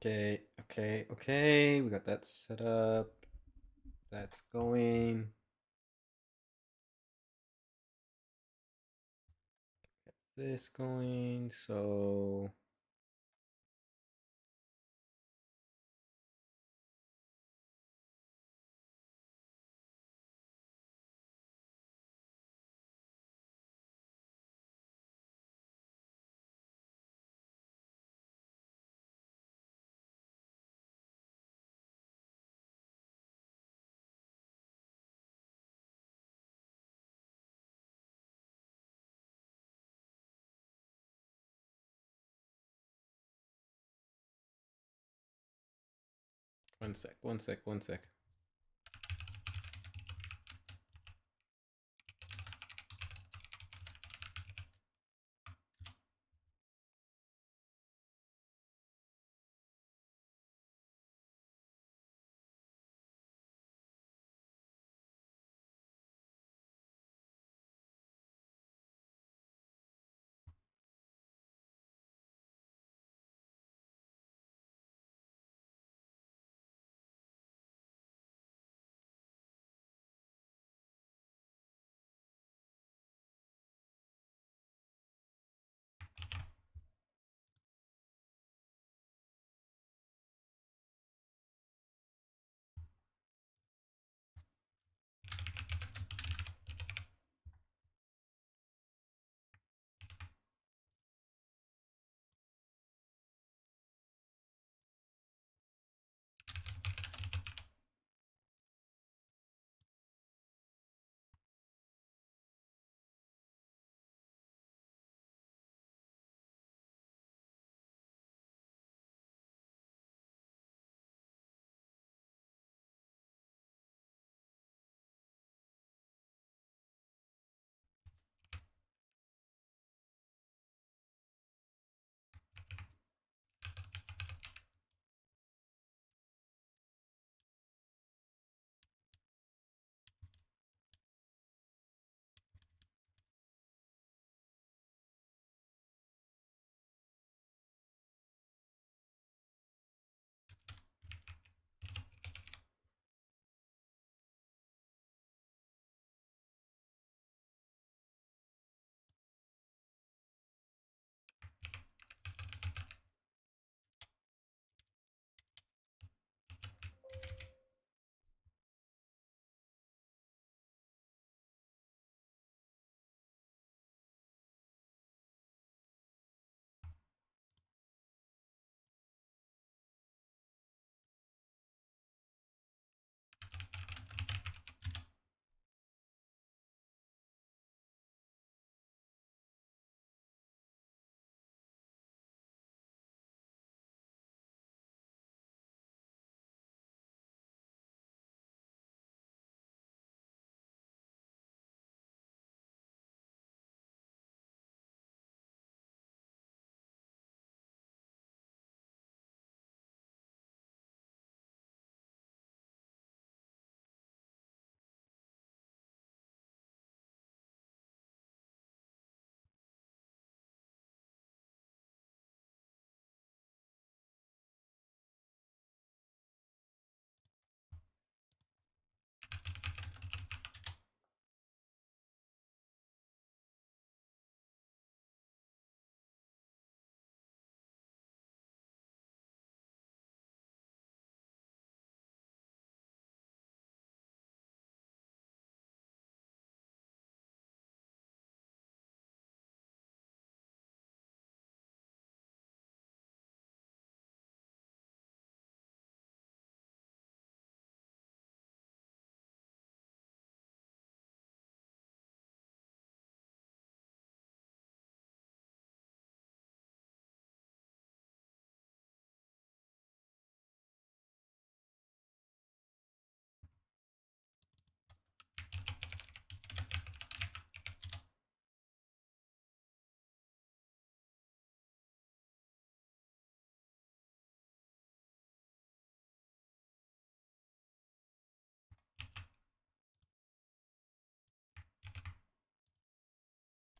Okay. We got that set up. That's going. Get this going. So one sec.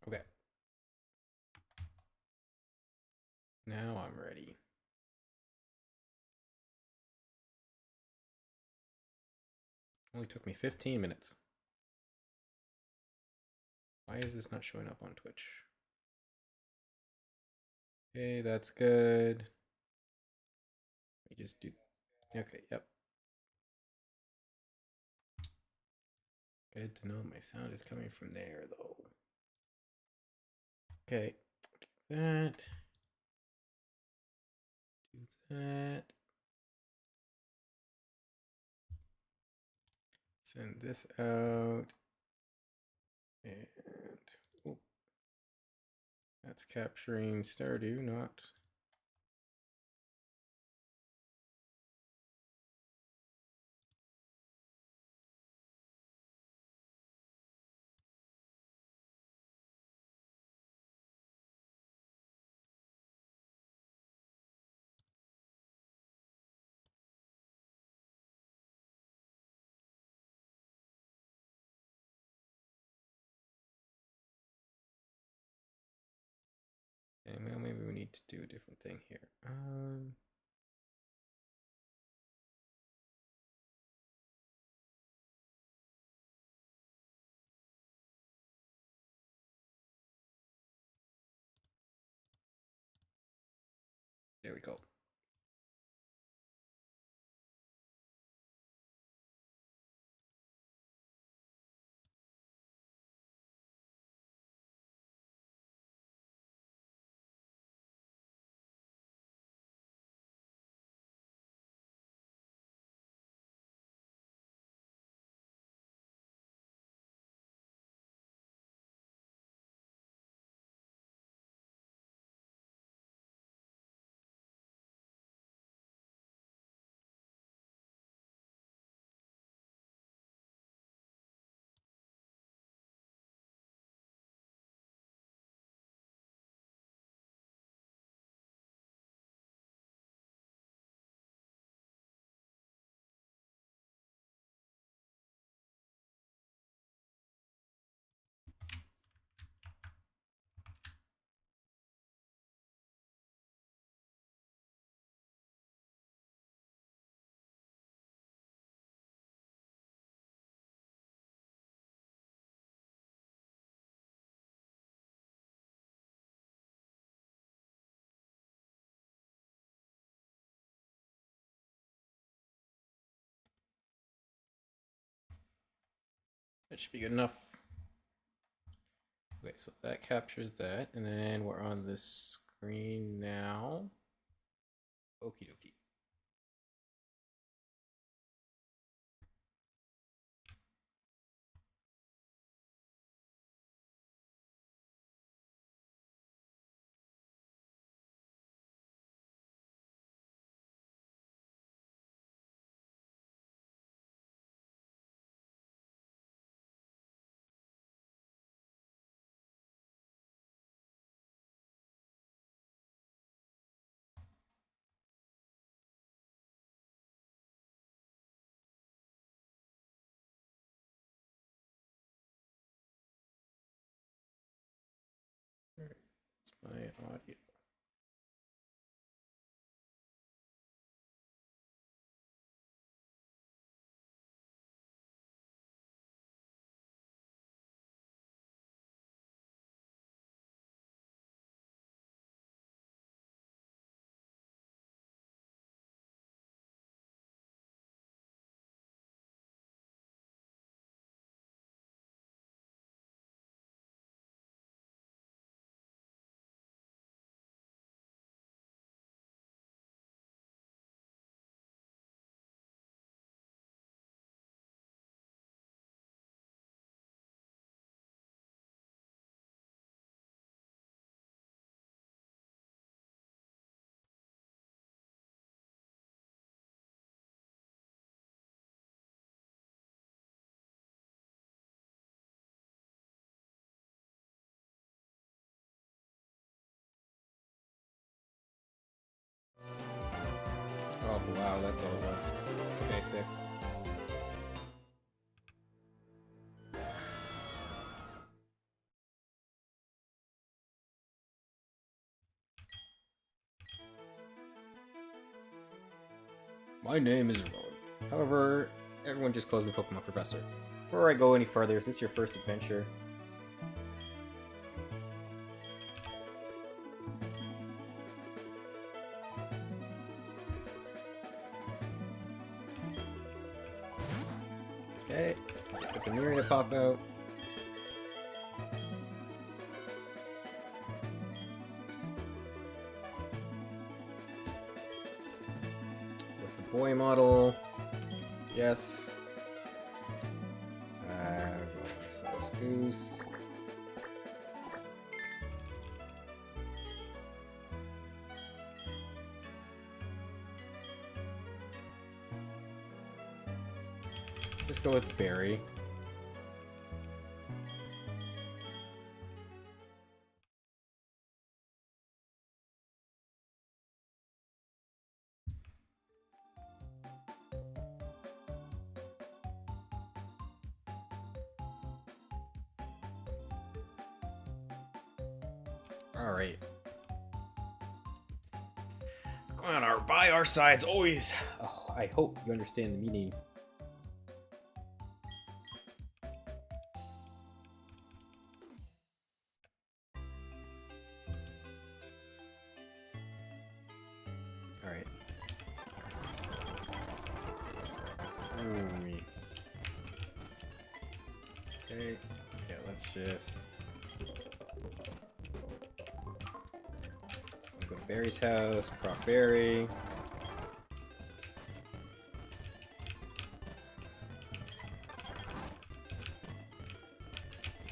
Okay. Now I'm ready. Only took me 15 minutes. Why is this not showing up on Twitch? Okay, that's good. We just do. Okay, yep. Good to know my sound is coming from there, though. Okay, do that. Do that. Send this out. And oh, that's capturing Stardew, not. Okay, well, maybe we need to do a different thing here. There we go. That should be good enough. Okay, so that captures that, and then we're on this screen now. Okie dokie. Where's my audio? Oh wow, that's all it was. Okay, sick. My name is Rowan. However, Everyone just calls me Pokemon Professor. Before I go any further, is this your first adventure? Okay, get the mirror to pop out. With the boy model. Yes. Goose. Just go with Barry. Alright. Going on by our sides always. Oh, I hope you understand the meaning. Alright. Okay. Yeah, let's just... Go to Barry's house, prop Barry.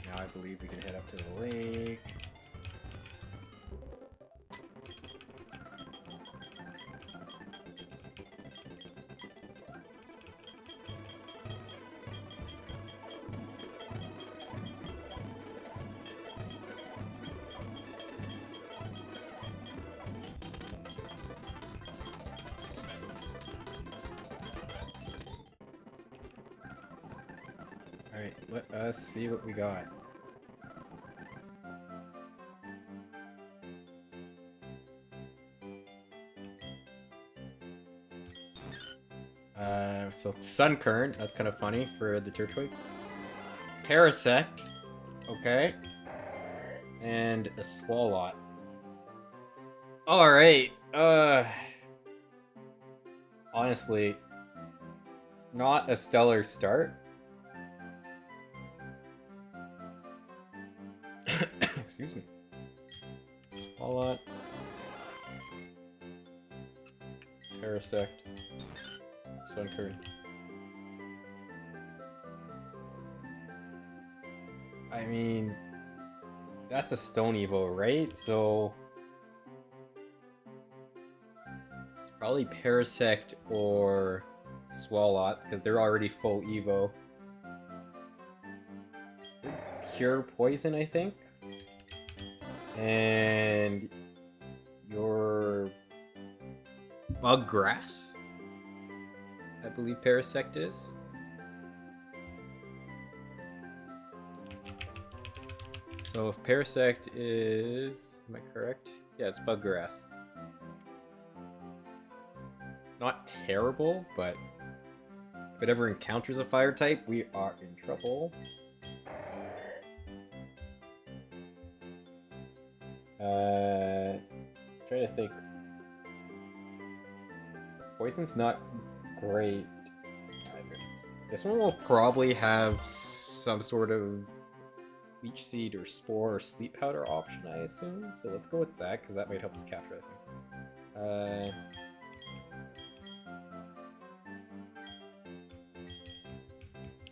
Now I believe we can head up to the lake. Alright, let us see what we got. So Sun Current, that's kind of funny for the Turtwig. Parasect, okay. And a Swalot. Alright, honestly, not a stellar start. Excuse me. Swalot. Parasect. Suncurrent. I mean, that's a Stone Evo, right? So it's probably Parasect or Swalot because they're already full Evo. Pure Poison, I think. And your Bug Grass, I believe Parasect is. So if Parasect is, am I correct? Yeah, it's Bug Grass. Not terrible, but if it ever encounters a fire type, we are in trouble. Trying to think. Poison's not great either. This one will probably have some sort of Leech Seed or Spore or Sleep Powder option, I assume. So let's go with that, because that might help us capture things.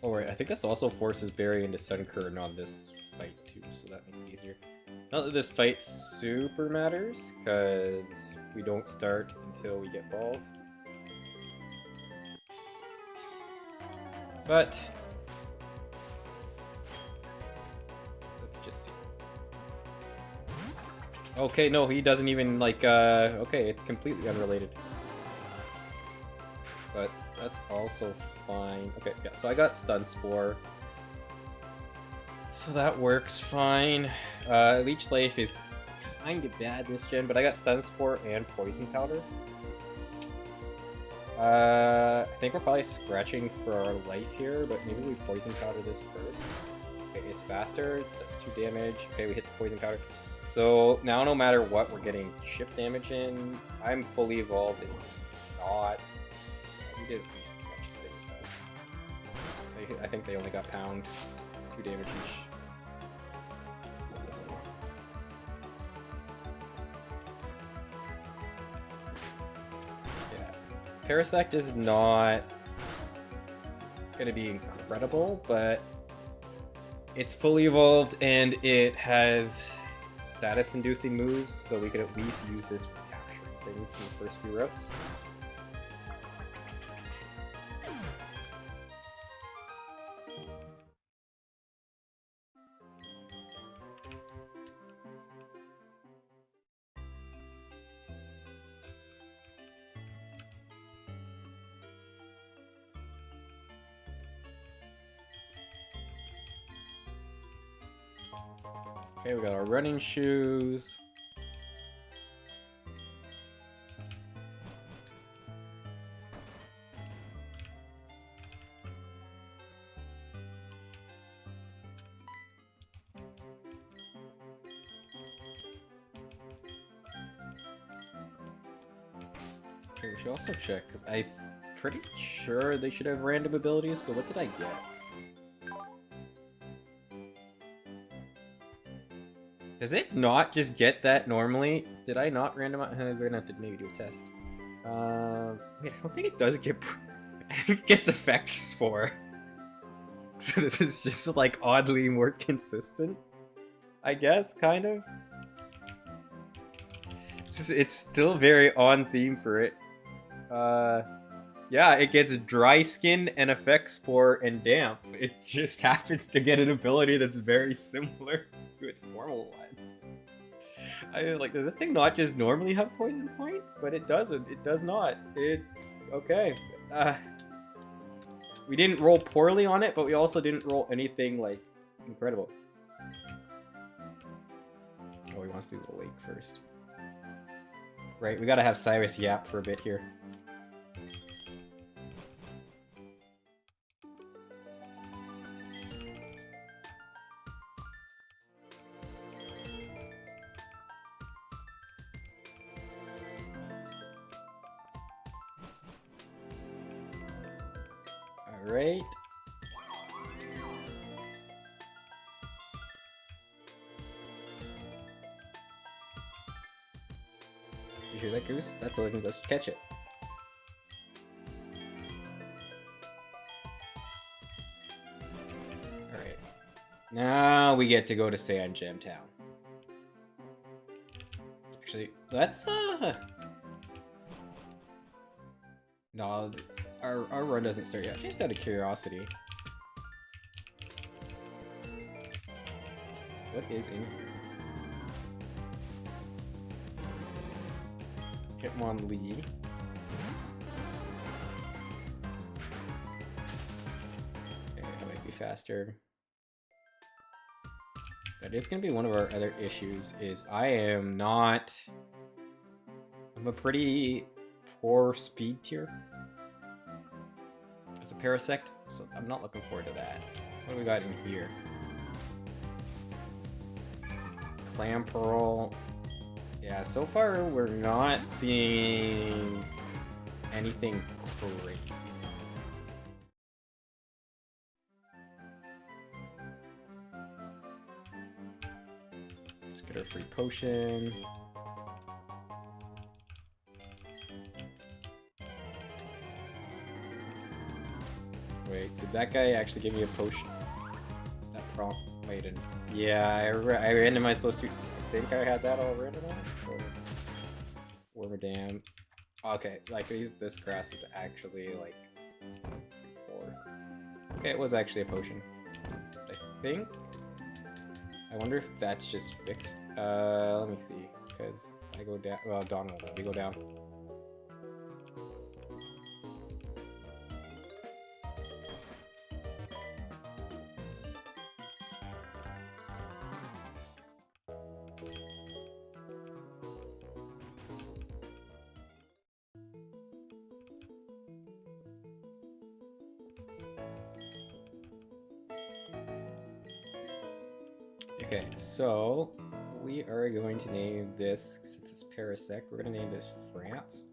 Oh right, I think this also forces Barry into Suncurrent on this fight too, so that makes it easier. Not that this fight super matters, because we don't start until we get balls. But let's just see. Okay, no, he doesn't even like, okay, it's completely unrelated. But that's also fine. Okay, yeah, so I got Stun Spore. So that works fine. Leech Life is kind of bad this gen, but I got Stun Spore and Poison Powder. I think we're probably scratching for our life here, but maybe we poison powder this first. Okay, it's faster. That's 2 damage. Okay, we hit the poison powder. So now no matter what, we're getting chip damage in. I'm fully evolved and he's not. We did at least as much as they does. I think they only got pound. 2 damage each. Parasect is not gonna be incredible, but it's fully evolved and it has status-inducing moves, so we could at least use this for capturing things in the first few routes. Okay, we got our running shoes. Okay, we should also check, because I'm pretty sure they should have random abilities, so what did I get? Does it not just get that normally? Did I not randomize? We're gonna have to maybe do a test. Wait, I don't think it does get... I think it gets effect spore. So this is just like oddly more consistent, I guess, kind of. It's still very on theme for it. Yeah, it gets dry skin and effect spore and damp. It just happens to get an ability that's very similar to its normal one. Does this thing not just normally have poison point? But it doesn't. It does not. Okay. We didn't roll poorly on it, but we also didn't roll anything, like, incredible. Oh, he wants to do the lake first. Right, we gotta have Cyrus yap for a bit here. Alright. You hear that, Goose? That's a living ghost. Catch it. Alright. Now we get to go to Sand Gem Town. Actually, let's, no, our run doesn't start yet. Just out of curiosity. What is in here? Hitmonlee. Okay, that might be faster. That is going to be one of our other issues, is I'm a pretty poor speed tier as a Parasect, so I'm not looking forward to that. What do we got in here? Clam Pearl. Yeah, so far we're not seeing anything crazy. Just get our free potion. Wait, did that guy actually give me a potion? That prompt? Wait, didn't. Yeah, I randomized those two. I think I had that all randomized. So... Wormadam. Okay, like this grass is actually like 4. Okay, it was actually a potion. I think. I wonder if that's just fixed. Let me see, because I go down. Well, Donald, we go down. Okay, so we are going to name this, since it's Parasect, we're going to name this France.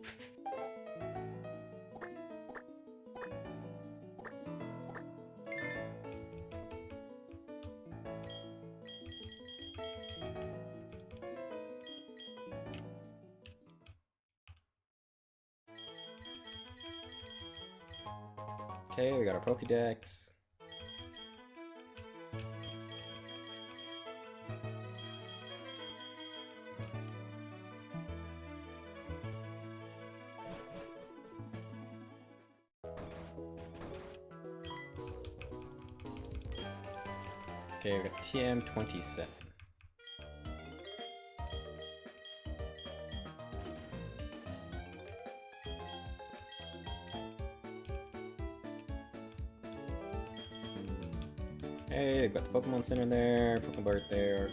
Okay, we got our Pokédex. Okay, we got TM27. Hey, they've got the Pokemon Center there, Pokemon Bart there.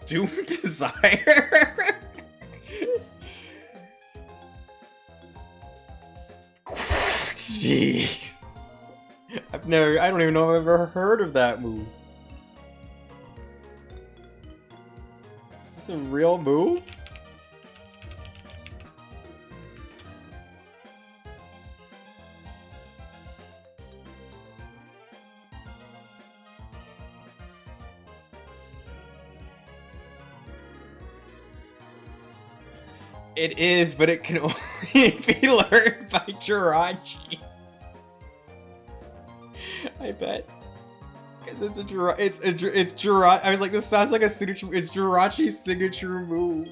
Doom Desire? Jeez. I don't even know if I've ever heard of that move. Is this a real move? It is, but it can only be learned by Jirachi. I bet. Because it's Jirachi. I was like, this sounds like a signature. It's Jirachi's signature move.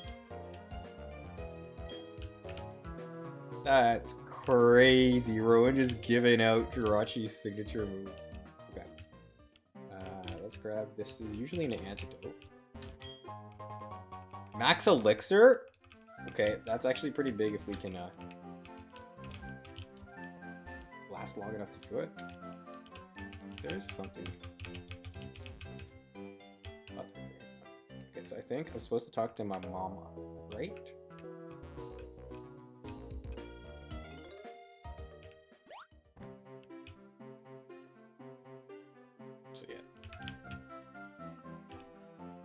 That's crazy. Rowan just giving out Jirachi's signature move. Okay. Let's grab this. Is usually an antidote. Max Elixir? Okay, that's actually pretty big if we can last long enough to do it. There's something. Okay, so I think I'm supposed to talk to my mama, right? So yeah.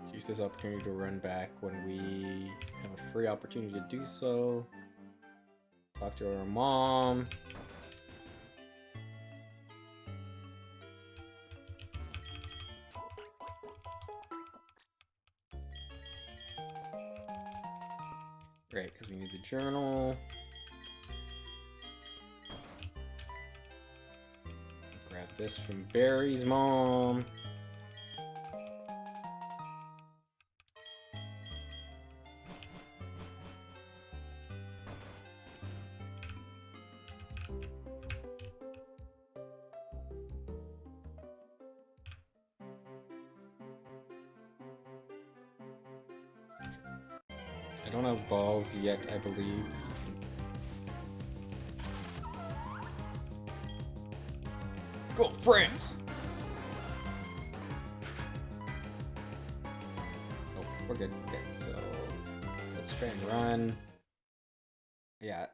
Let's use this opportunity to run back when we have a free opportunity to do so. Talk to our mom. Right, because we need the journal. Grab this from Barry's mom. I don't have balls yet, I believe. Go, France! Oh, we're good. Okay, so let's try and run. Yeah,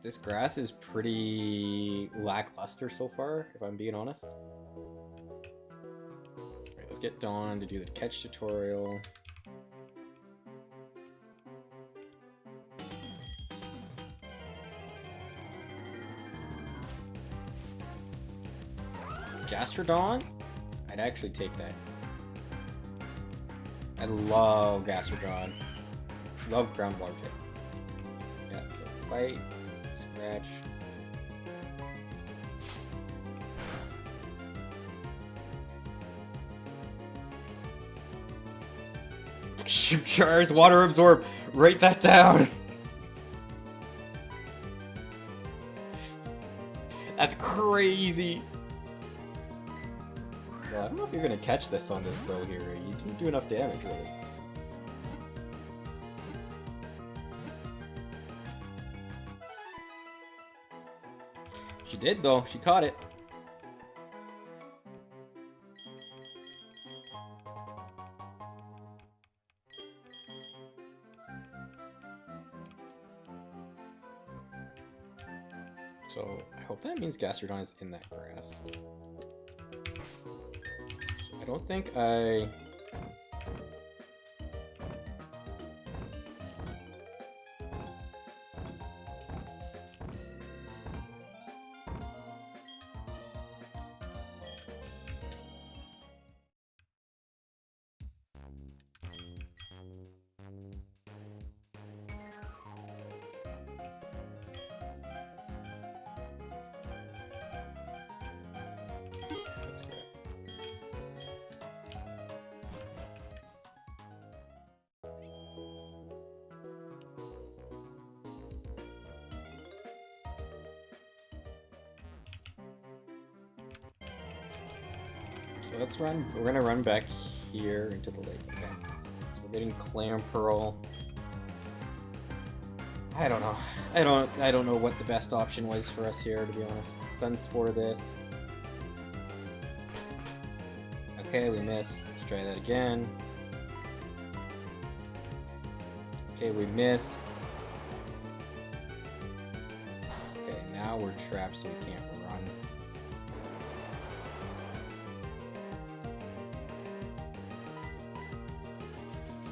this grass is pretty lackluster so far, if I'm being honest. Alright, let's get Dawn to do the catch tutorial. Gastrodon? I'd actually take that. I love Gastrodon. Love groundwater type. Yeah, so fight, scratch. Shoot jars, water absorb. Write that down. That's crazy. Well, I don't know if you're gonna catch this on this bow here. You didn't do enough damage, really. She did, though. She caught it. So I hope that means Gastrodon is in that grass. I don't think I... That's good. So let's run. We're gonna run back here into the lake. Okay. So we're getting Clam Pearl. I don't know. I don't know what the best option was for us here, to be honest. Stun Spore this. Okay, we missed. Let's try that again. Okay, we miss. Okay, now we're trapped, so we can't run.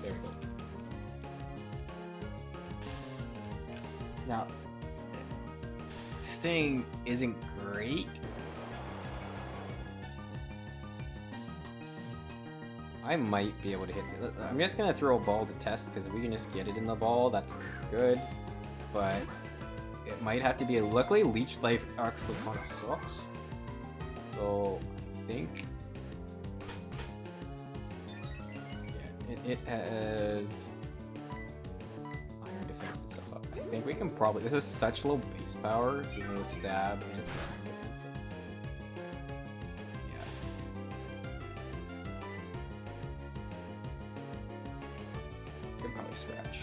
There we go. Now, this thing isn't great. I might be able to hit it. I'm just gonna throw a ball to test, because if we can just get it in the ball, that's good. But it might have to be a... Luckily, Leech Life actually kind of sucks. So, I think... Yeah, it has... Iron defense and stuff up. I think we can probably... This is such low base power, even with stab, and it's iron defensive. Could probably scratch.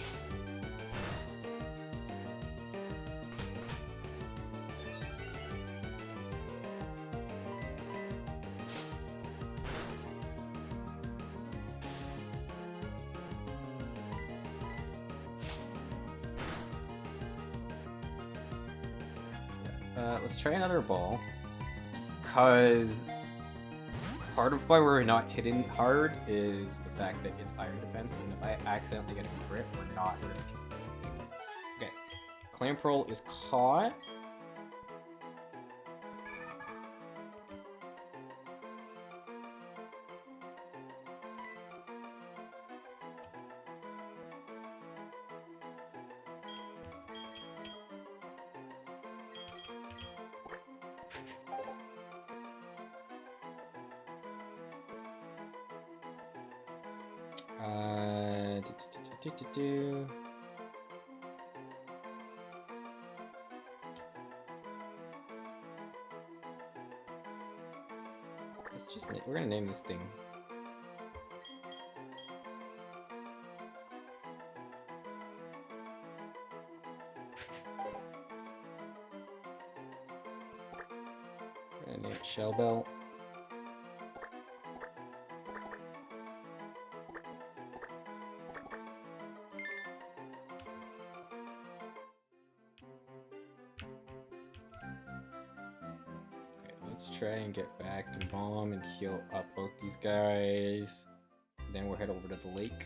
Let's try another ball. Cause part of why we're not hitting hard is the fact that it's iron defense, and if I accidentally get a crit, we're not going to kill. Okay, Clam Pearl is caught. Let's just we're gonna name this thing. We're gonna name it Shell Bell. Let's try and get back to bomb and heal up both these guys. Then we'll head over to the lake.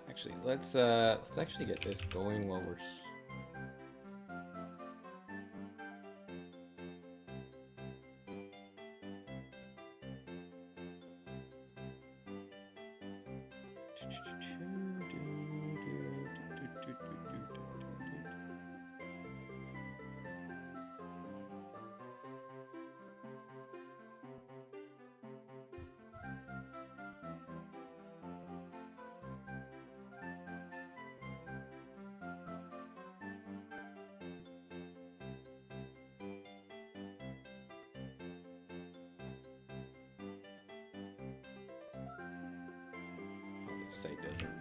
Actually, let's actually get this going while we're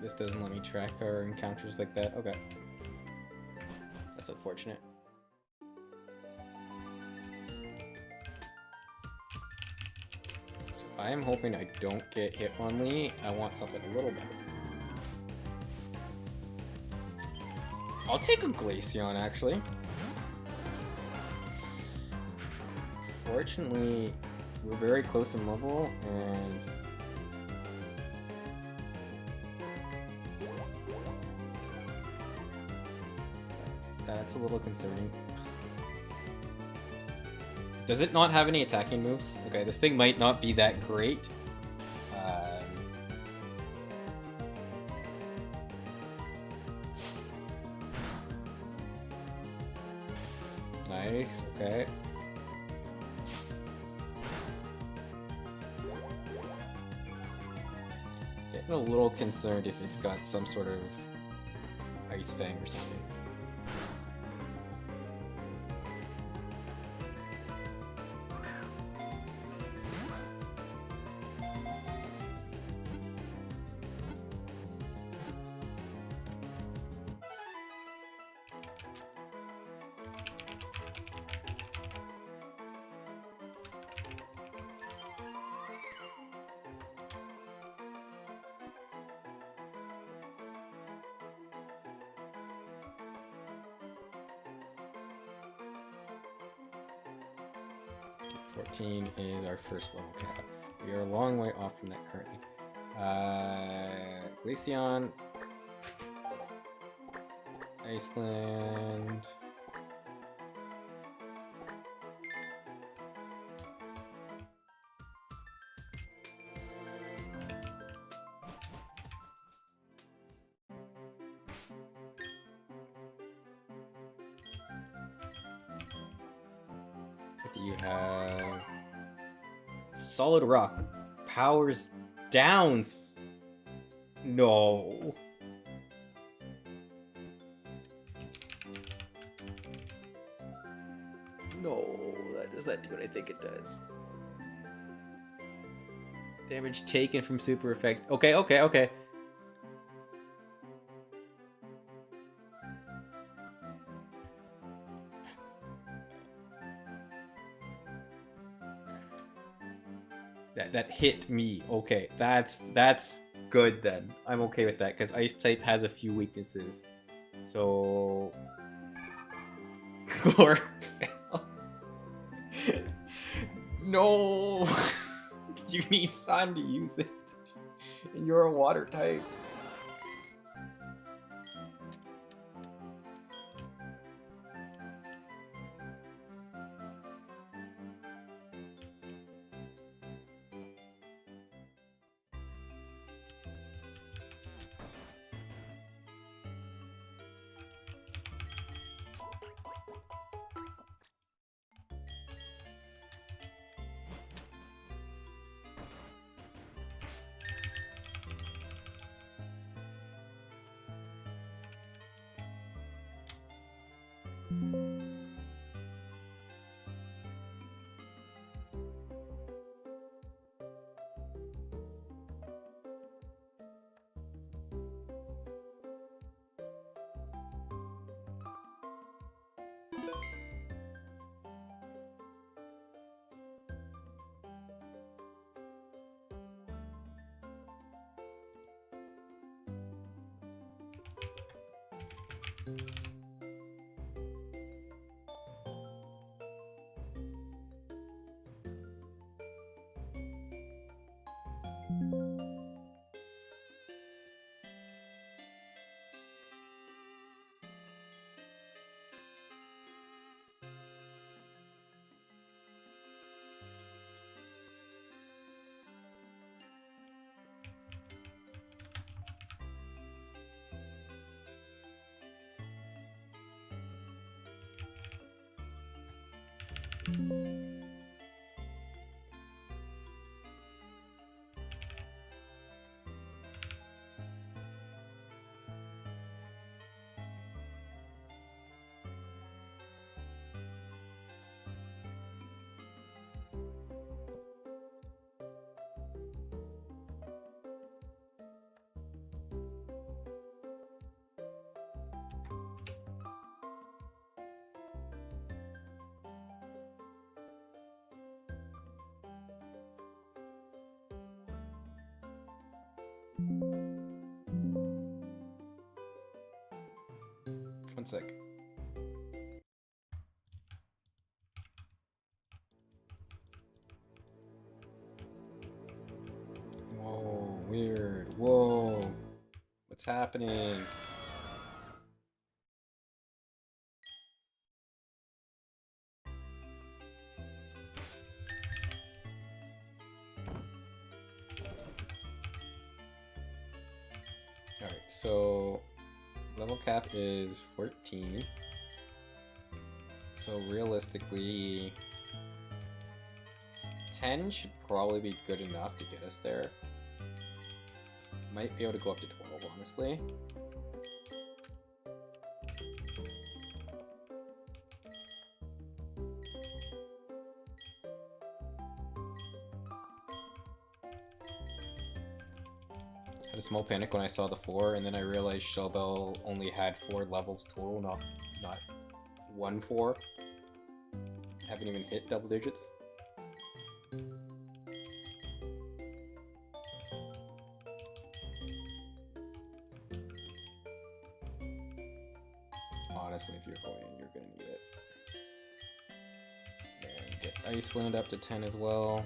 This doesn't let me track our encounters like that. Okay. That's unfortunate. So I am hoping I don't get Hitmonlee. I want something a little better. I'll take a Glaceon, actually. Fortunately, we're very close in level, and that's a little concerning. Does it not have any attacking moves? Okay, this thing might not be that great. Nice, okay. Getting a little concerned if it's got some sort of Ice Fang or something. Is our first level cap. We are a long way off from that currently. Glaceon, Iceland. What do you have? Solid Rock. Powers down. No. No, that does not do what I think it does. Damage taken from super effect. Okay. That hit me. Okay, that's good then. I'm okay with that because Ice type has a few weaknesses. So Chlorophyll. No. You need Sun to use it. And you're a water type. One sec. Whoa, weird. Whoa. What's happening? Alright, so level cap is 14. So realistically, 10 should probably be good enough to get us there. Might be able to go up to 12, honestly. Had a small panic when I saw the 4, and then I realized Shellbell only had 4 levels total, not 1 4. Haven't even hit double digits. Honestly, if you're going, you're gonna need it. And get Iceland up to 10 as well.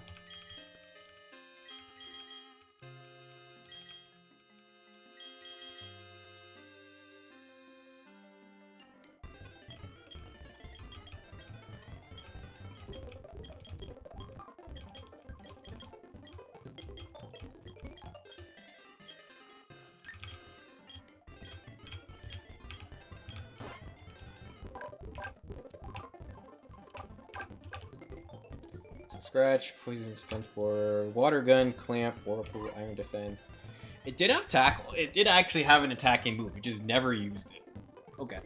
Scratch, poison stunt for water gun, clamp, whirlpool, iron defense. It did have tackle. It did actually have an attacking move. We just never used it. Okay.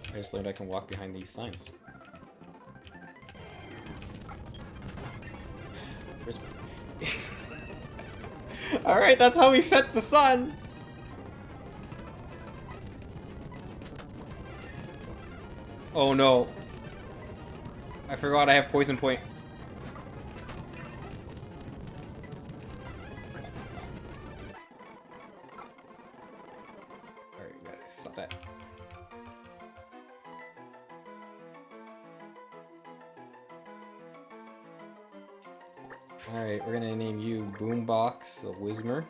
I just learned I can walk behind these signs. Alright, that's how we set the sun! Oh no. I forgot I have poison point. Alright, we gotta stop that. Alright, we're gonna name you Boombox Wismer.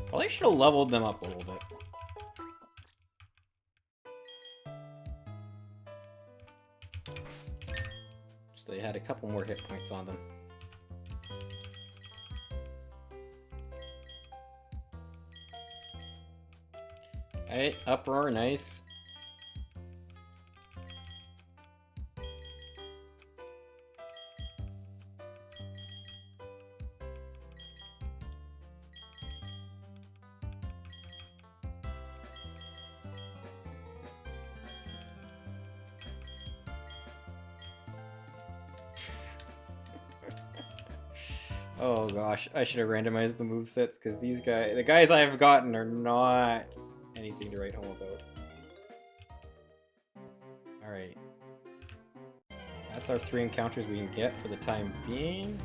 Probably should have leveled them up a little bit. So they had a couple more hit points on them. Alright, uproar, nice. Oh gosh, I should have randomized the movesets because the guys I have gotten are not anything to write home about. Alright. That's our 3 encounters we can get for the time being.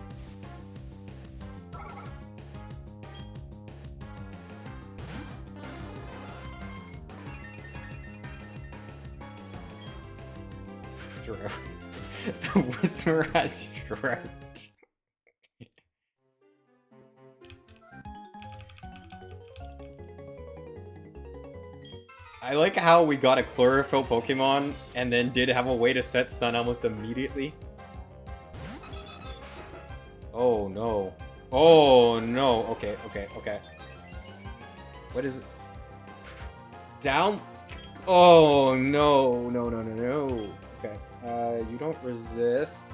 The Whisperer has Shroud. I like how we got a chlorophyll Pokemon and then did have a way to set sun almost immediately. Oh no. Oh no. Okay. What is it? Down? Oh no, no, no, no, no. Okay. You don't resist.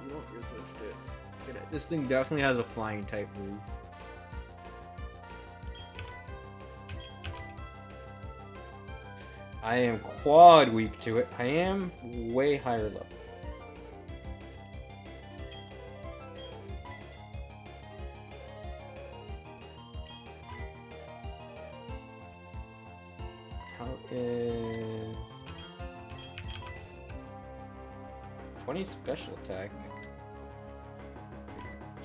You don't resist it. Okay, this thing definitely has a flying type move. I am quad weak to it. I am way higher level. How is 20 special attack?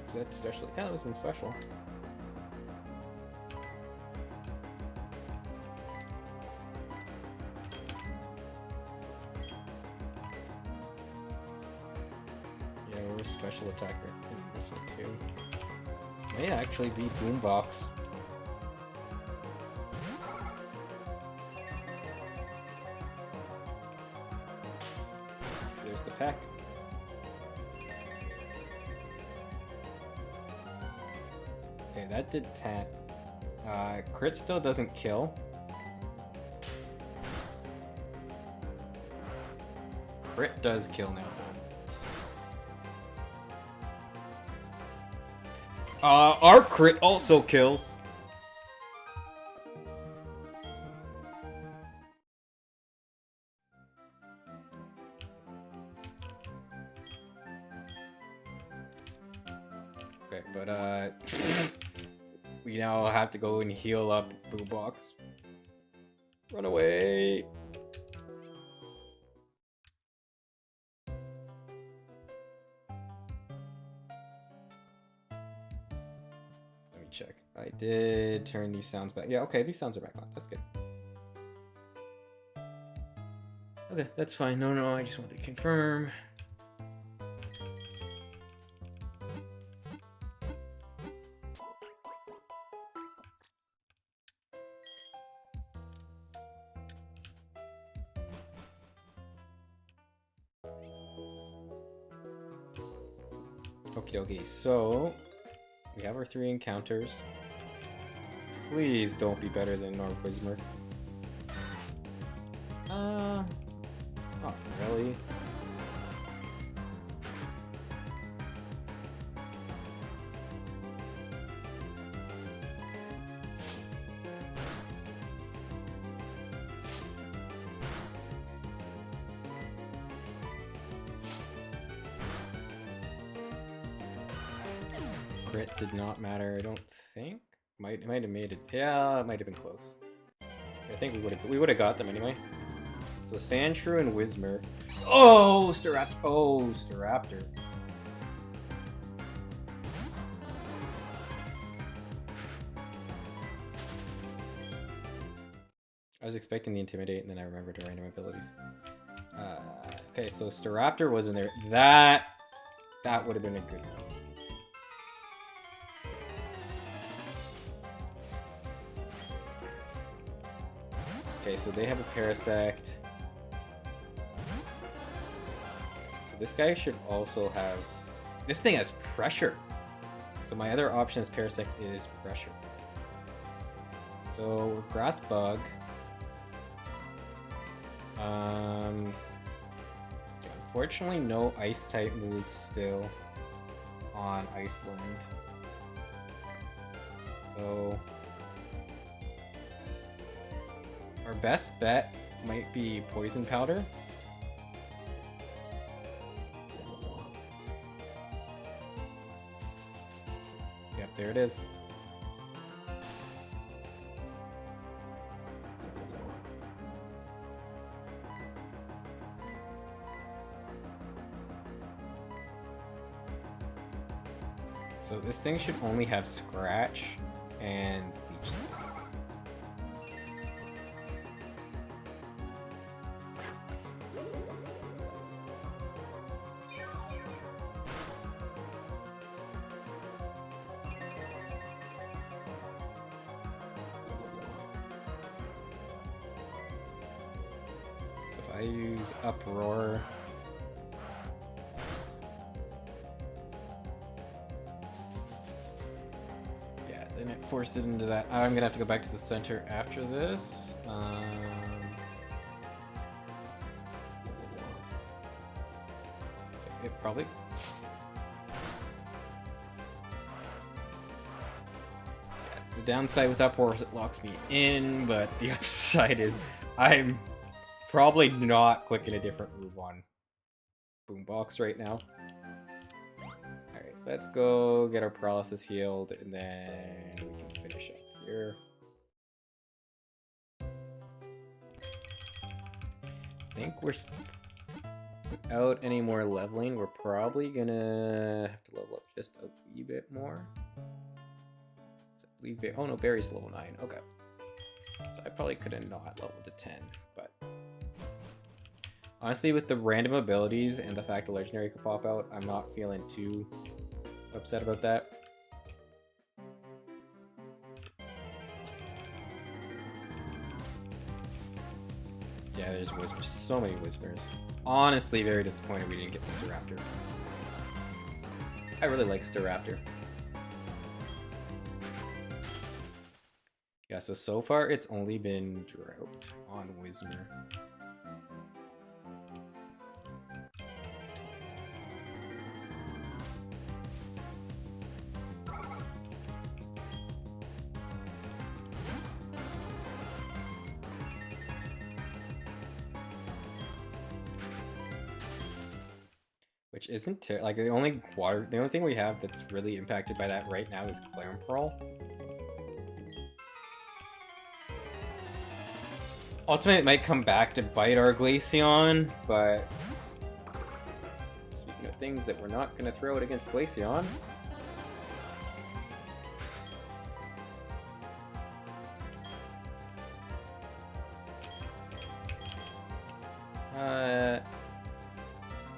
Is that special? Yeah, this one's special. Yeah, we're a special attacker in this one too. May actually be Boombox. There's the pack. Okay, that did tap. Crit still doesn't kill. Crit does kill now. Our crit also kills. Okay, but we now have to go and heal up Boombox. Run away. Let me check. I did turn these sounds back. Yeah, okay, these sounds are back on. That's good. Okay, that's fine. No, I just wanted to confirm. Okay, so we have our 3 encounters. Please don't be better than Norquizmer. Not really. Crit did not matter, I don't think. Might have made it. Yeah, it might have been close. I think we would have got them anyway. So Sandshrew and Whismur. Oh, Staraptor. Oh, Staraptor. I was expecting the Intimidate, and then I remembered her random abilities. Okay, so Staraptor was in there. That would have been a good one. Okay, so they have a Parasect. So this guy should also have... This thing has Pressure. So my other option as Parasect is Pressure. So Grass Bug. Unfortunately, no Ice type moves still on Iceland. So our best bet might be Poison Powder. Yep, there it is. So this thing should only have Scratch and Leech. So if I use Uproar, forced it into that. I'm gonna have to go back to the center after this. So it probably... The downside with Uproar is it locks me in, but the upside is I'm probably not clicking a different move on Boombox right now. Alright, let's go get our paralysis healed, and then we can finish up here. I think we're... Without any more leveling, we're probably gonna have to level up just a wee bit more. Oh no, Barry's level 9. Okay. So I probably could have not leveled to 10, but... Honestly, with the random abilities and the fact a legendary could pop out, I'm not feeling too upset about that. Yeah, there's Whispers. So many Whispers. Honestly, very disappointed we didn't get the Staraptor. I really like Staraptor. Yeah, so far it's only been Drought on Whismur. Which isn't like the only thing we have that's really impacted by that right now is Clamprawl. Ultimately, it might come back to bite our Glaceon, but speaking of things that we're not going to throw it against Glaceon.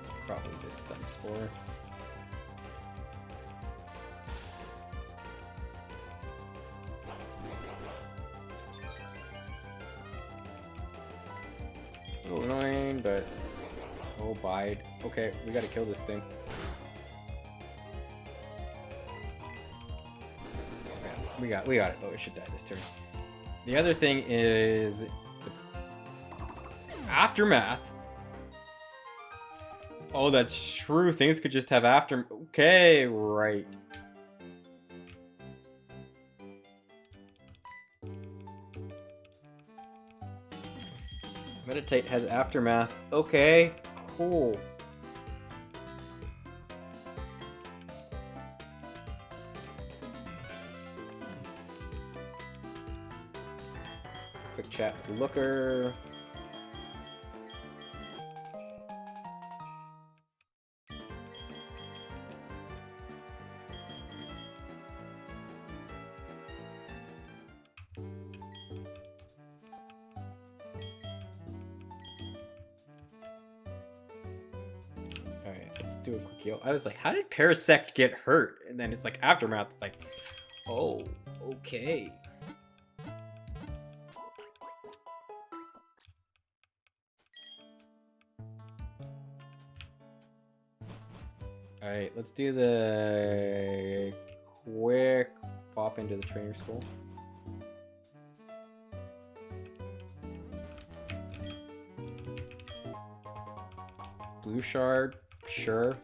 It's probably just Stun Spore. A little annoying, but oh, bide. Okay, we gotta kill this thing. Okay, we got it, but we should die this turn. The other thing is the Aftermath. Oh, that's true. Things could just have after. Okay, right. Meditate has Aftermath. Okay, cool. Quick chat with Looker. Do a quick heal. I was like, how did Parasect get hurt? And then it's like Aftermath, like, oh, okay. Alright, let's do the quick pop into the trainer school. Blue Shard. Sure.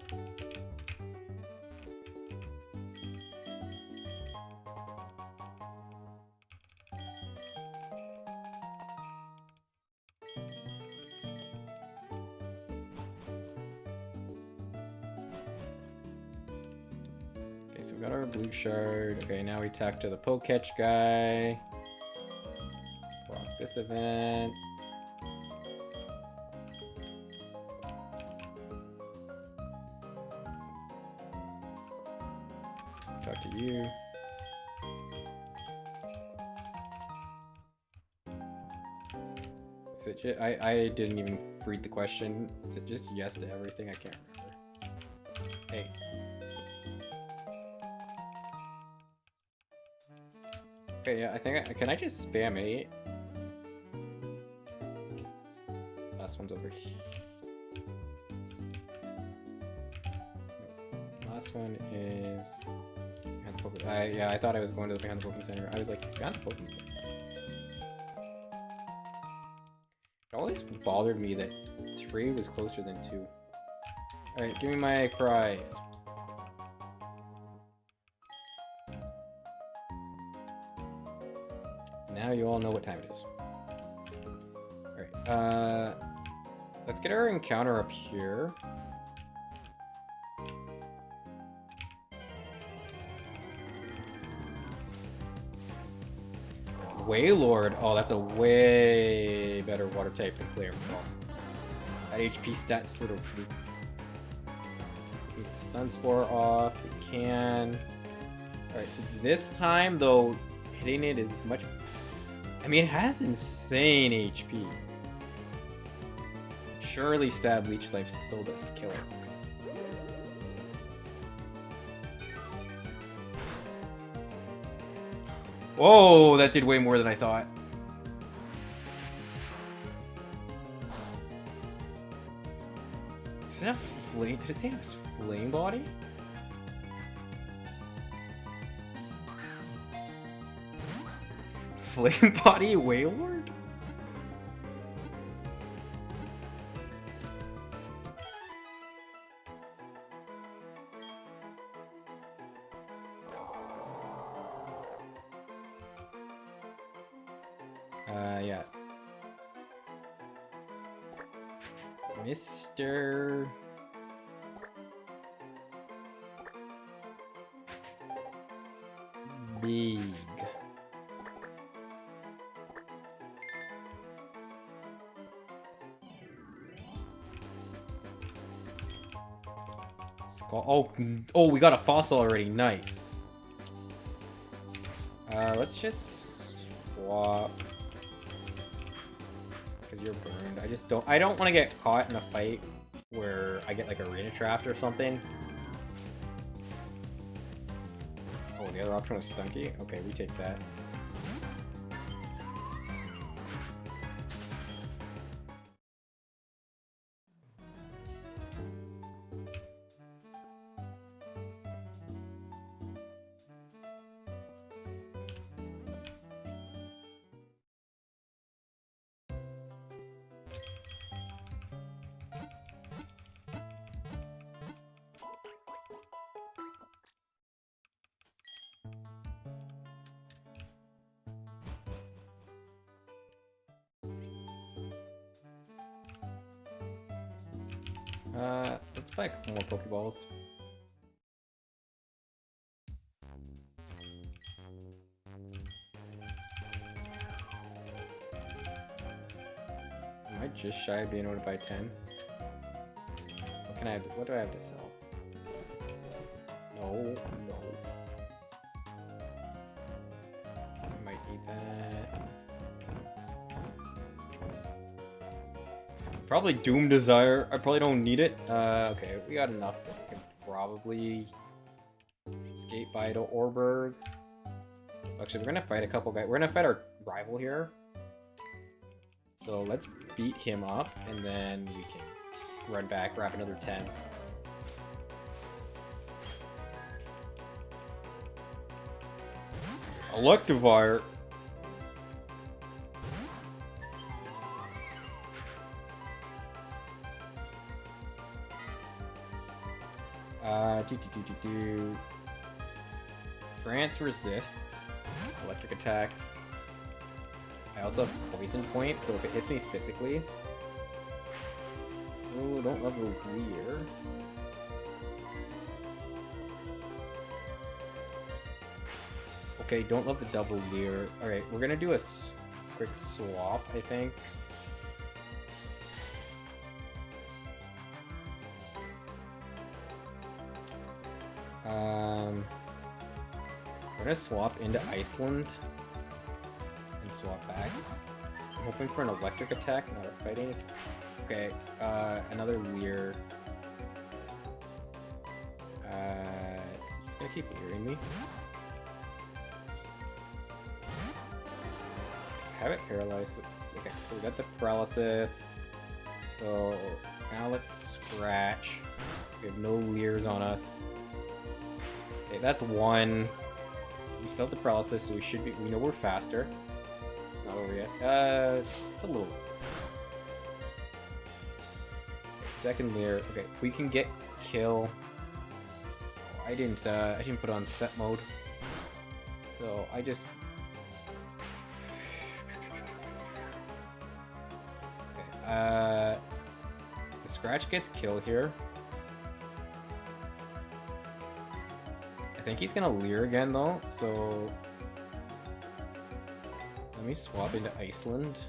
Okay, so we got our blue shard. Okay, now we attack to the Poketch guy. Block this event. Talk to you. Is it just, I didn't even read the question. Is it just yes to everything? I can't remember. Hey. Okay, yeah, I think can I just spam 8? Last one's over here. Last one is behind the Pokemon. Yeah, I thought I was going to the behind the Pokemon Center. I was like, behind the Pokemon Center. always bothered me that 3 was closer than 2. Alright, give me my prize. Now you all know what time it is. Alright, let's get our encounter up here. Wailord. Oh, that's a way better water type than Claymore. That HP stat is little proof. Stun Spore off. We can. Alright, so this time, though, hitting it is much... I mean, it has insane HP. Surely Stab Leech Life still doesn't kill it. Whoa, that did way more than I thought. Is that a flame? Did it say it was flame body? Flame body Wailord? Yeah. Mr. Big. Oh, we got a fossil already. Nice. Let's just swap. Because you're burned. I don't want to get caught in a fight where I get like arena trapped or something. Oh, the other option was Stunky? Okay, we take that. Let's buy a couple more Pokeballs. Am I just shy of being able to buy 10? What do I have to sell? No. I might need that. Probably Doom Desire. I probably don't need it. Okay, we got enough that we can probably escape Vital Orberg. Actually, we're gonna fight a couple guys. We're gonna fight our rival here. So let's beat him up, and then we can run back, grab another 10. Electivire. France resists electric attacks. I also have poison point, so if it hits me physically... Oh, don't love Leer. Okay, don't love the double Leer. Alright, we're gonna do a quick swap, I think. We're gonna swap into Iceland and swap back. I'm hoping for an electric attack, not a fighting attack. Okay, another Leer. Is it just gonna keep leering me? I have it paralyzed, so it's okay. So we got the paralysis. So now let's scratch. We have no Leers on us. Okay, that's one. We still have the paralysis, so we know we're faster. Not over yet. It's a little. second layer. Okay, we can get kill. Oh, I didn't put on set mode. So I just okay, the scratch gets kill here. I think he's gonna leer again though, so let me swap into Iceland.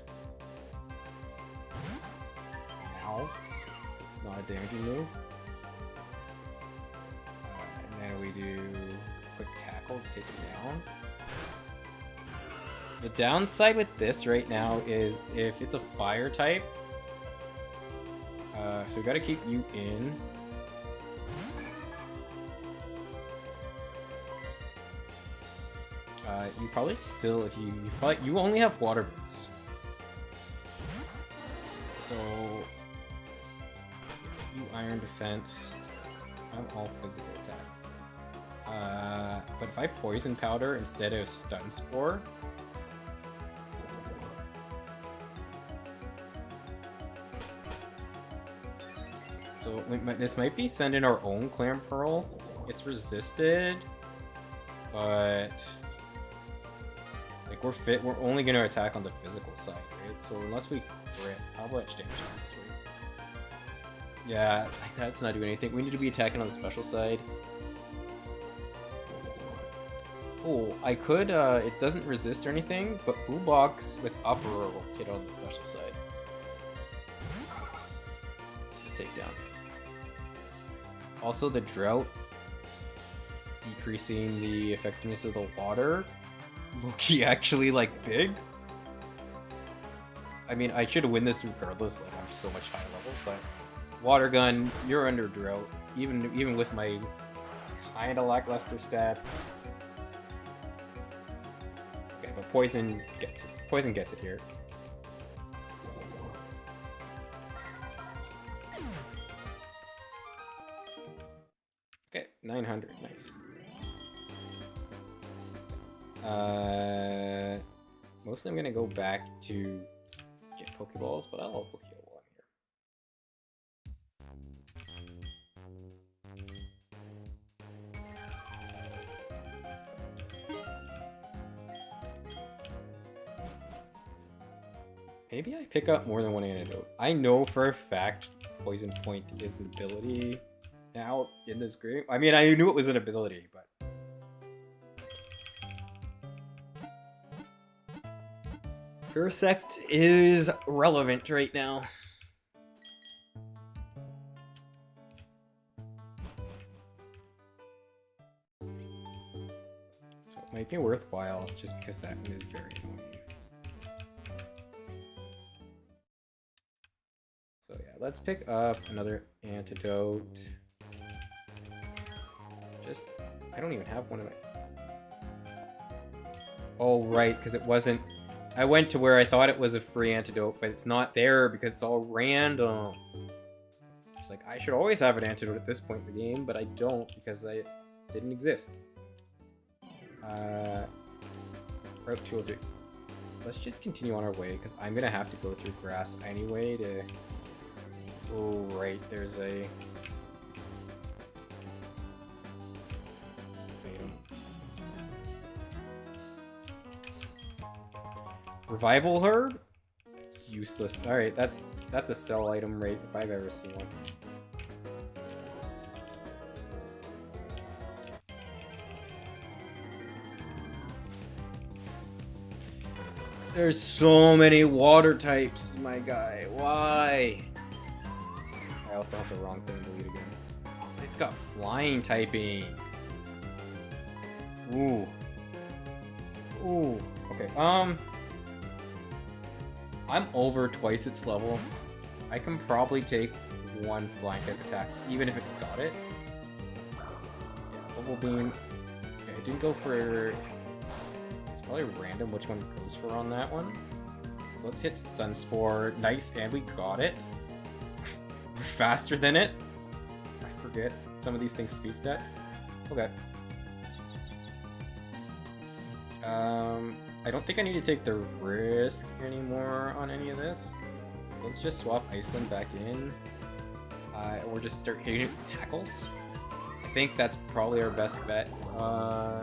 Now, it's not a damaging move. And then we do quick tackle to take it down. So the downside with this right now is if it's a fire type, so we gotta keep you in. You probably still, if you only have water boots. So you iron defense. I'm all physical attacks. But if I poison powder instead of stun spore, so this might be send in our own Clam Pearl. It's resisted, but like we're only gonna attack on the physical side, right? So unless we crit, how much damage is this doing? Yeah, that's not doing anything. We need to be attacking on the special side. Oh, I could, it doesn't resist or anything, but Boo Box with Uproar will hit on the special side. Take down. Also, the drought decreasing the effectiveness of the water. Loki actually like big. I mean, I should win this regardless. Like I'm so much higher level, but water gun, you're under drought. Even with my kind of lackluster stats. Okay, but poison gets it. Poison gets it here. Okay, 900, nice. Mostly I'm gonna go back to get Pokeballs, but I'll also heal while I'm here. Maybe I pick up more than one antidote. I know for a fact Poison Point is an ability now in this game. I mean, I knew it was an ability, but Persect is relevant right now. So it might be worthwhile just because that one is very annoying. So yeah, let's pick up another antidote. I don't even have one of my... Oh, right, because it wasn't... I went to where I thought it was a free antidote, but it's not there because it's all random. It's like, I should always have an antidote at this point in the game, but I don't because I didn't exist. Route 203. Let's just continue on our way, because I'm going to have to go through grass anyway to... Oh, right, there's a... Revival Herb? Useless. Alright, that's a sell item rate if I've ever seen one. There's so many water types, my guy. Why? I also have the wrong thing to delete again. It's got flying typing. Ooh. Ooh. Okay, I'm over twice its level. I can probably take one flying type attack, even if it's got it. Yeah, Bubble Beam. Okay, I didn't go for... It's probably random which one it goes for on that one. So let's hit Stun Spore. Nice, and we got it. We're faster than it. I forget some of these things speed stats. Okay. I don't think I need to take the risk anymore on any of this. So let's just swap Iceland back in. Or just start hitting it with tackles. I think that's probably our best bet. Oh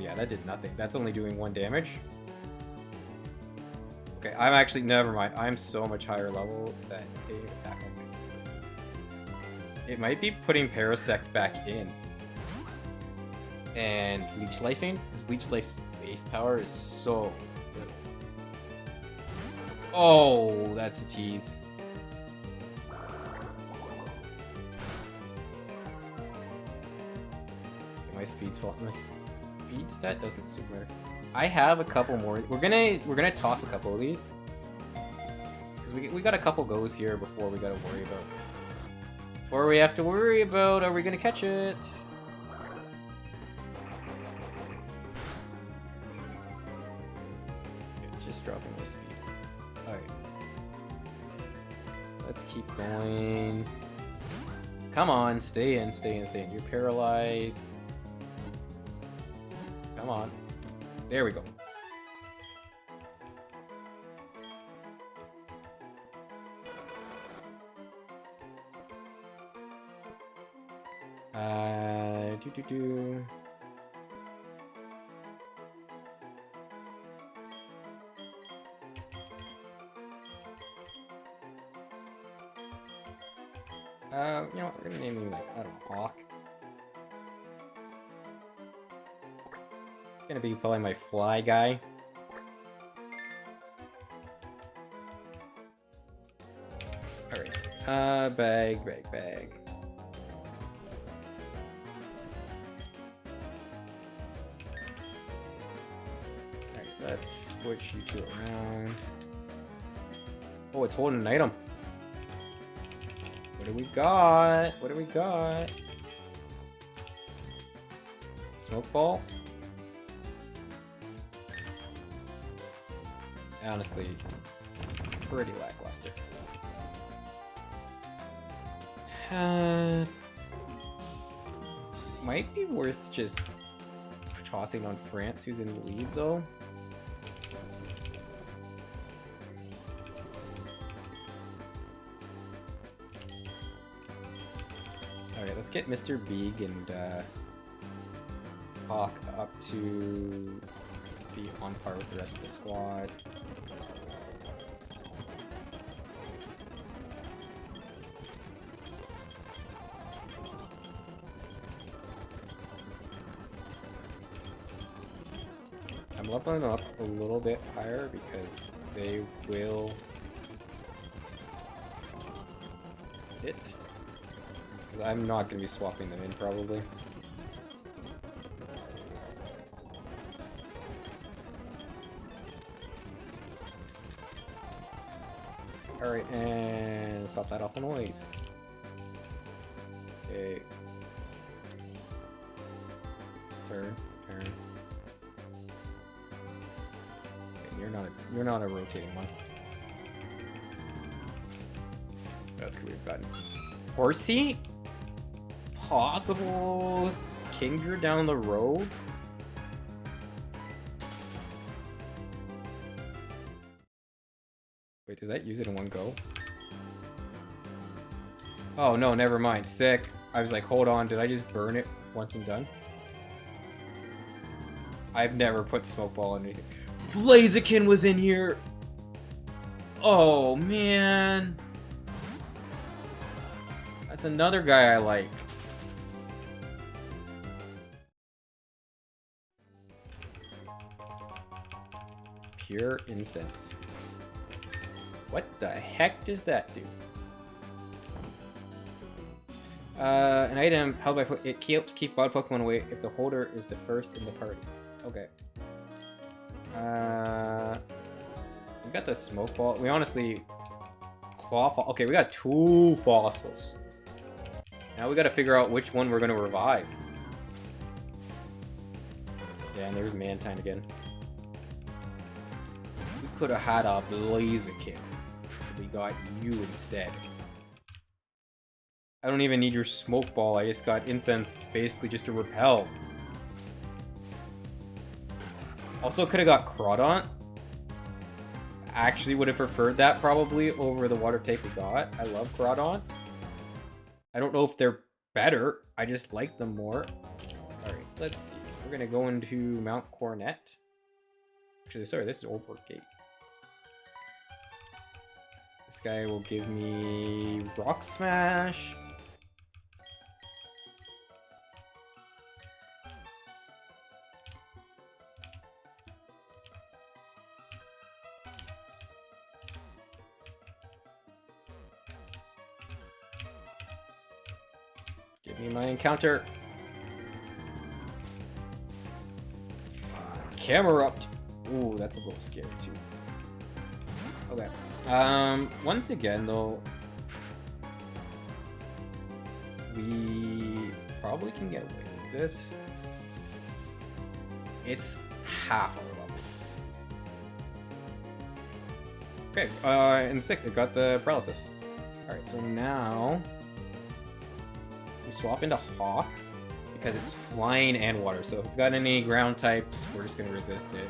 yeah, that did nothing. That's only doing 1 damage. Okay, I'm actually, never mind. I'm so much higher level that hitting a tackle. It might be putting Parasect back in. And Leech Lifing, because Leech Life's base power is so good. Oh, that's a tease. Okay, my speed's fault. My speed stat doesn't super matter. I have a couple more. We're gonna toss a couple of these. Because we got a couple goes here before we gotta worry about. Before we have to worry about, are we gonna catch it? It's just dropping my speed. Alright. Let's keep going. Come on, stay in, stay in, stay in. You're paralyzed. Come on. There we go. Do. You know what? We're gonna name him, like, I don't know, Hawk. It's gonna be probably my fly guy. Alright. Bag. Let's switch you two around. Oh, it's holding an item. What do we got? What do we got? Smoke ball? Honestly, pretty lackluster. Might be worth just tossing on France, who's in the lead, though. Alright, let's get Mr. Big and Hawk up to be on par with the rest of the squad. I'm leveling them up a little bit higher because they will hit. Because I'm not going to be swapping them in, probably. Alright, and stop that awful noise. Okay. Turn. Okay, you're not a rotating one. That's weird button. Horsey? Possible Kinger down the road? Wait, does that use it in one go? Oh no, never mind. Sick. I was like, hold on, did I just burn it once and done? I've never put smoke ball in anything. Blaziken was in here! Oh man! That's another guy I like. Pure incense. What the heck does that do? An item held by it helps keep wild Pokemon away if the holder is the first in the party. Okay. We got the smoke ball. We honestly claw. Okay, we got 2 fossils. Now we got to figure out which one we're gonna revive. Yeah, and there's Mantine again. We could have had a Blaziken. We got you instead. I don't even need your smoke ball. I just got incense. It's basically just a repel. Also could have got Crawdont. actually would have preferred that probably over the water type we got. I love Groudon. I don't know if they're better. I just like them more. Alright, let's see. We're going to go into Mount Coronet. Actually, sorry, this is Old Port Gate. This guy will give me Rock Smash. Give me my encounter. Camerupt. Ooh, that's a little scary too. Okay. Once again though, we probably can get away with this. It's half our level. Okay, and sick, it got the paralysis. Alright, so now we swap into Hawk because it's flying and water. So if it's got any ground types, we're just gonna resist it.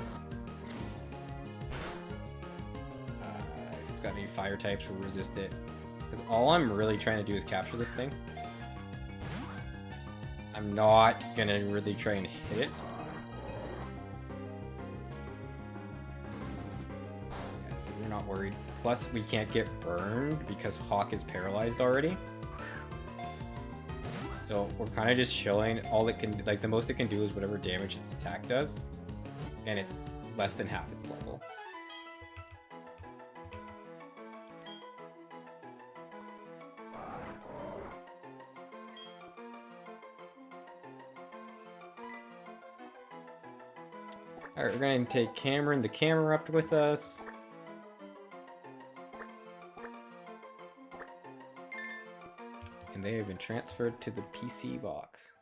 If it's got any fire types, we'll resist it. Because all I'm really trying to do is capture this thing. I'm not gonna really try and hit it. Yeah, so we're not worried. Plus, we can't get burned because Hawk is paralyzed already. So we're kind of just chilling. All it can, like, the most it can do is whatever damage its attack does, and it's less than half its level. All right, we're going to take Cameron the Camerupt with us. And they have been transferred to the PC box.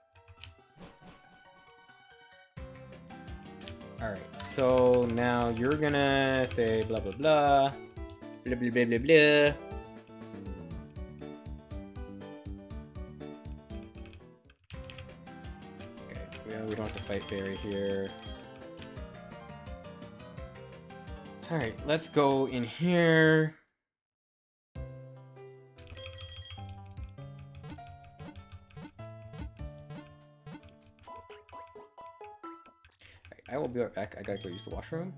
Alright, so now you're gonna say blah blah blah. Blah blah blah blah blah. Okay, we don't have to fight Barry here. Alright, let's go in here. I will be right back. I gotta go use the washroom.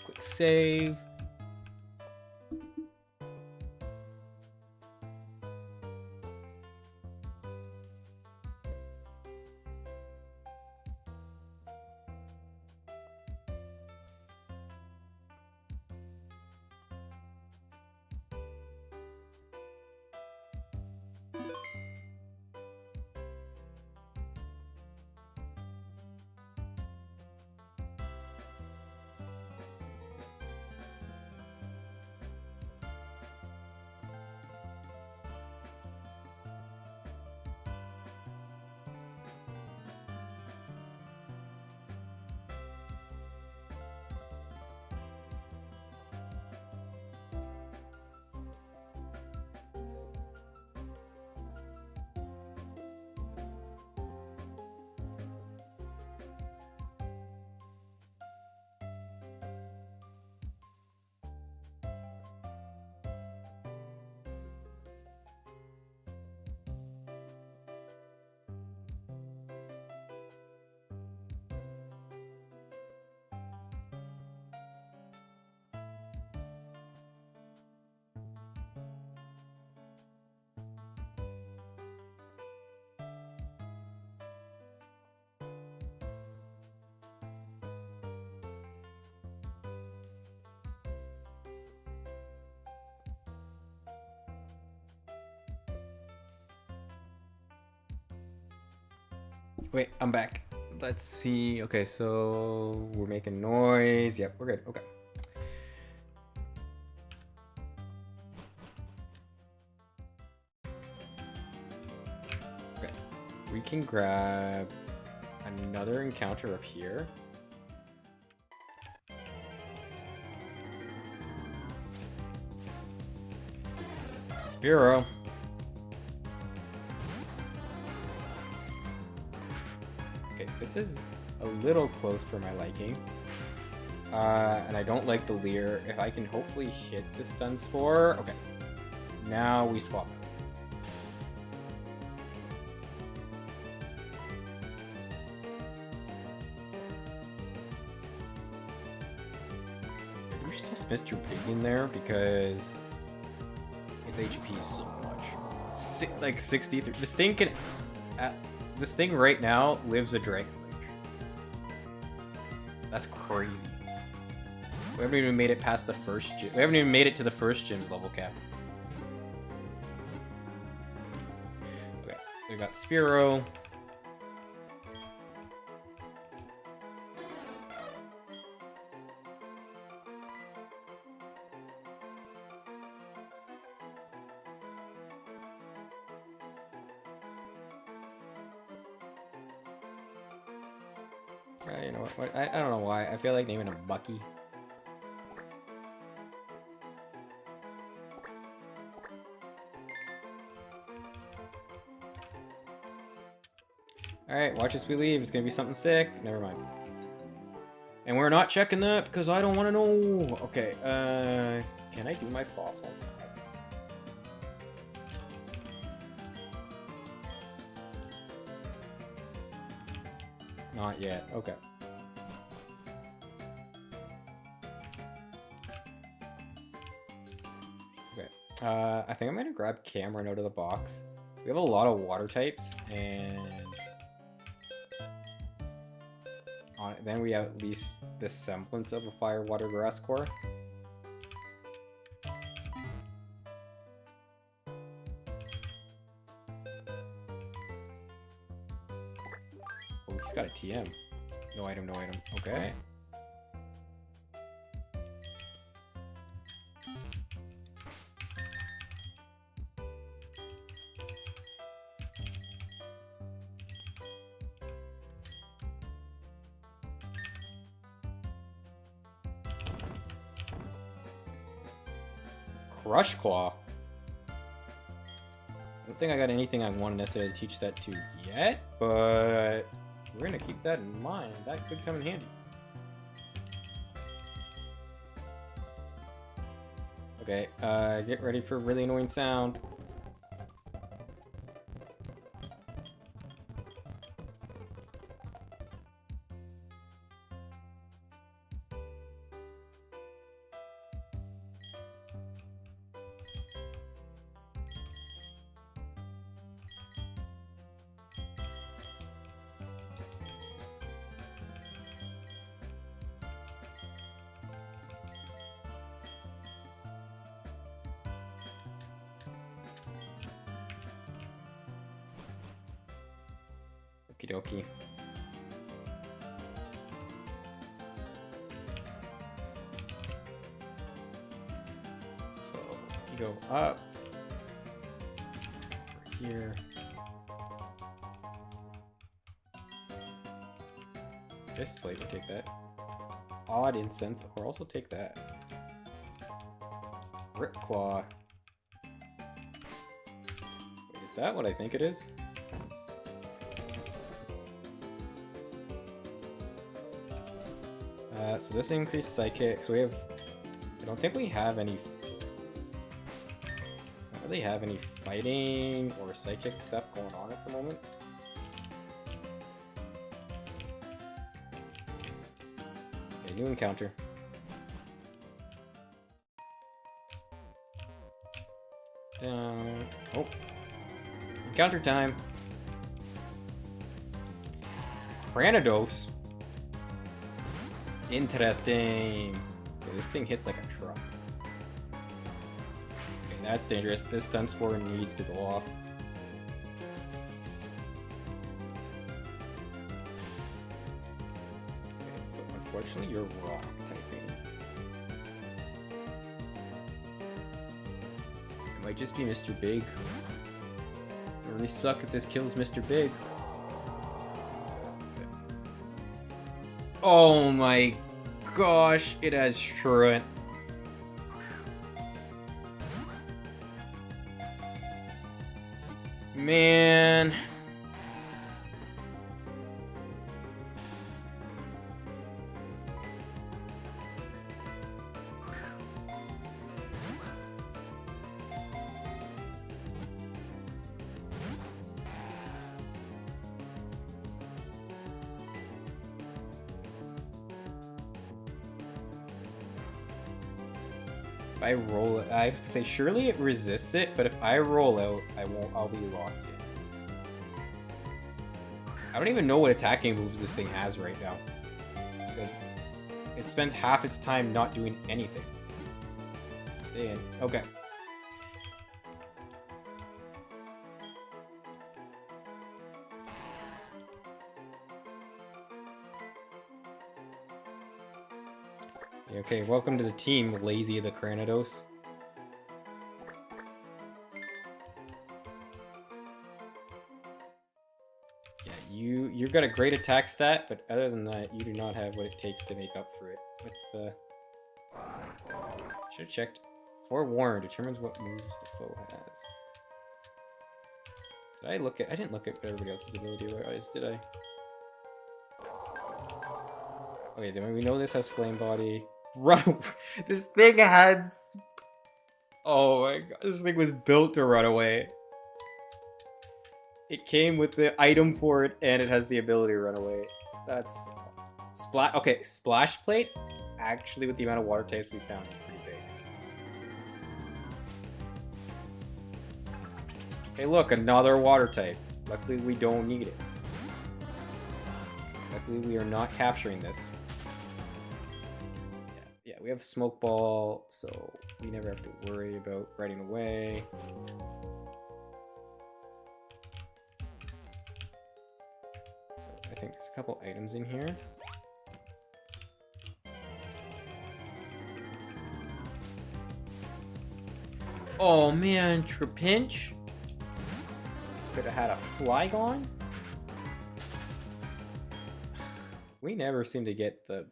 Quick save. Wait, I'm back. Let's see. Okay, so we're making noise. Yep, we're good. Okay. Okay. We can grab another encounter up here. Spearow. Okay, this is a little close for my liking. And I don't like the Leer. If I can hopefully hit the Stun Spore... Okay. Now we swap. We just toss Mr. Big in there because its HP is so much. Like 63. This thing can... this thing right now lives a Dragon Rage. That's crazy. We haven't even made it past the first gym. We haven't even made it to the first gym's level cap. Okay, we got Spearow. You know what? I don't know why. I feel like naming him Bucky. Alright, watch as we leave. It's gonna be something sick. Never mind. And we're not checking that because I don't want to know. Okay, can I do my fossil? Not yet. Okay. Okay. I think I'm gonna grab Cameron out of the box. We have a lot of water types, and then we have at least the semblance of a fire, water, grass core. Oh, he's got a TM. No item, no item. Okay. Crush Claw. I don't think I got anything I want to necessarily teach that to yet, but we're gonna keep that in mind. That could come in handy. Okay, get ready for a really annoying sound. Okie dokie. So you go up over here. This plate will take that. Odd Incense, or also take that. Rip Claw. Wait, is that what I think it is? So this increased psychic. So we have. I don't think we have any. Don't really have any fighting or psychic stuff going on at the moment. Okay, new encounter. Down. Oh. Encounter time. Cranidos. Interesting. Okay, this thing hits like a truck. Okay, that's dangerous. This stun spore needs to go off. Okay, so unfortunately you're rock typing. It might just be Mr. Big. It would really suck if this kills Mr. Big. Oh my gosh, it has Truant. Man. If I roll it, I was gonna say surely it resists it, but if I roll out, I'll be locked in. I don't even know what attacking moves this thing has right now. Because it spends half its time not doing anything. Stay in. Okay. Okay, welcome to the team, Lazy the Cranidos. Yeah, you've got a great attack stat, but other than that, you do not have what it takes to make up for it. With the... Should have checked. Forewarned determines what moves the foe has. Did I look at... I didn't look at what everybody else's ability was, did I? Okay, then we know this has Flame Body. Run! This thing had... Oh my god, this thing was built to run away. It came with the item for it, and it has the ability to run away. That's... Okay, Splash Plate, actually with the amount of water types we found, is pretty big. Hey look, another water type. Luckily we don't need it. Luckily we are not capturing this. Yeah, we have Smoke Ball, so we never have to worry about running away. So I think there's a couple items in here. Oh man, Trapinch? Could have had a Flygon? We never seem to get the...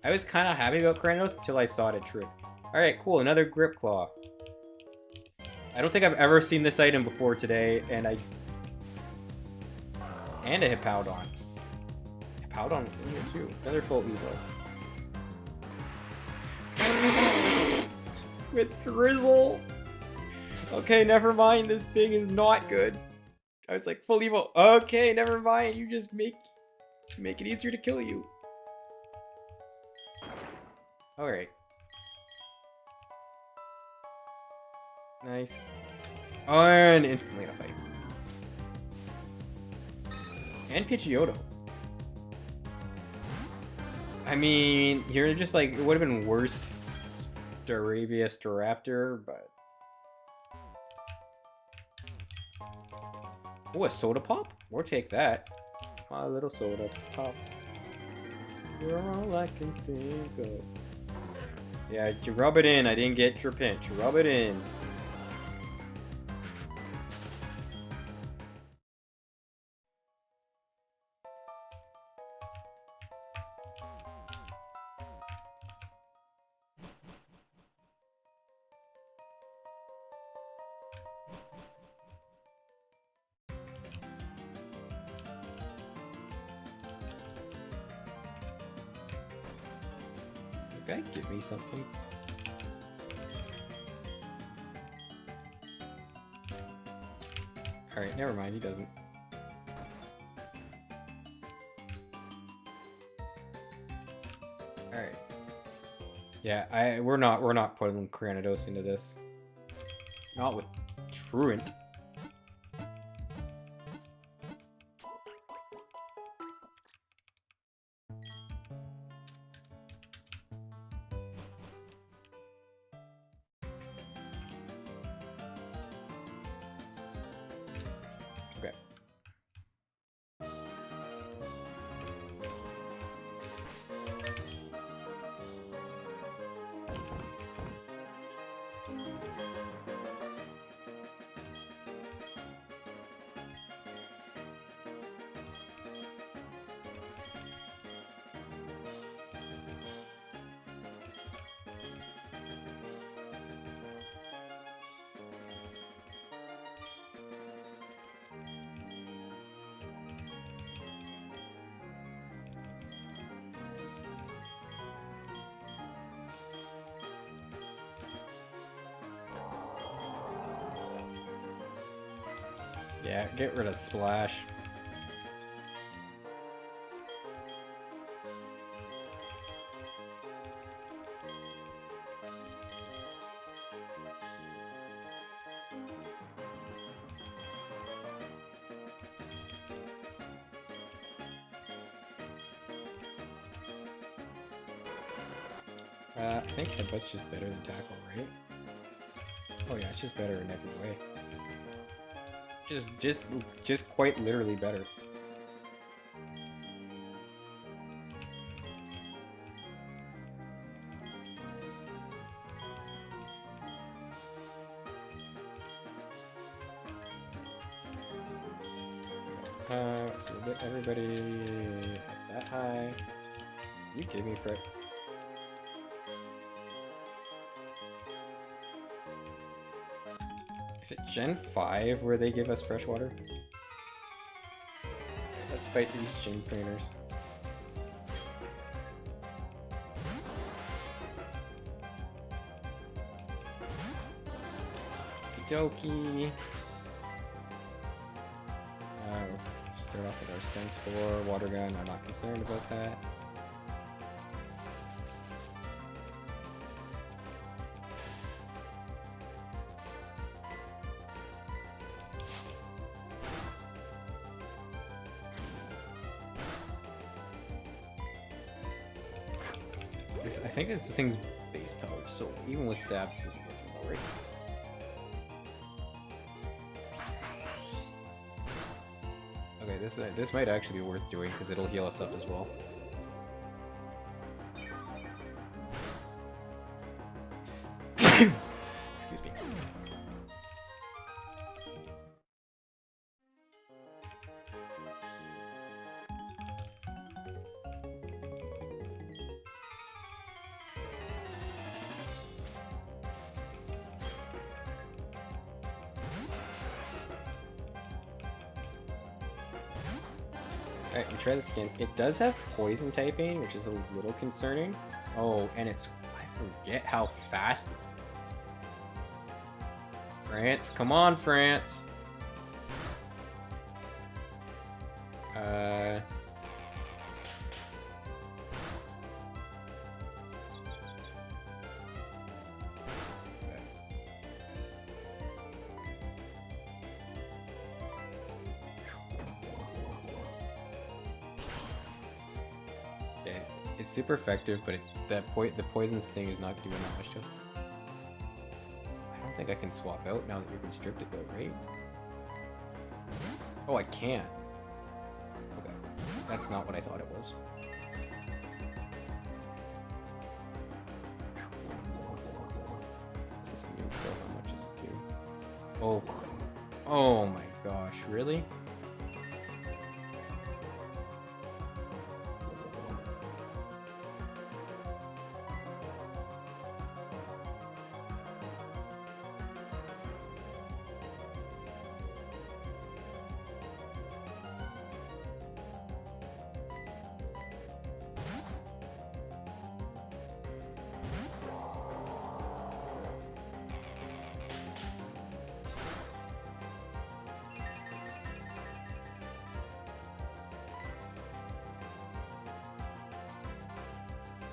I was kind of happy about Cranidos until I saw it at Trip. Alright, cool, another Grip Claw. I don't think I've ever seen this item before today, and a Hippowdon. Hippowdon was in here too. Another full Evo. With Drizzle! Okay, never mind, this thing is not good. I was like, full Evo. Okay, never mind, you just make it easier to kill you. Alright. Nice. Oh, and instantly in a fight. And Pidgeotto. I mean, you're just like, it would have been worse Staravia Staraptor, but... Oh, a Soda Pop? We'll take that. My little Soda Pop. You're all I can think of. Yeah, you rub it in. I didn't get your pinch. Rub it in. Does this guy give me something? Alright, never mind, he doesn't. Alright. Yeah, we're not putting Cranidos into this. Not with Truant. Okay. Yeah, get rid of Splash. I think Headbutt's just better than Tackle, right? Oh yeah, it's just better in every way. Just quite literally better. So we'll get everybody up that high. Are you kidding me, Fred? Is it Gen 5 where they give us fresh water? Let's fight these gym trainers. Okie dokie. We'll start off with our Stem Spore, Water Gun. I'm not concerned about that. I think it's the thing's base power, so even with stab, this isn't working already. Okay, this might actually be worth doing because it'll heal us up as well. Excuse me. Alright, we try this again. It does have poison typing, which is a little concerning. Oh, and it's... I forget how fast this thing is. France, come on, France! It's super effective, but the poison sting is not doing that much to us. I don't think I can swap out now that you're constricted though, right? Oh, I can. Okay. That's not what I thought it was. Is this a new kill? How much does it do? Oh. Oh my gosh, really?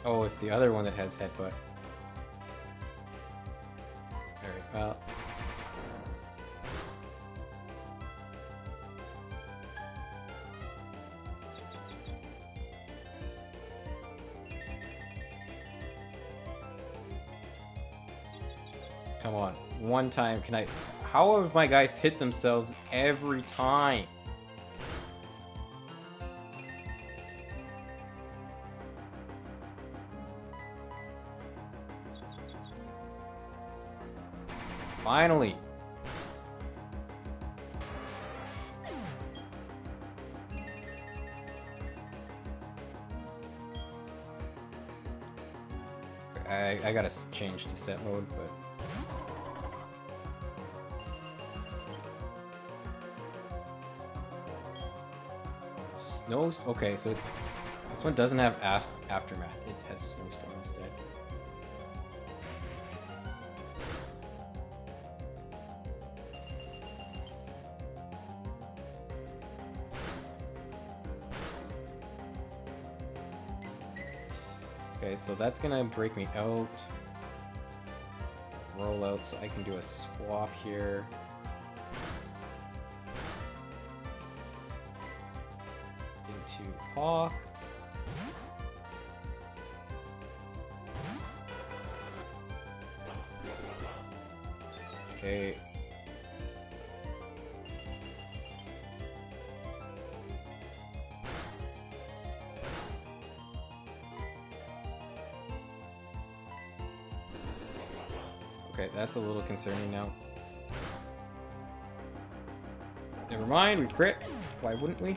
Oh, it's the other one that has headbutt. Alright, well. Come on, one time, can I... How have my guys hit themselves every time? Finally! I gotta change to set mode, but... Okay, so this one doesn't have Aftermath, it has Snowstorm instead. Okay, so that's gonna break me out. Roll out so I can do a swap here. Into Hawk. Okay. Okay, that's a little concerning now. Never mind, we crit. Why wouldn't we?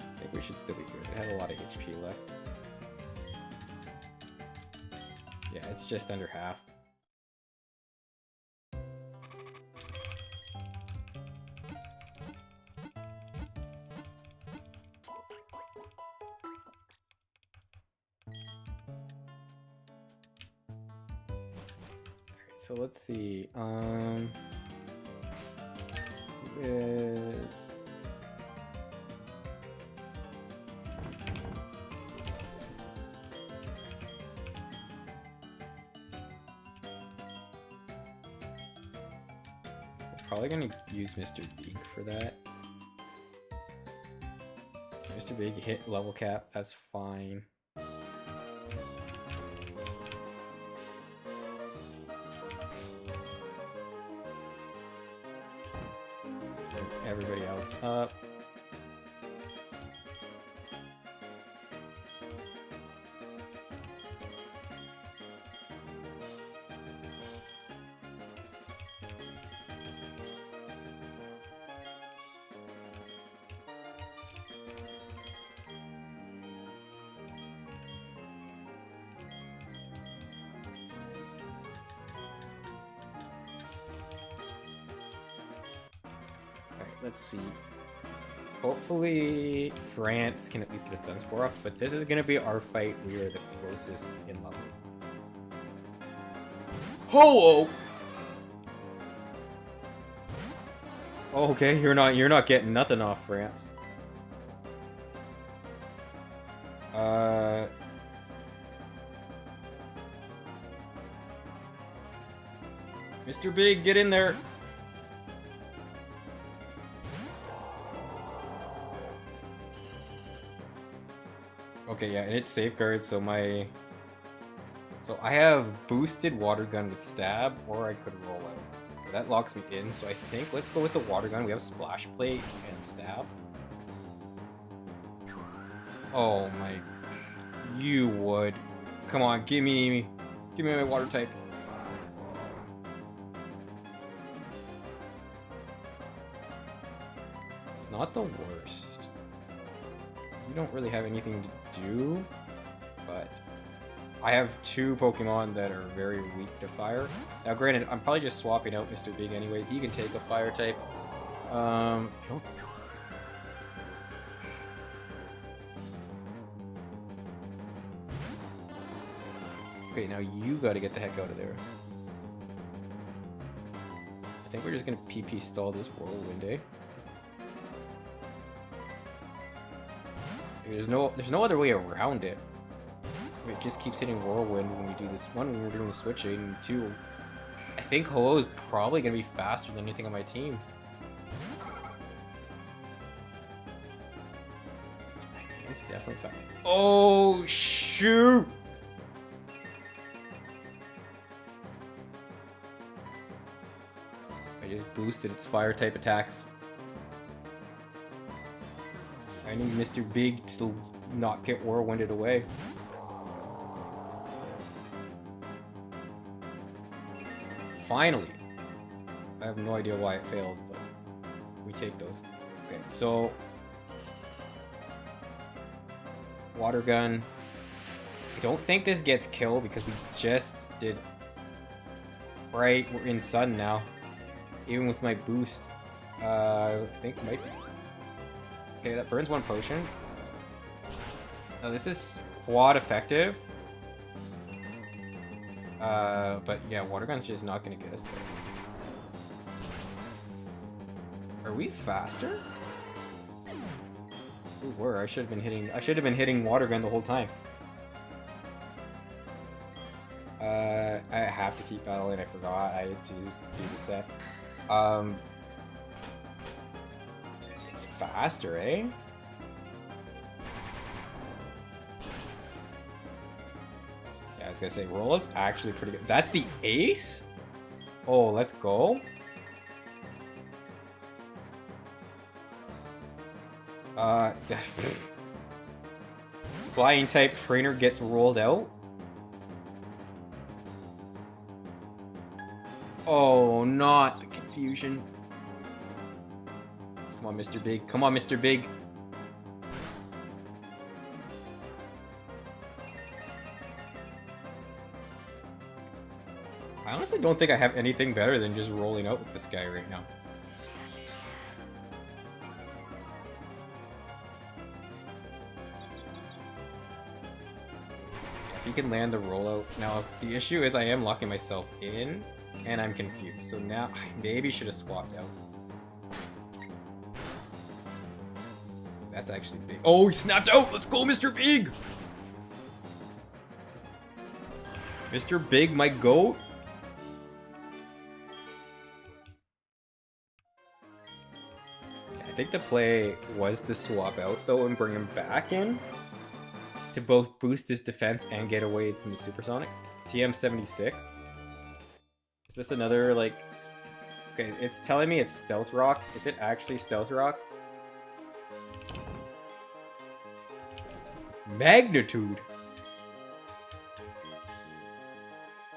I think we should still be good. It had a lot of HP left. Yeah, it's just under half. Alright, so let's see. Who is... Probably gonna use Mr. Big for that. So Mr. Big hit level cap, that's fine. Let's bring everybody else up. Let's see. Hopefully France can at least get a stun spore off, but this is gonna be our fight. We are the closest in level. Ho-oh! Oh, okay, you're not getting nothing off France. Mr. Big, get in there. Okay, yeah, and it's safeguards, so So I have boosted water gun with stab, or I could roll out. That locks me in, so I think let's go with the water gun. We have splash plate and stab. Oh my... You would. Come on, give me my water type. It's not the worst. You don't really have anything to do, but I have two Pokemon that are very weak to fire. Now granted, I'm probably just swapping out Mr. Big anyway. He can take a fire type. Okay, now you gotta get the heck out of there. I think we're just gonna PP stall this Whirlwind, eh? There's no other way around it. It just keeps hitting Whirlwind when we do this. One, when we're doing the switching. And two, I think Ho-Oh is probably gonna be faster than anything on my team. It's definitely fast. Oh shoot! I just boosted its fire type attacks. I need Mr. Big to not get Whirlwinded away. Finally! I have no idea why it failed, but we take those. Okay, so... Water gun. I don't think this gets killed because we just did... Right, we're in Sun now. Even with my boost. I think it might be... Okay, that burns one potion. Now this is quad effective. But yeah, water gun's just not gonna get us there. Are we faster? We were. I should have been hitting water gun the whole time. I have to keep battling. I forgot. I had to do the set. It's faster, eh? Yeah, I was gonna say rollout's actually pretty good. That's the ace? Oh, let's go. Flying type trainer gets rolled out. Oh, not the confusion. Come on, Mr. Big. Come on, Mr. Big. I honestly don't think I have anything better than just rolling out with this guy right now. If he can land the rollout. Now, the issue is I am locking myself in, and I'm confused. So now, I maybe should have swapped out. That's actually big. Oh, he snapped out! Let's go, Mr. Big! Mr. Big, my goat. I think the play was to swap out, though, and bring him back in to both boost his defense and get away from the supersonic. TM76. Is this another, like... Okay, it's telling me it's Stealth Rock. Is it actually Stealth Rock? Magnitude!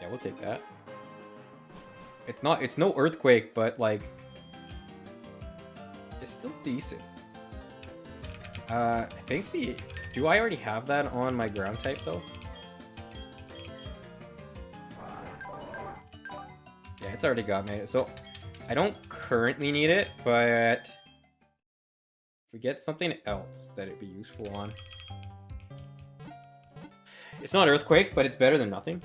Yeah, we'll take that. It's no Earthquake, but, like... It's still decent. I think the... Do I already have that on my ground type, though? Yeah, it's already got me. So, I don't currently need it, but... If we get something else that it'd be useful on... It's not Earthquake, but it's better than nothing.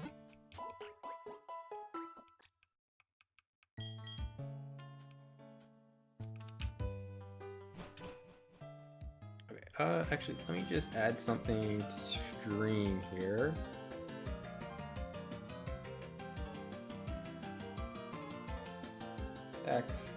Okay, actually, let me just add something to stream here. Text.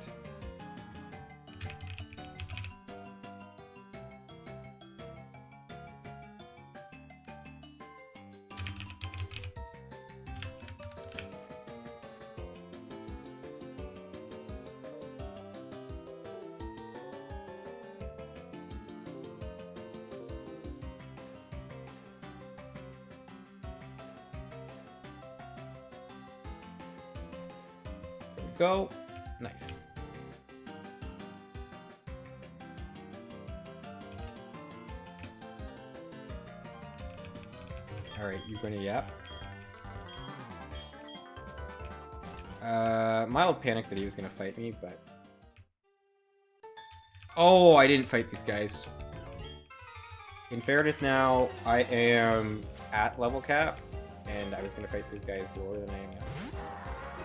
Go. Nice. Alright, you're gonna yap. Mild panic that he was gonna fight me, but... Oh, I didn't fight these guys. In fairness now, I am at level cap, and I was gonna fight these guys lower than I am now.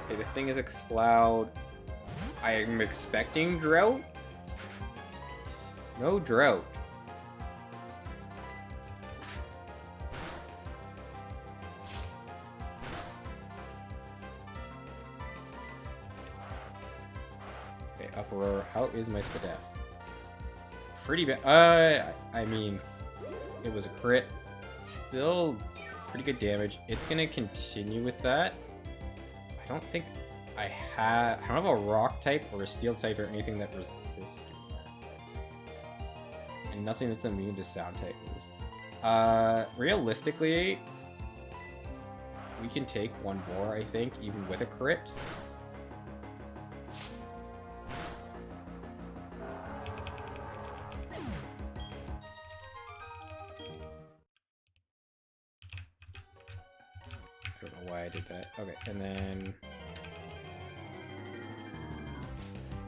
Okay, this thing is Exploud. I am expecting Drought. No Drought. Okay, Uproar. How is my Spadef? Pretty bad. I mean, it was a crit. Still pretty good damage. It's gonna continue with that. I don't think I don't have a rock type or a steel type or anything that resists that. And nothing that's immune to sound type moves. Realistically, we can take one more, I think, even with a crit. I don't know why I did that. Okay, and then...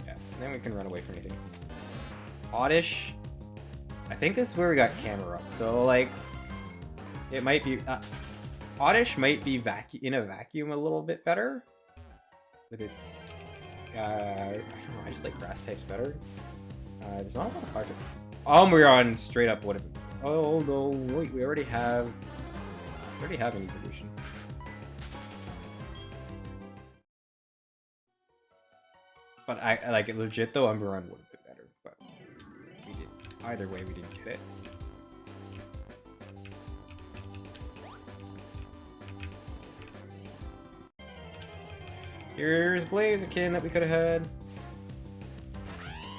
Yeah, and then we can run away from anything. Oddish. I think this is where we got camera up. So, like, it might be... Oddish might be in a vacuum a little bit better. With its I don't know, I just like grass types better. There's not a lot of fire types. Umbreon straight up would have. Oh no, wait, we already have an evolution. But I like it legit though, Umbreon would have been better, but we did. Either way, we didn't get it. Here's Blaziken that we could have had.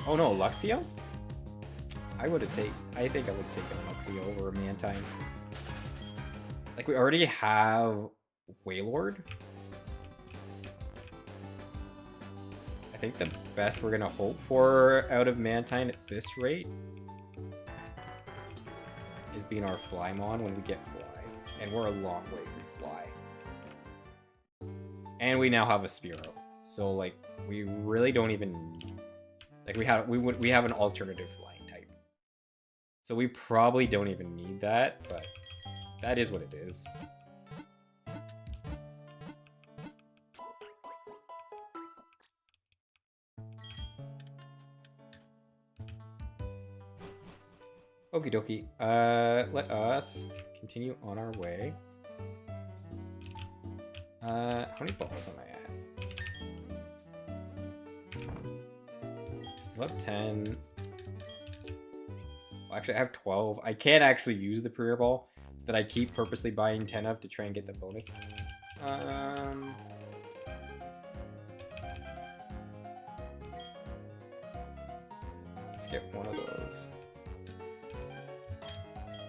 Oh no, Luxio? I think I would take a Luxio over a Mantine. Like, we already have Wailord. I think the best we're gonna hope for out of Mantine at this rate is being our Flymon when we get Fly. And we're a long way from Fly. And we now have a Spearow. So, like, we really don't even... Like, we have an alternative flying type. So we probably don't even need that, but that is what it is. Okie dokie. Let us continue on our way. How many balls am I at? Still have 10. Well, actually, I have 12. I can't actually use the Prayer Ball that I keep purposely buying 10 of to try and get the bonus. Let's get one of those.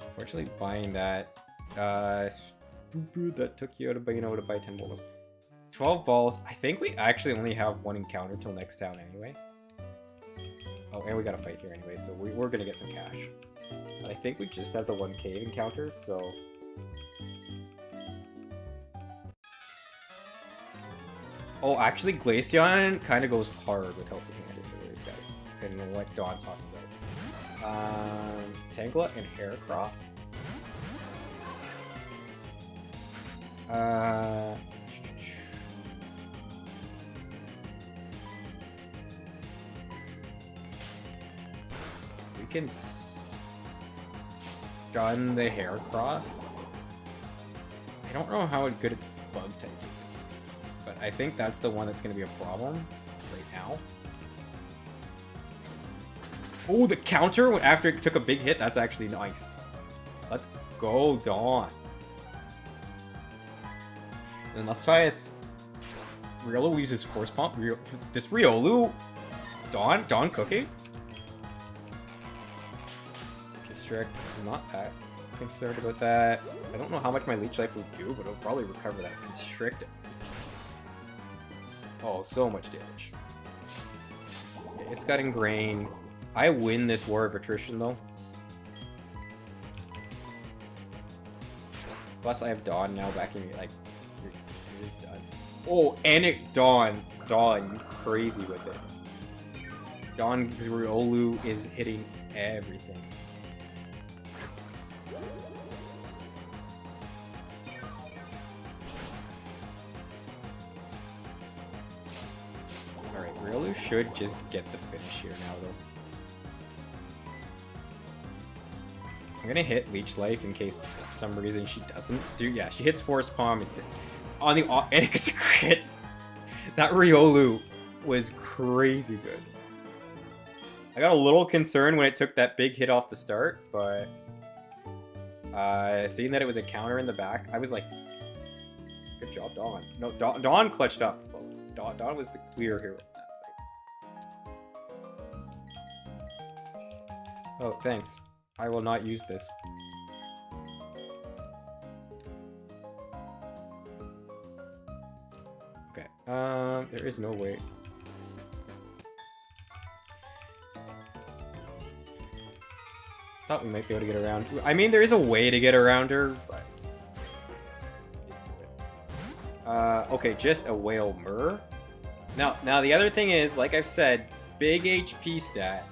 Unfortunately, buying that, stupid, that took you out of buying to buy 10 balls. 12 balls. I think we actually only have one encounter till next town anyway. Oh, and we got a fight here anyway, so we're gonna get some cash. But I think we just have the one cave encounter, so... Oh, actually, Glaceon kind of goes hard with helping these guys. Okay, you know what? Dawn tosses out. Tangela and Heracross. We can stun the Heracross. I don't know how good its bug type is, but I think that's the one that's going to be a problem right now. Oh, the counter after it took a big hit, that's actually nice. Let's go, Dawn. Then let's try this. Riolu uses Force Pump. This Riolu, Dawn cooking. District. I'm not that concerned about that. I don't know how much my Leech Life will do, but it'll probably recover that. Constrict. Oh, so much damage. Okay, it's got Ingrain. I win this War of Attrition though. Plus, I have Dawn now backing me. Like, you're just done. Oh, and it Dawn, you crazy with it. Dawn Riolu is hitting everything. Alright, Riolu should just get the finish here now, though. I'm gonna hit Leech Life in case for some reason she doesn't do. Yeah, she hits Force Palm on the and it gets a crit. That Riolu was crazy good. I got a little concerned when it took that big hit off the start, but seeing that it was a counter in the back, I was like, good job, Dawn. No, Dawn clutched up. Dawn was the clear hero in that fight. Oh, thanks. I will not use this. Okay, there is no way. Thought we might be able to get around. I mean, there is a way to get around her, but... okay, just a Wailmer. Now the other thing is, like I've said, big HP stat.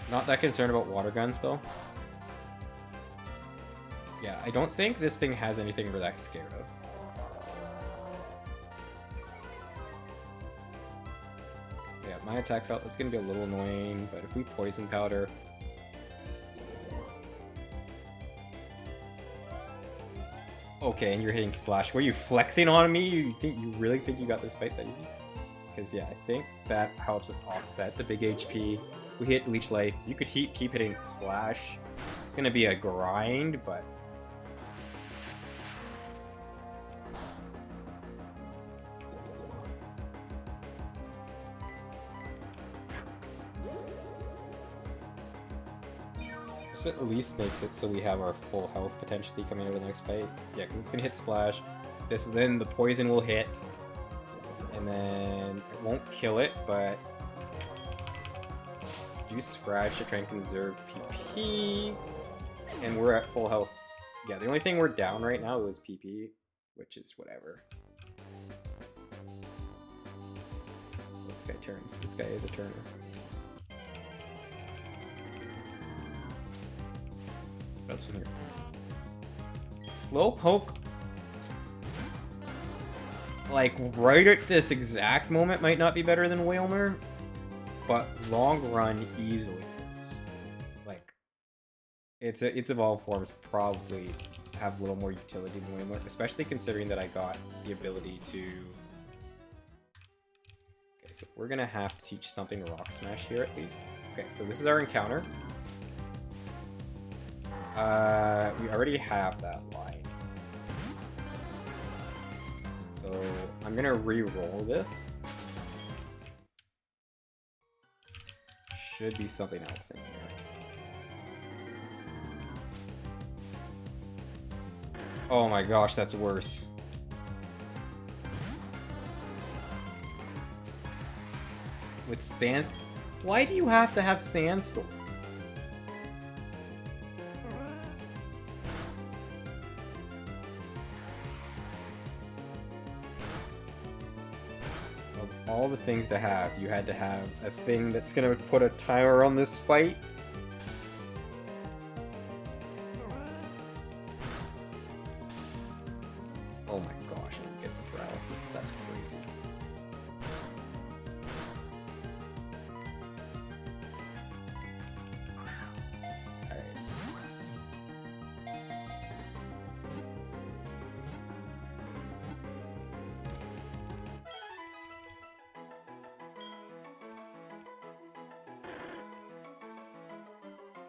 Not that concerned about water guns, though. Yeah, I don't think this thing has anything we're that scared of. my attack felt that's gonna be a little annoying, but if we poison powder. Okay, and you're hitting splash. Were you flexing on me? You really think you got this fight that easy? Because yeah, I think that helps us offset the big HP. We hit leech life. You could keep hitting splash. It's gonna be a grind, but this at least makes it so we have our full health potentially coming out of the next fight. Yeah, because it's gonna hit splash. Then the poison will hit, and then it won't kill it, but use scratch to try and conserve PP, and we're at full health. Yeah, the only thing we're down right now is PP, which is whatever. This guy turns. This guy is a turner. That's what's in here. Slowpoke, like right at this exact moment, might not be better than Whalmer, but long run easily is. Like, its evolved forms probably have a little more utility than Whalmer, especially considering that I got the ability to. Okay, so we're gonna have to teach something Rock Smash here at least. Okay, so this is our encounter. We already have that line. So I'm gonna re-roll this. Should be something else in here. Oh my gosh, that's worse. With Sandstorm? Why do you have to have Sandstorm? All the things to have, you had to have a thing that's gonna put a timer on this fight. Oh my gosh, I didn't get the paralysis. That's crazy.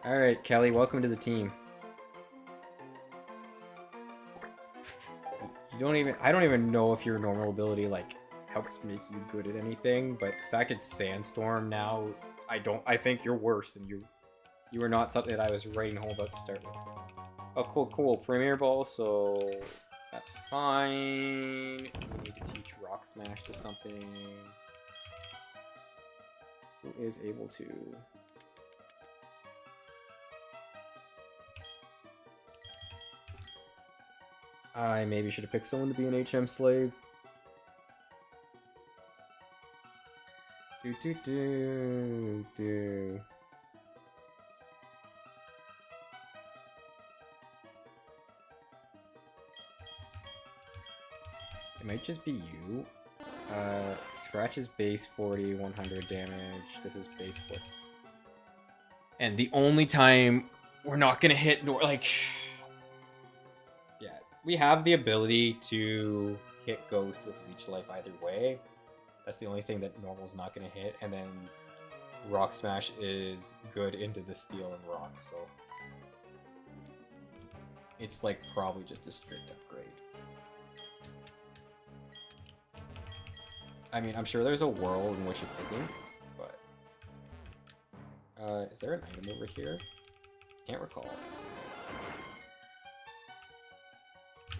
Alright, Kelly, welcome to the team. I don't even know if your normal ability, like, helps make you good at anything, but the fact it's Sandstorm now, I think you're worse, and you are not something that I was writing home about to start with. Oh, cool. Premier Ball, so that's fine. We need to teach Rock Smash to something. Who is able to... I maybe should have picked someone to be an HM slave. Do. It might just be you. Scratch is base 40, 100 damage. This is base 40. And the only time we're not gonna hit, like... We have the ability to hit Ghost with Leech Life either way. That's the only thing that Normal's not going to hit. And then Rock Smash is good into the Steel and Rock, so... It's like probably just a strict upgrade. I mean, I'm sure there's a world in which it isn't, but... is there an item over here? Can't recall.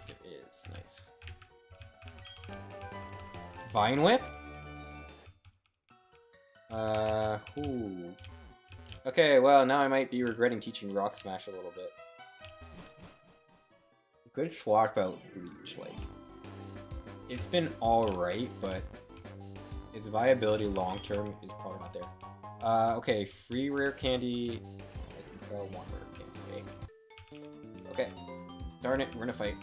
It is. Nice. Vine Whip? Okay, well, now I might be regretting teaching Rock Smash a little bit. Good swap out Bleach, like... It's been alright, but... its viability long-term is probably not there. Okay, free rare candy... I can sell one rare candy, okay? Darn it, we're gonna fight.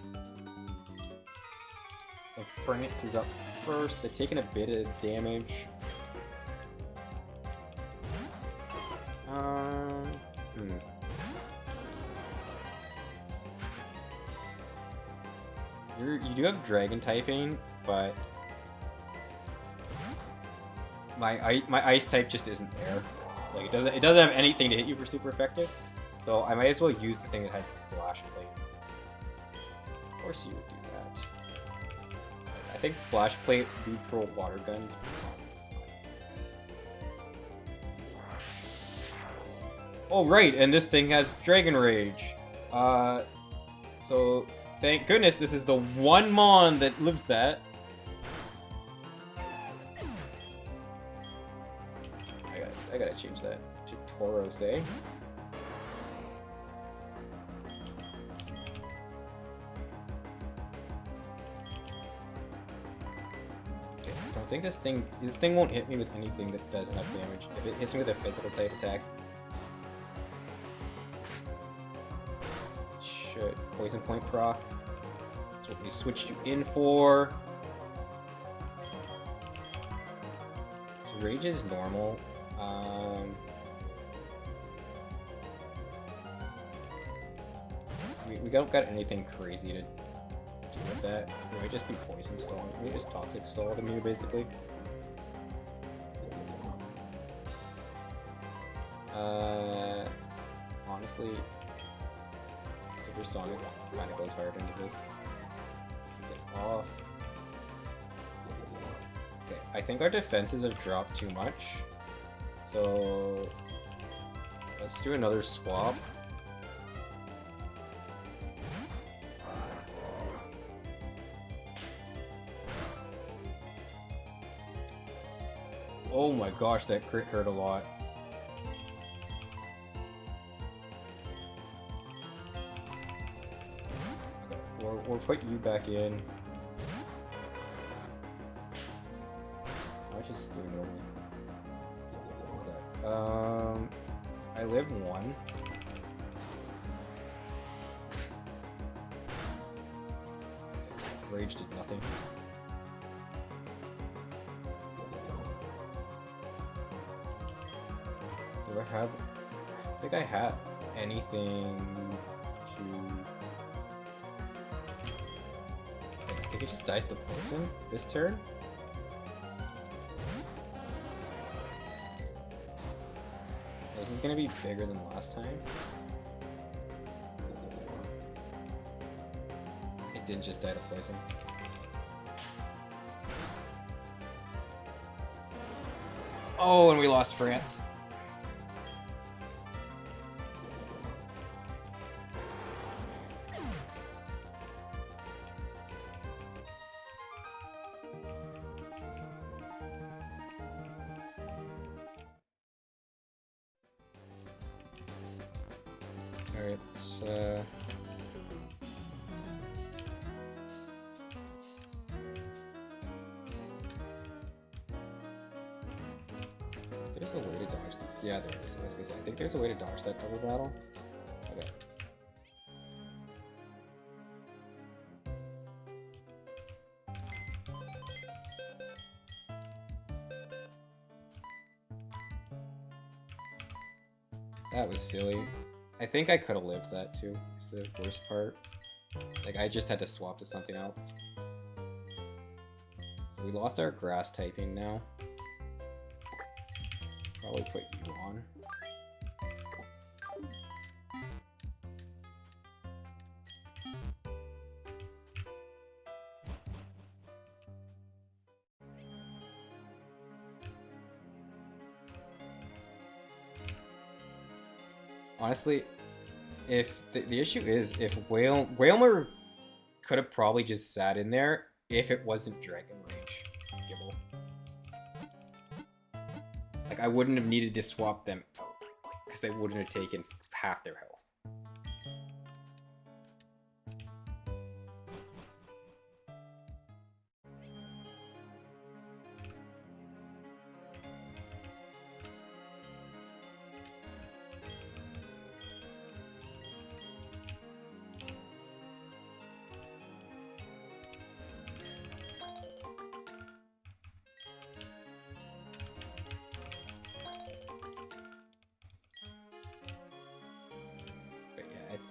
The France is up first. They're taking a bit of damage. You do have dragon typing, but my ice type just isn't there. Like it doesn't have anything to hit you for super effective. So I might as well use the thing that has Splash Plate. Of course you would do that. I think Splash Plate neutral water guns. Oh right, and this thing has Dragon Rage. So thank goodness this is the one Mon that lives that. I gotta change that to Tauros, eh? Okay, I don't think this thing won't hit me with anything that does enough damage. If it hits me with a physical type attack. Should poison point proc. That's what we switched you in for. So rage is normal. We don't got anything crazy to do with that. It might just be poison stone. We just toxic stall to me basically. Honestly, Supersonic kind of goes hard into this. Get off. Okay, I think our defenses have dropped too much. So let's do another swap. Oh my gosh, that crit hurt a lot. Okay, we'll put you back in. I should just do it normally. Okay. I live 1. Rage did nothing. Do I have... I think I have anything to... Okay, I think it just dies to poison this turn. This is gonna be bigger than last time. It didn't just die to poison. Oh, and we lost France. Alright, let's there's a way to dodge this. Yeah, there is. I was gonna say, I think there's a way to dodge that double battle. Okay. That was silly. I think I could have lived that too, is the worst part. Like, I just had to swap to something else. We lost our grass typing now. Probably put you on. Honestly, if the issue is if Whalmer could have probably just sat in there if it wasn't Dragon Rage Gibble. Like, I wouldn't have needed to swap them out because they wouldn't have taken half their health.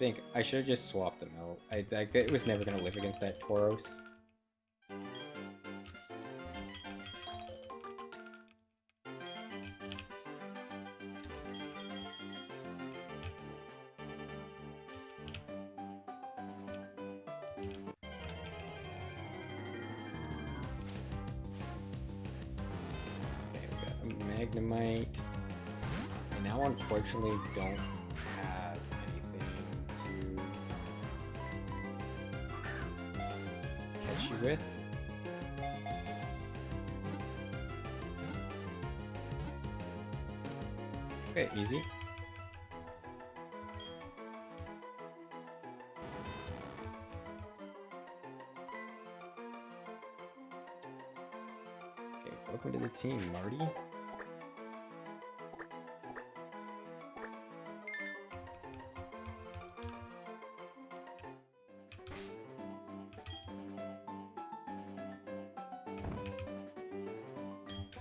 think I should have just swapped them out. It was never gonna live against that Tauros. Magnemite. I now unfortunately don't have anything to catch you with. Okay, easy. Okay, welcome to the team, Marty.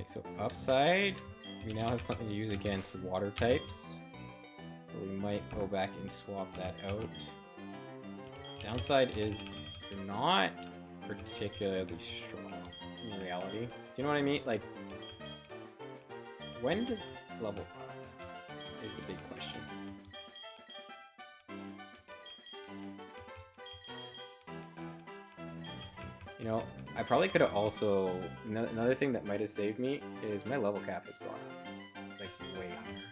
So upside, we now have something to use against water types. So we might go back and swap that out. Downside is they're not particularly strong in reality. Do you know what I mean? Like, when does level up is the big question. You know, I probably could have also... Another thing that might have saved me is my level cap has gone up. Like, way higher.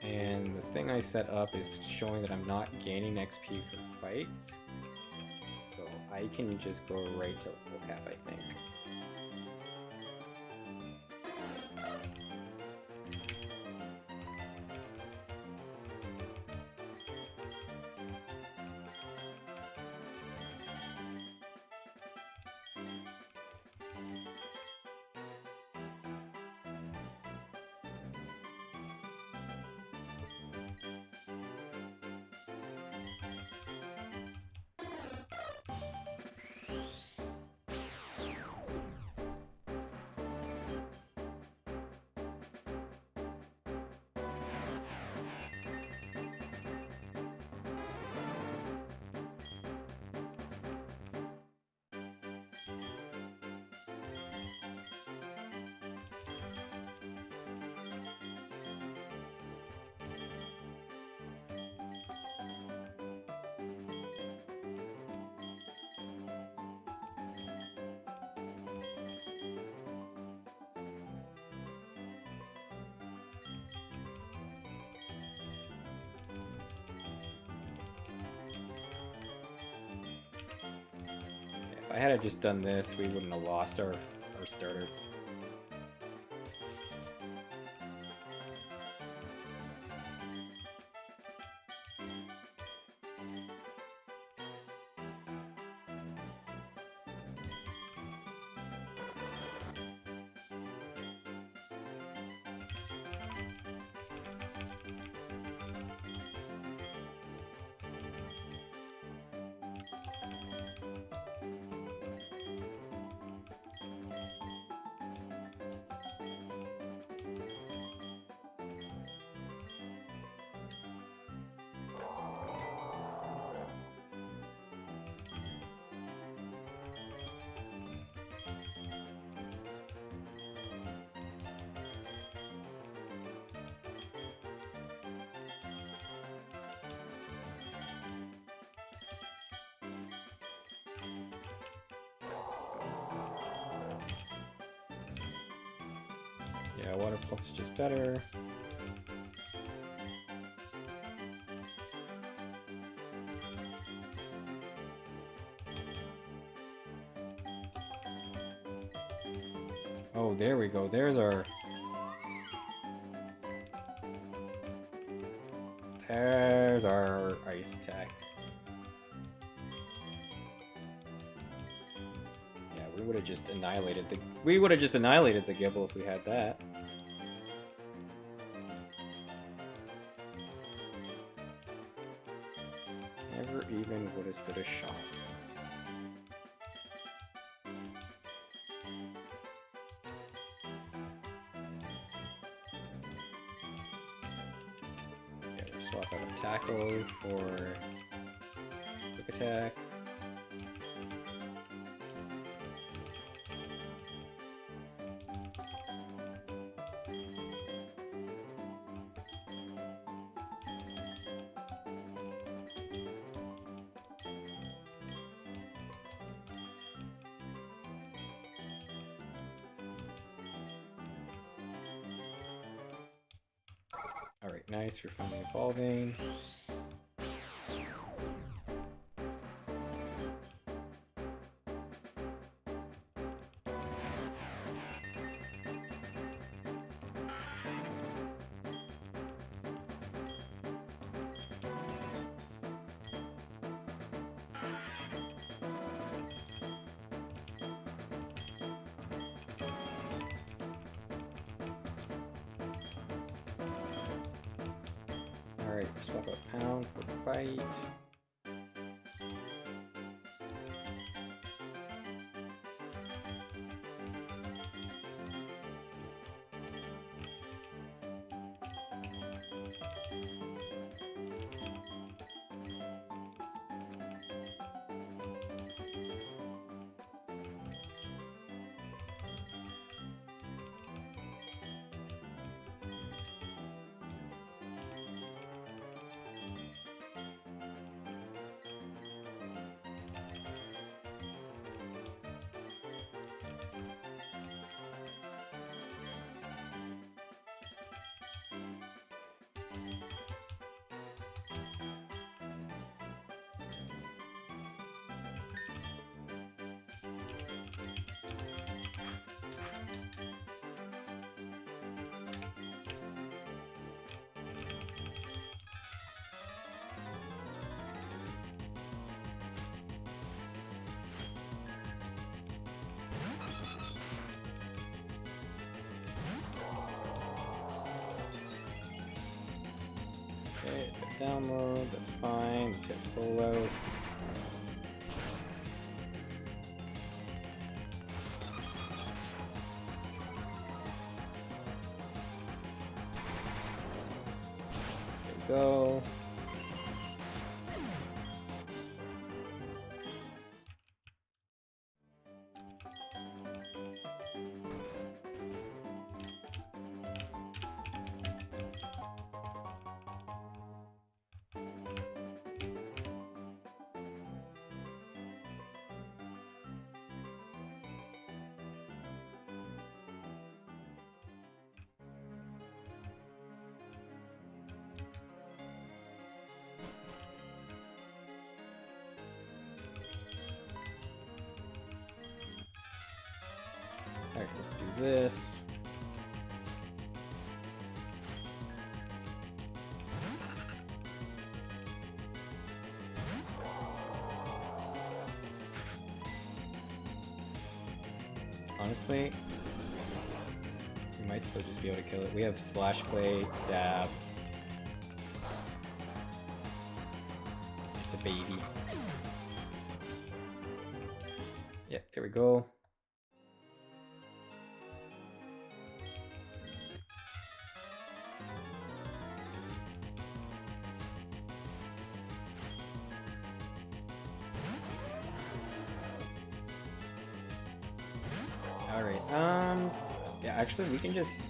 And the thing I set up is showing that I'm not gaining XP from fights. So I can just go right to level cap, I think. If I had just done this, we wouldn't have lost our starter. Yeah, water pulse is just better. Oh, there we go. There's our ice attack. Yeah, we would have just annihilated the Gibble if we had that. Never even would have stood a shot. swap out a tackle for quick attack. Alright, nice, you're finally evolving. Alright, swap out Pound for Bite. Okay, it's got download, that's fine. Let's hit full out. There we go. Alright, let's do this. Honestly, we might still just be able to kill it. We have Splash Plate, Stab. It's a baby. Yeah, there we go. Alright, yeah, actually we can just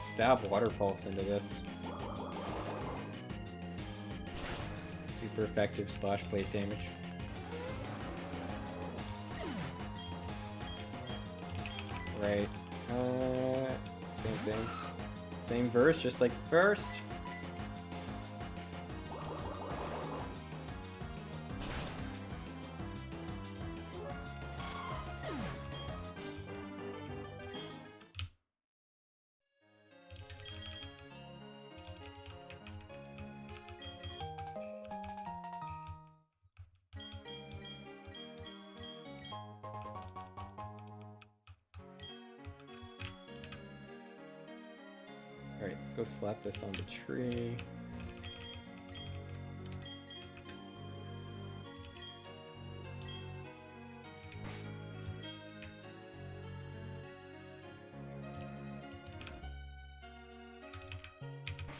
stab Water Pulse into this. Super effective Splash Plate damage. Right, same thing. Same verse, just like the first. Alright, let's go slap this on the tree.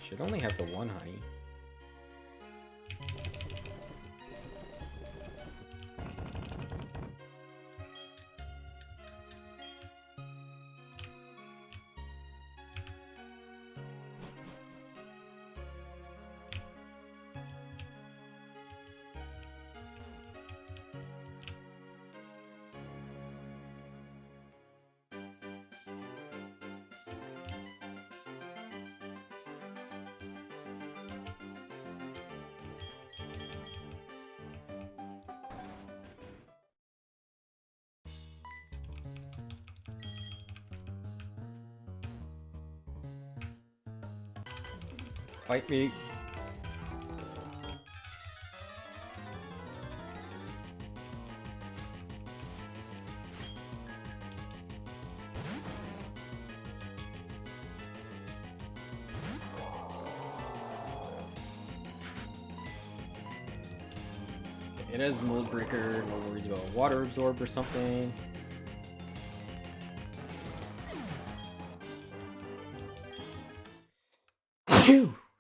Should only have the one honey. Fight me. It has Mold Breaker, no worries about Water Absorb or something.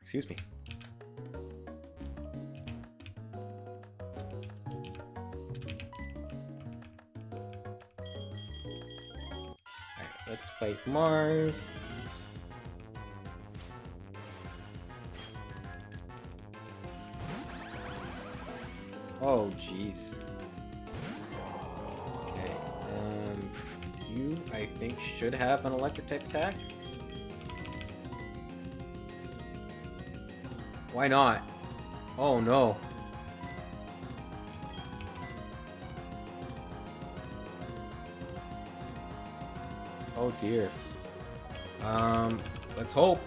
Excuse me. Alright, let's fight Mars. Oh, jeez. Okay, you, I think, should have an electric type attack. Why not? Oh, no. Oh, dear. Let's hope.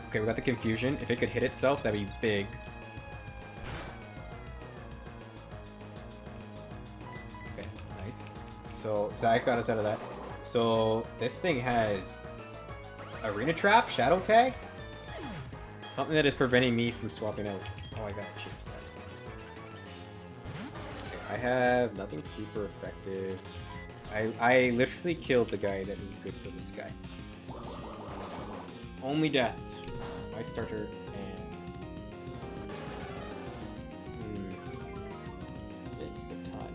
Okay, we got the confusion. If it could hit itself, that'd be big. Okay, nice. So, Zach got us out of that. So, this thing has Arena Trap, Shadow Tag? Something that is preventing me from swapping out. Oh, I gotta change that. Okay, I have nothing super effective. I literally killed the guy that was good for this guy. Only death. My starter and the time.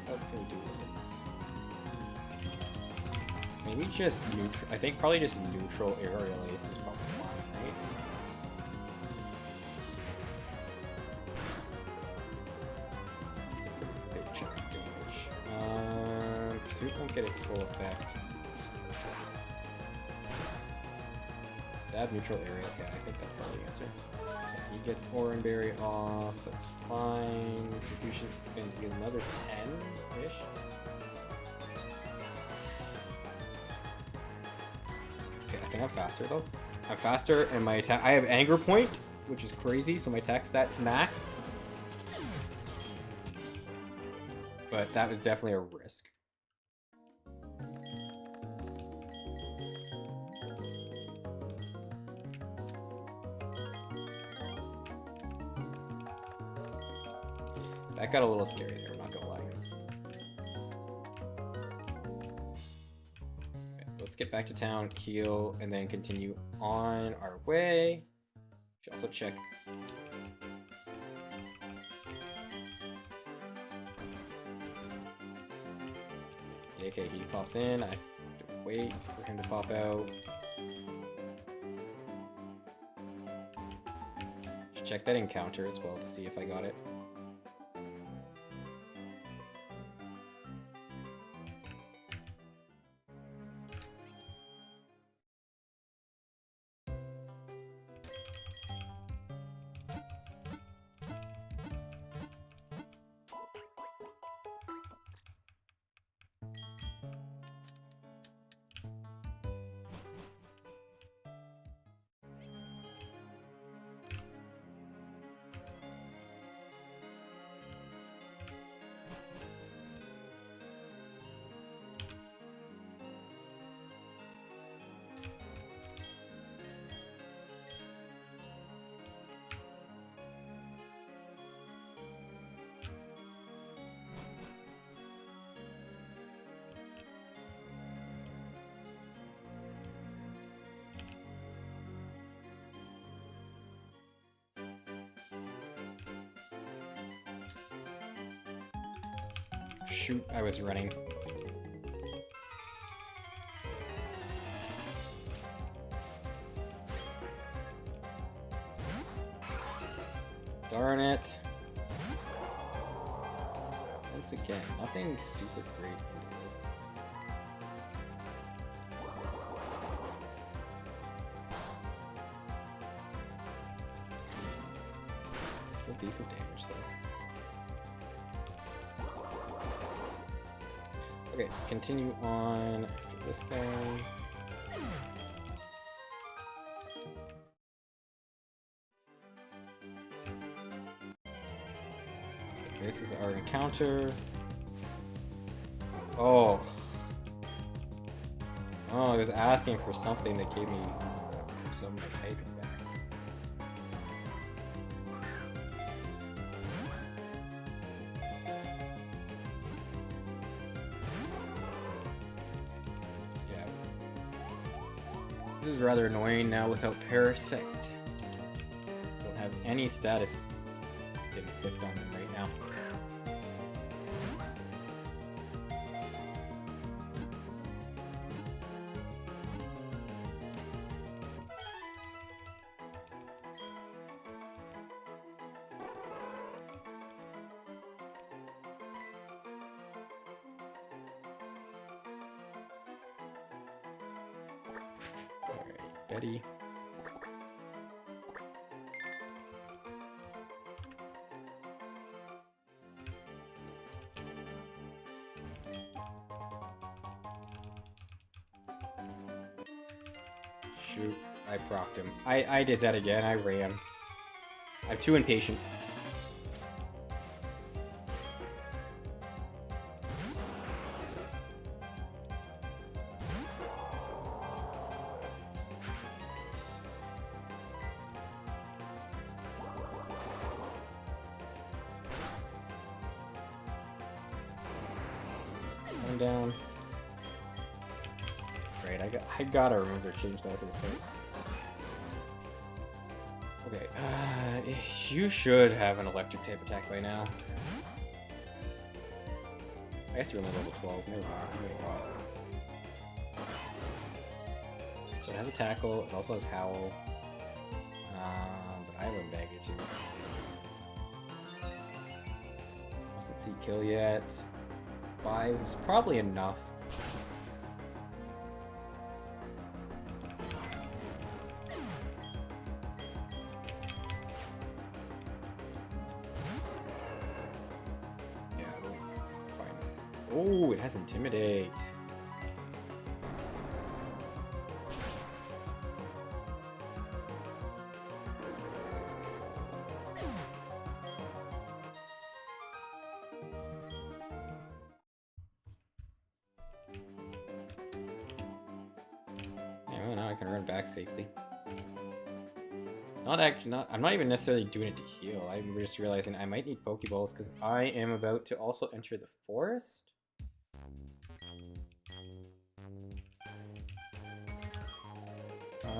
What can we do with this? Maybe just neutral. I think probably just neutral aerial ace is probably fine, right? It's a pretty big chunk of damage. Pursuit won't get its full effect. Stab neutral area. Okay, I think that's probably the answer. Okay, he gets Oranberry off. That's fine. Confusion going to get another 10-ish. Okay, I think I'm faster though. I'm faster, and my attack. I have Anger Point, which is crazy. So my attack stats maxed. But that was definitely a risk. That got a little scary there, I'm not gonna lie. Okay, let's get back to town, heal, and then continue on our way. Should also check. Okay, he pops in. I have to wait for him to pop out. Should check that encounter as well to see if I got it. Shoot, I was running. Darn it. Once again, nothing super great into this. Still decent damage though. Okay, continue on after this guy. This is our encounter. Oh. Oh, I was asking for something that gave me some of my typing back. Yeah. This is rather annoying now without Parasect. Don't have any status to inflict on them right now. Alright, Betty. Shoot, I procced him. I did that again, I ran. I'm too impatient. One down. Great, I gotta remember to change that for this fight. Okay, you should have an electric type attack by now. I guess you're only level 12. Never mind. So it has a tackle, it also has howl. But I have a bag too. Mustn't see kill yet. 5 was probably enough. Oh, it has Intimidate. Yeah, well, now I can run back safely. I'm not even necessarily doing it to heal. I'm just realizing I might need Pokeballs because I am about to also enter the forest.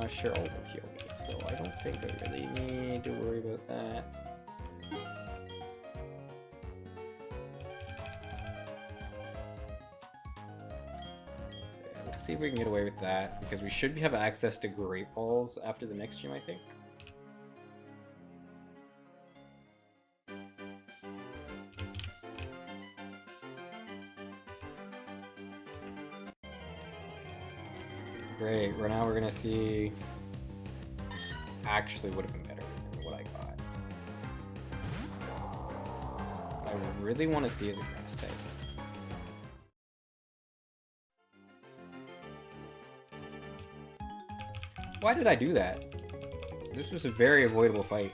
Sure, will heal me, so I don't think I really need to worry about that. Yeah, let's see if we can get away with that, because we should have access to Great Balls after the next gym, I think. Great, right now we're gonna see actually would have been better than what I got. What I really want to see is a grass type. Why did I do that? This was a very avoidable fight.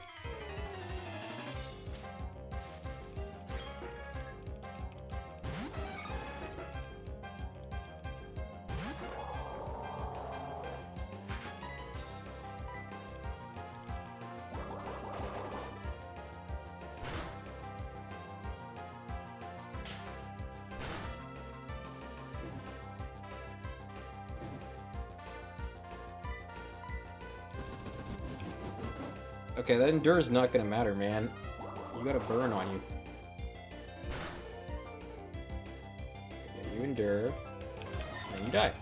Okay, that endure is not gonna matter, man. You got a burn on you. Okay, you endure, and you die.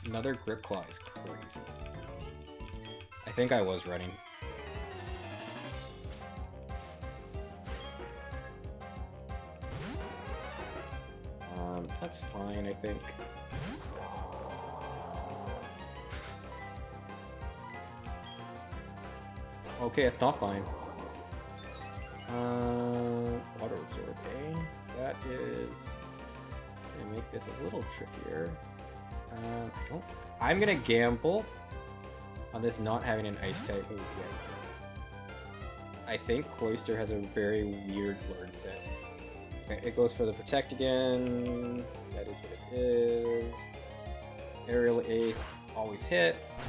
Another Grip Claw is crazy. I think I was running. That's fine, I think. Okay, it's not fine. Water absorb, eh? That is gonna make this a little trickier. I'm gonna gamble on this not having an ice type move yet. I think Cloyster has a very weird learn set. Okay, it goes for the protect again. That is what it is. Aerial Ace always hits.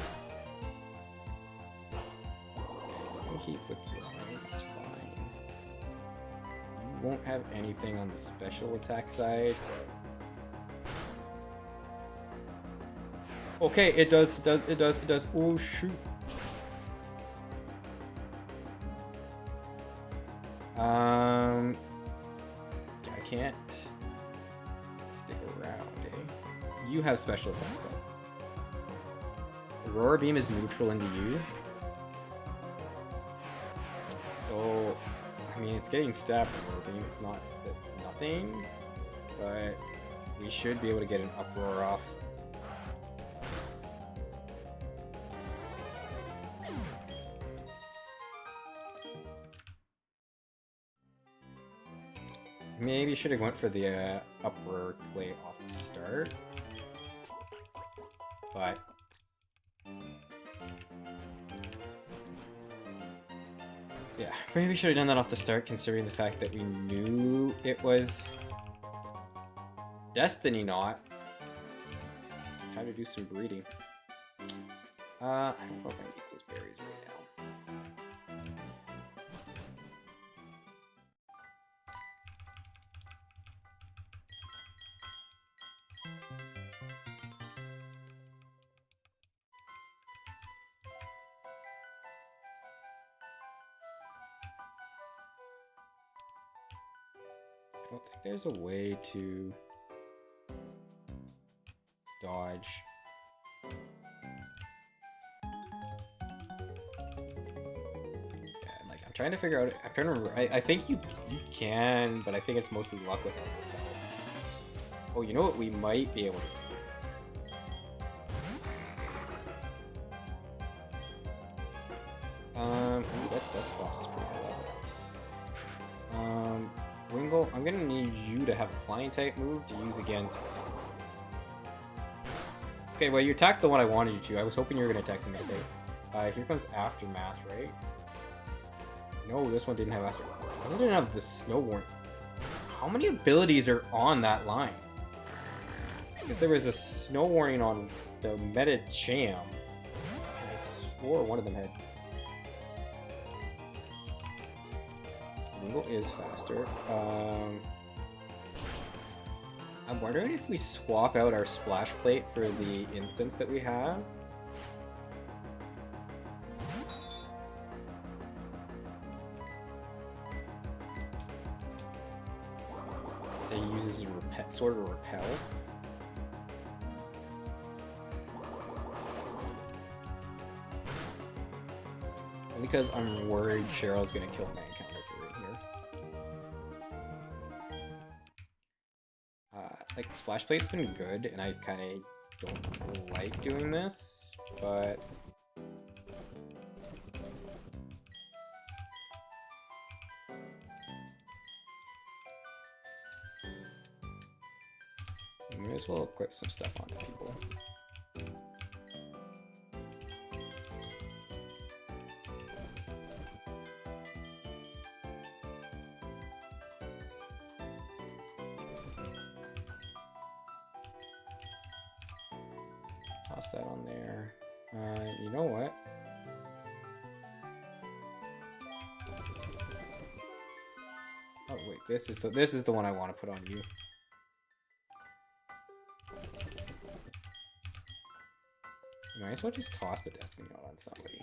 Keep with your line, that's fine. You won't have anything on the special attack side. Okay, it does. Oh shoot. I can't stick around, eh? You have special attack though. Aurora Beam is neutral into you. So, I mean, it's getting stabbed with Aurora Beam. It's nothing, but we should be able to get an uproar off. Maybe should have went for the uproar play off the start, but yeah, maybe we should have done that off the start, considering the fact that we knew it was Destiny Knot. Time to do some breeding. I don't know if I need those berries right now. I don't think there's a way to dodge. Yeah, like I'm trying to figure out. I'm trying to remember. I think you can, but I think it's mostly luck without repels. Oh, you know what? We might be able to do. That Dusclops is pretty high level. Wingull, I'm gonna need you to have a flying type move to use against. Okay, well you attacked the one I wanted you to. I was hoping you were gonna attack the mega type. Here comes Aftermath, right? No, this one didn't have Aftermath. This one didn't have the Snow Warning. How many abilities are on that line? Because there was a Snow Warning on the Meta Cham. I swore one of them had. Wingull is faster. I'm wondering if we swap out our splash plate for the incense that we have. That uses a sort of a repel. Only because I'm worried Cheryl's gonna kill my encounter for it here. Like, Splash Plate's been good, and I kind of don't like doing this, but... we may as well equip some stuff onto people. Toss that on there. You know what? Oh wait, this is the one I want to put on you. Might as well just toss the Destiny Knot on somebody.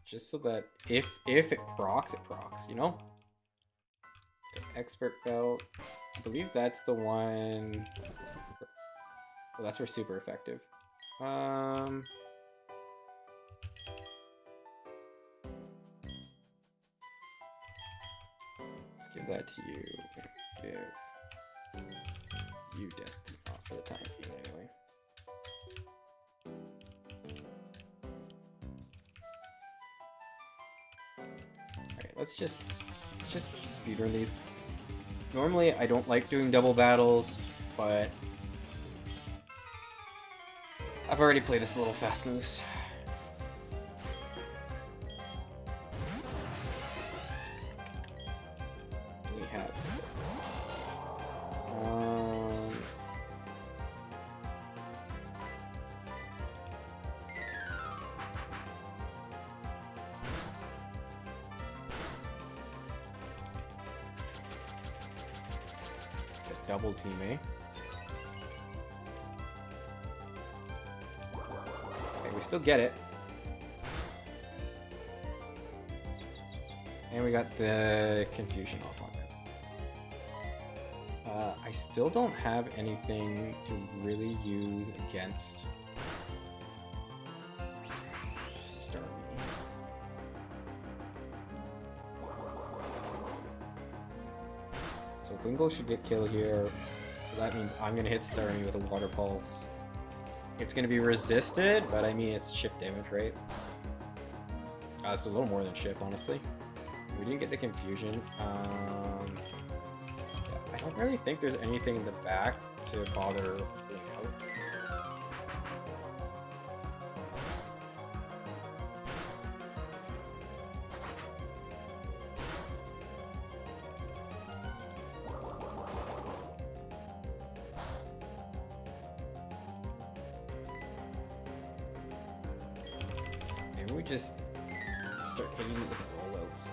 Just so that if it procs, it procs, you know? Okay, Expert Belt. I believe that's the one. Well, that's for super effective. Let's give that to you. Give You Destiny off for the time being, anyway. Alright, let's just speedrun these. Normally, I don't like doing double battles, but I've already played this a little fast and loose. We have this. Double team, eh? Okay, we still get it. And we got the confusion off on it. I still don't have anything to really use against Starmie. So Wingull should get killed here, so that means I'm gonna hit Starmie with a Water Pulse. It's gonna be resisted, but I mean it's chip damage, right? It's a little more than chip, honestly. We didn't get the confusion. Yeah, I don't really think there's anything in the back to bother pulling out. We just start hitting it with rollouts.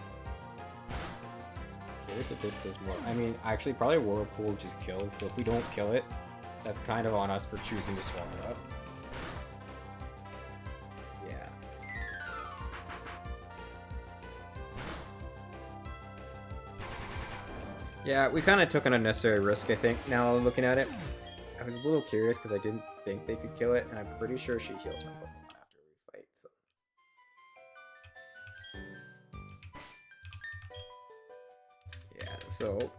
Curious if this does more. I mean, actually, probably Whirlpool just kills, so if we don't kill it, that's kind of on us for choosing to swap it up. Yeah. Yeah, we kind of took an unnecessary risk, I think, now looking at it. I was a little curious because I didn't think they could kill it, and I'm pretty sure she heals my Pokemon after we fight, so. So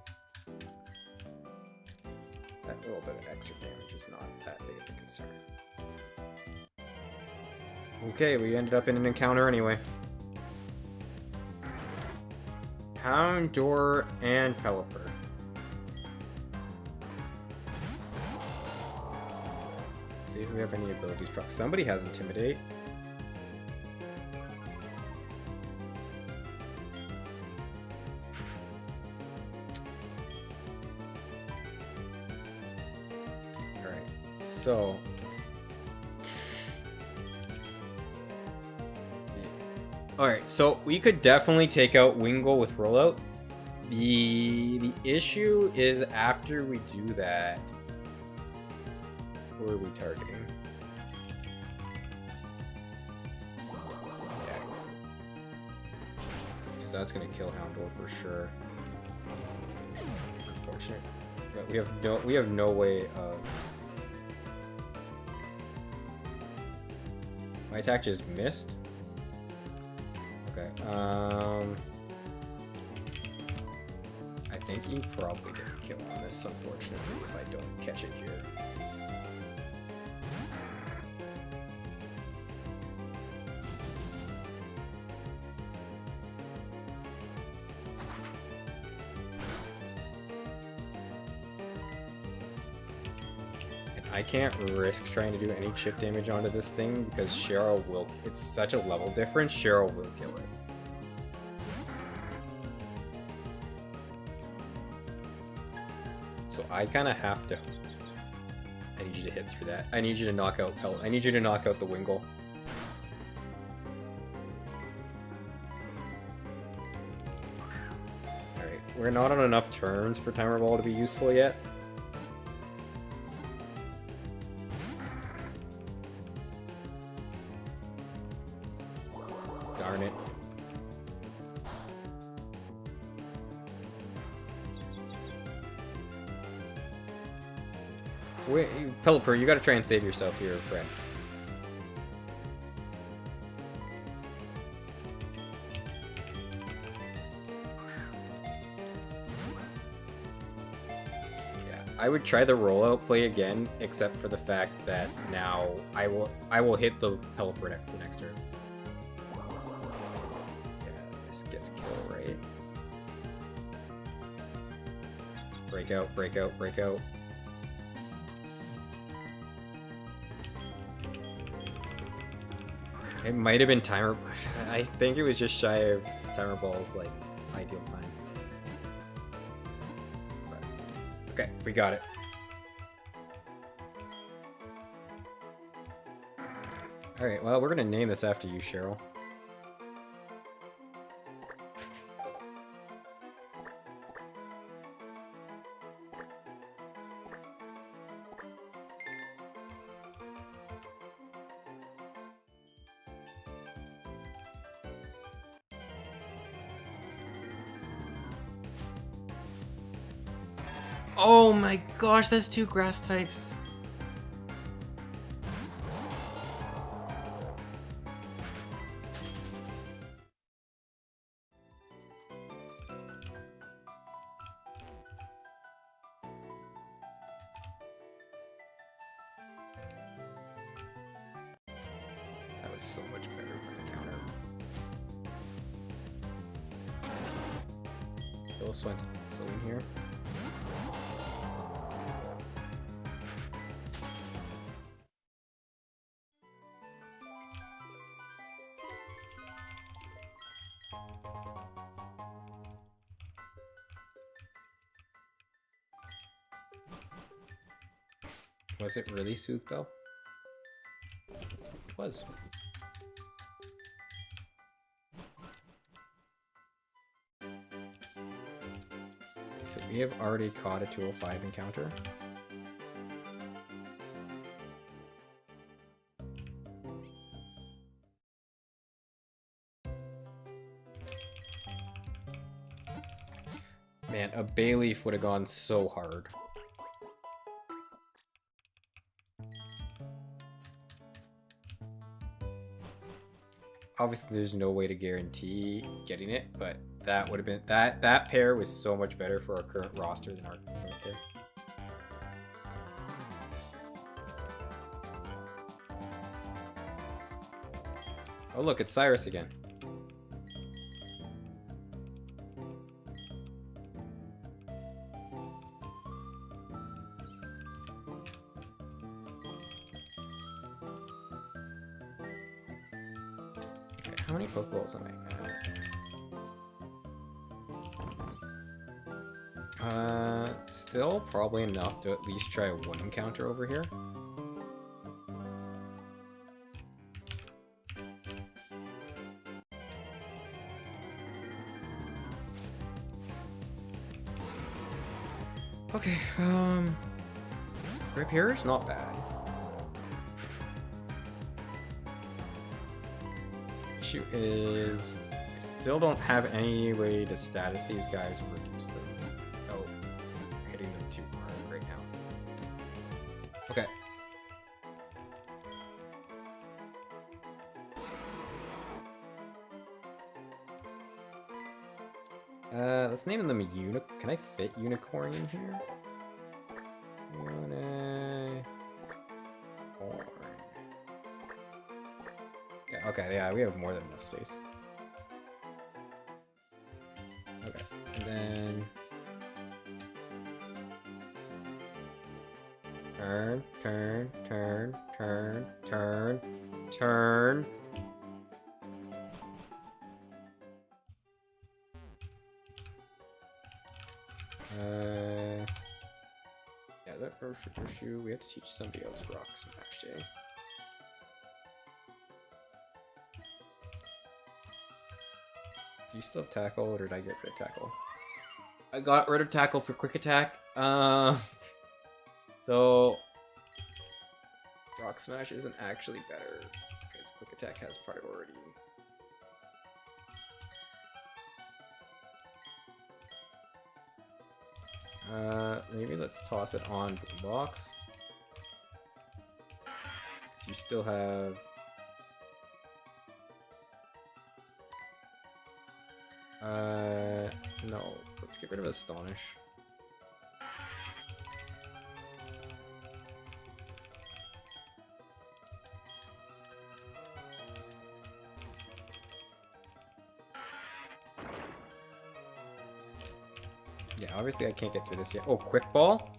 that little bit of extra damage is not that big of a concern. Okay, we ended up in an encounter anyway. Houndour and Pelipper. See if we have any abilities. Somebody has Intimidate. So, alright, so we could definitely take out Wingull with rollout. The issue is after we do that, who are we targeting? Yeah. Because that's gonna kill Houndour for sure. Unfortunate. But we have no way of. My attack just missed. Okay. I think you probably get a kill on this, unfortunately, if I don't catch it here. I can't risk trying to do any chip damage onto this thing because Cheryl will. It's such a level difference. Cheryl will kill it. So I kind of have to. I need you to hit through that. I need you to knock out Pelt. I need you to knock out the Wingull. All right, we're not on enough turns for Timer Ball to be useful yet. Darn it. Wait, Pelipper, you gotta try and save yourself here, friend. Yeah. I would try the rollout play again, except for the fact that now I will hit the helper the next turn. Yeah, this gets kill, right? Breakout, breakout, breakout. It might have been timer. I think it was just shy of timer ball's like ideal time. But, okay, we got it. All right, well, we're gonna name this after you, Cheryl. Oh my gosh, that's 2 grass types. That was so much better for the counter. Bill Swenson still in here. Was it really Soothbell? It was. So we have already caught a 205 encounter. Man, a Bayleaf would have gone so hard. Obviously, there's no way to guarantee getting it, but that would have been that pair was so much better for our current roster than our current pair. Oh look, it's Cyrus again. Okay, how many Pokeballs am I at? Still probably enough to at least try one encounter over here. Okay, Grip here is not bad. Issue is I still don't have any way to status these guys or reduce them. Oh, hitting them too hard right now. Okay. Let's name them Can I fit Unicorn in here? Unicorn. Yeah, okay, yeah, we have more than enough space. Okay, and then... Turn, turn, turn, turn, turn, turn. Yeah, that Shoe, we have to teach somebody else Rock Smash Day. Do you still have Tackle, or did I get rid of Tackle? I got rid of Tackle for Quick Attack. So Rock Smash isn't actually better because Quick Attack has priority. Maybe let's toss it on Boombox. So you still have... no, let's get rid of Astonish. Yeah, obviously I can't get through this yet. Oh, quick ball?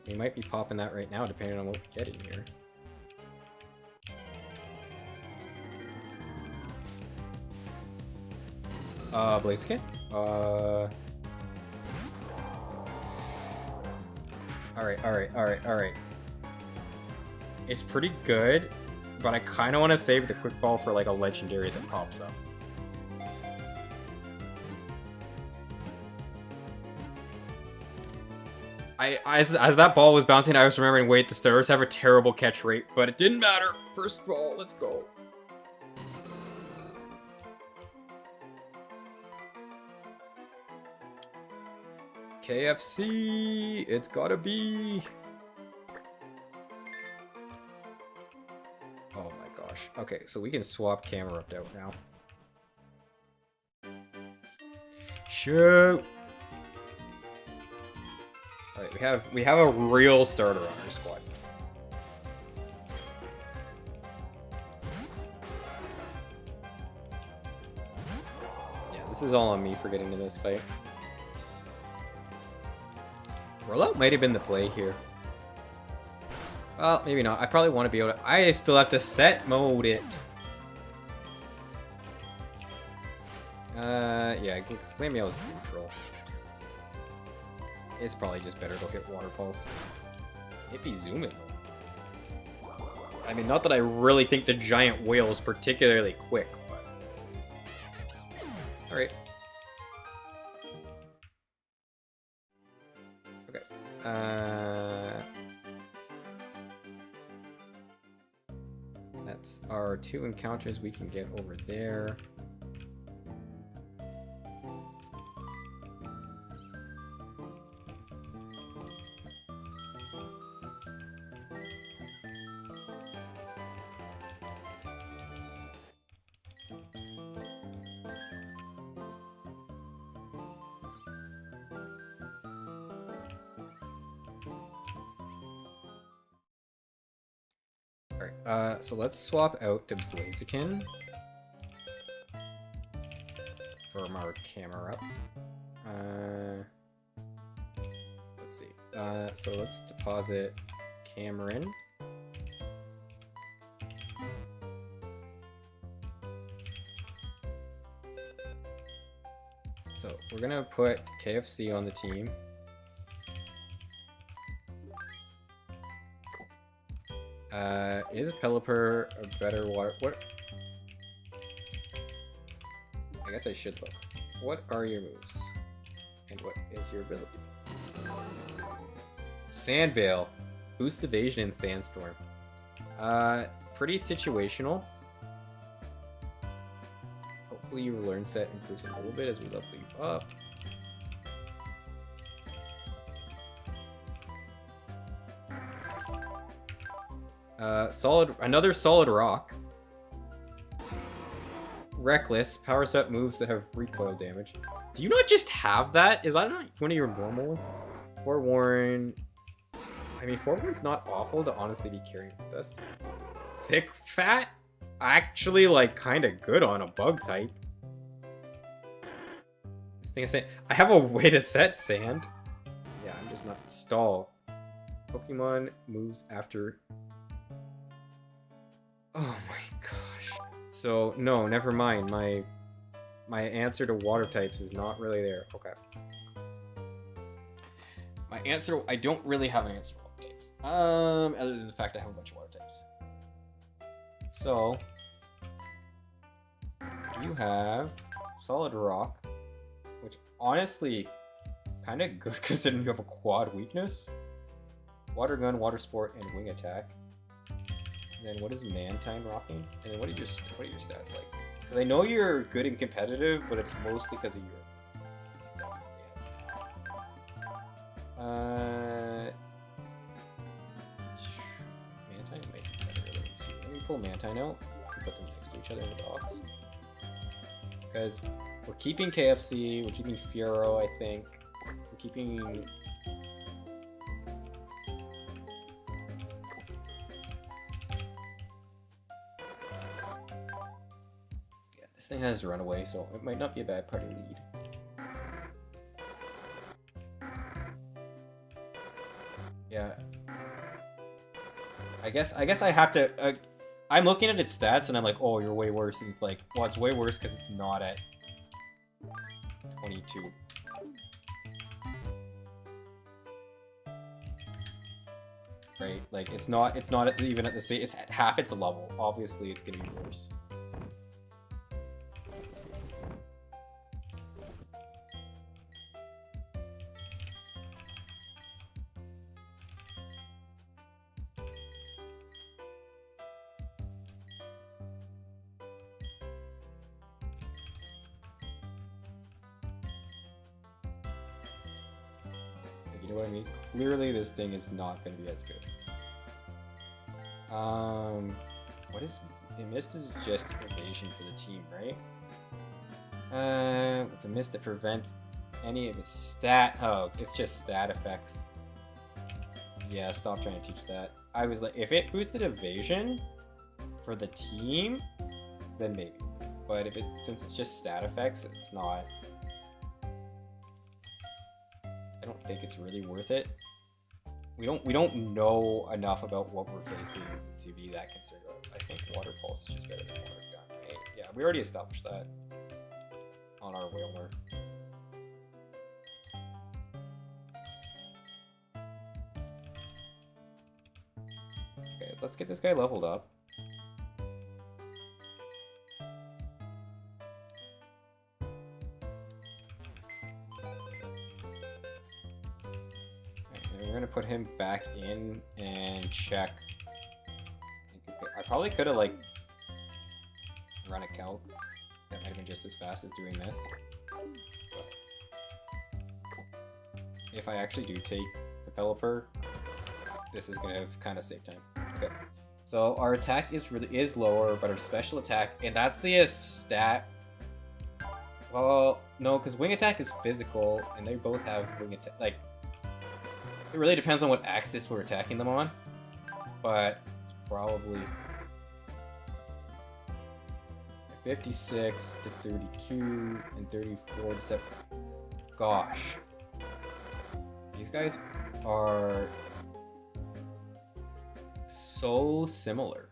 We might be popping that right now, depending on what we get in here. Blaziken? Alright. It's pretty good, but I kind of want to save the quick ball for like a legendary that pops up. As that ball was bouncing, I was remembering, wait, the starters have a terrible catch rate, but it didn't matter. First ball, let's go. KFC, it's gotta be. Oh my gosh. Okay, so we can swap camera up out now. Shoot. Alright, we have a real starter on our squad. Yeah, this is all on me for getting to this fight. Rollout might have been the play here. Well, maybe not. I probably want to be able to... I still have to set mode it. Yeah, exclaim yell is neutral. It's probably just better to hit Water Pulse. Hippie zoom it though. I mean, not that I really think the giant whale is particularly quick, but... Alright. Okay. That's our 2 encounters we can get over there. Alright, so let's swap out to Blaziken from our camera up. Let's see. So let's deposit Cameron. So we're gonna put KFC on the team. Is Pelipper a better water? What? I guess I should look. What are your moves? And what is your ability? Sandveil. Boosts evasion in Sandstorm. Pretty situational. Hopefully your learn set improves a little bit as we level you up. Another solid rock. Reckless powers up moves that have recoil damage. Do you not just have that? Is that not one of your normals? Forewarn. I mean, Forewarn's not awful to honestly be carrying with us. Thick Fat? Actually, like, kind of good on a bug type. This thing I say, I have a way to set sand. Yeah, I'm just not stall. Pokemon moves after. Oh my gosh. So, no, never mind. My answer to water types is not really there. Okay. My answer... I don't really have an answer to water types. Other than the fact I have a bunch of water types. So... you have Solid Rock, which honestly... kind of good considering you have a quad weakness. Water Gun, Water Sport, and Wing Attack. And then what is Mantine rocking? And then what are your stats like? Because I know you're good and competitive, but it's mostly because of your stuff. Mantine might be better. Let me see. Let me pull Mantine out and put them next to each other in the box. Because we're keeping KFC, we're keeping Fiero, I think. We're keeping... This thing has runaway, so it might not be a bad party lead. Yeah. I guess I have to... I'm looking at its stats and I'm like, oh, you're way worse. And it's like, well, it's way worse because it's not at 22. Right? Like, it's not even at the same... It's at half its level. Obviously, it's gonna be worse. You know what I mean? Clearly, this thing is not going to be as good. What is... Mist is just evasion for the team, right? With the mist that prevents any of its stat... Oh, it's just stat effects. Yeah, stop trying to teach that. I was like, if it boosted evasion for the team, then maybe. But if it... Since it's just stat effects, it's not... I don't think it's really worth it. We don't know enough about what we're facing to be that concerned about. I think Water Pulse is just better than Water Gun, right? Yeah, we already established that on our Whalmer. Okay, let's get this guy leveled up. We're gonna put him back in and check. I probably could have like run a calc. That might have been just as fast as doing this. But if I actually do take Developer, this is gonna kind of save time. Okay. So our attack is lower, but our special attack, and that's the stat. Well, no, because wing attack is physical, and they both have wing attack. Like. It really depends on what axis we're attacking them on, but it's probably 56 to 32 and 34 to 7. Gosh. These guys are so similar.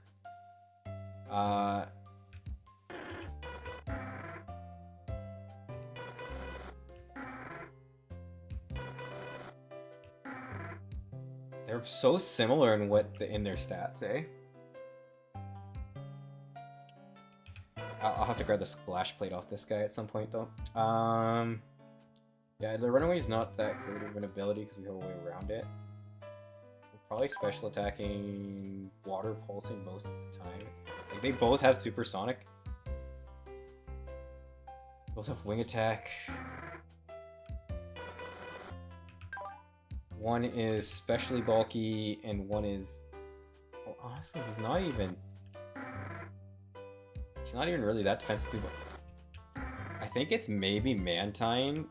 They're so similar in in their stats, eh? I'll have to grab the splash plate off this guy at some point, though. Yeah, the runaway is not that great of an ability because we have a way around it. We're probably special attacking, water pulsing most of the time. Like, they both have supersonic. Both have wing attack. One is specially bulky, and one is... Well, honestly, he's not even really that defensive. I think it's maybe Mantine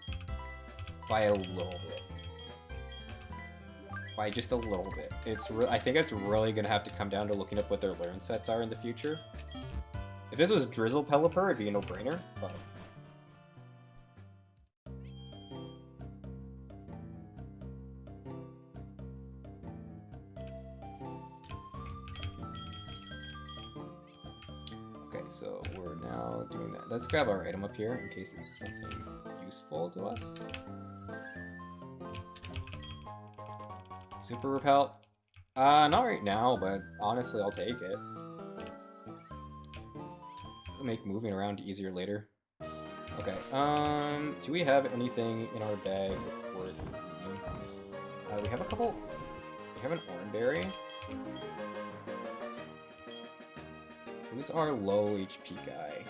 by a little bit. By just a little bit. I think it's really going to have to come down to looking up what their learn sets are in the future. If this was Drizzle Pelipper, it'd be a no-brainer, but... So we're now doing that. Let's grab our item up here in case it's something useful to us. Super Repel? Not right now, but honestly, I'll take it. It'll make moving around easier later. Okay, do we have anything in our bag that's worth using? We have a couple... We have an Oranberry. Who's our low HP guy?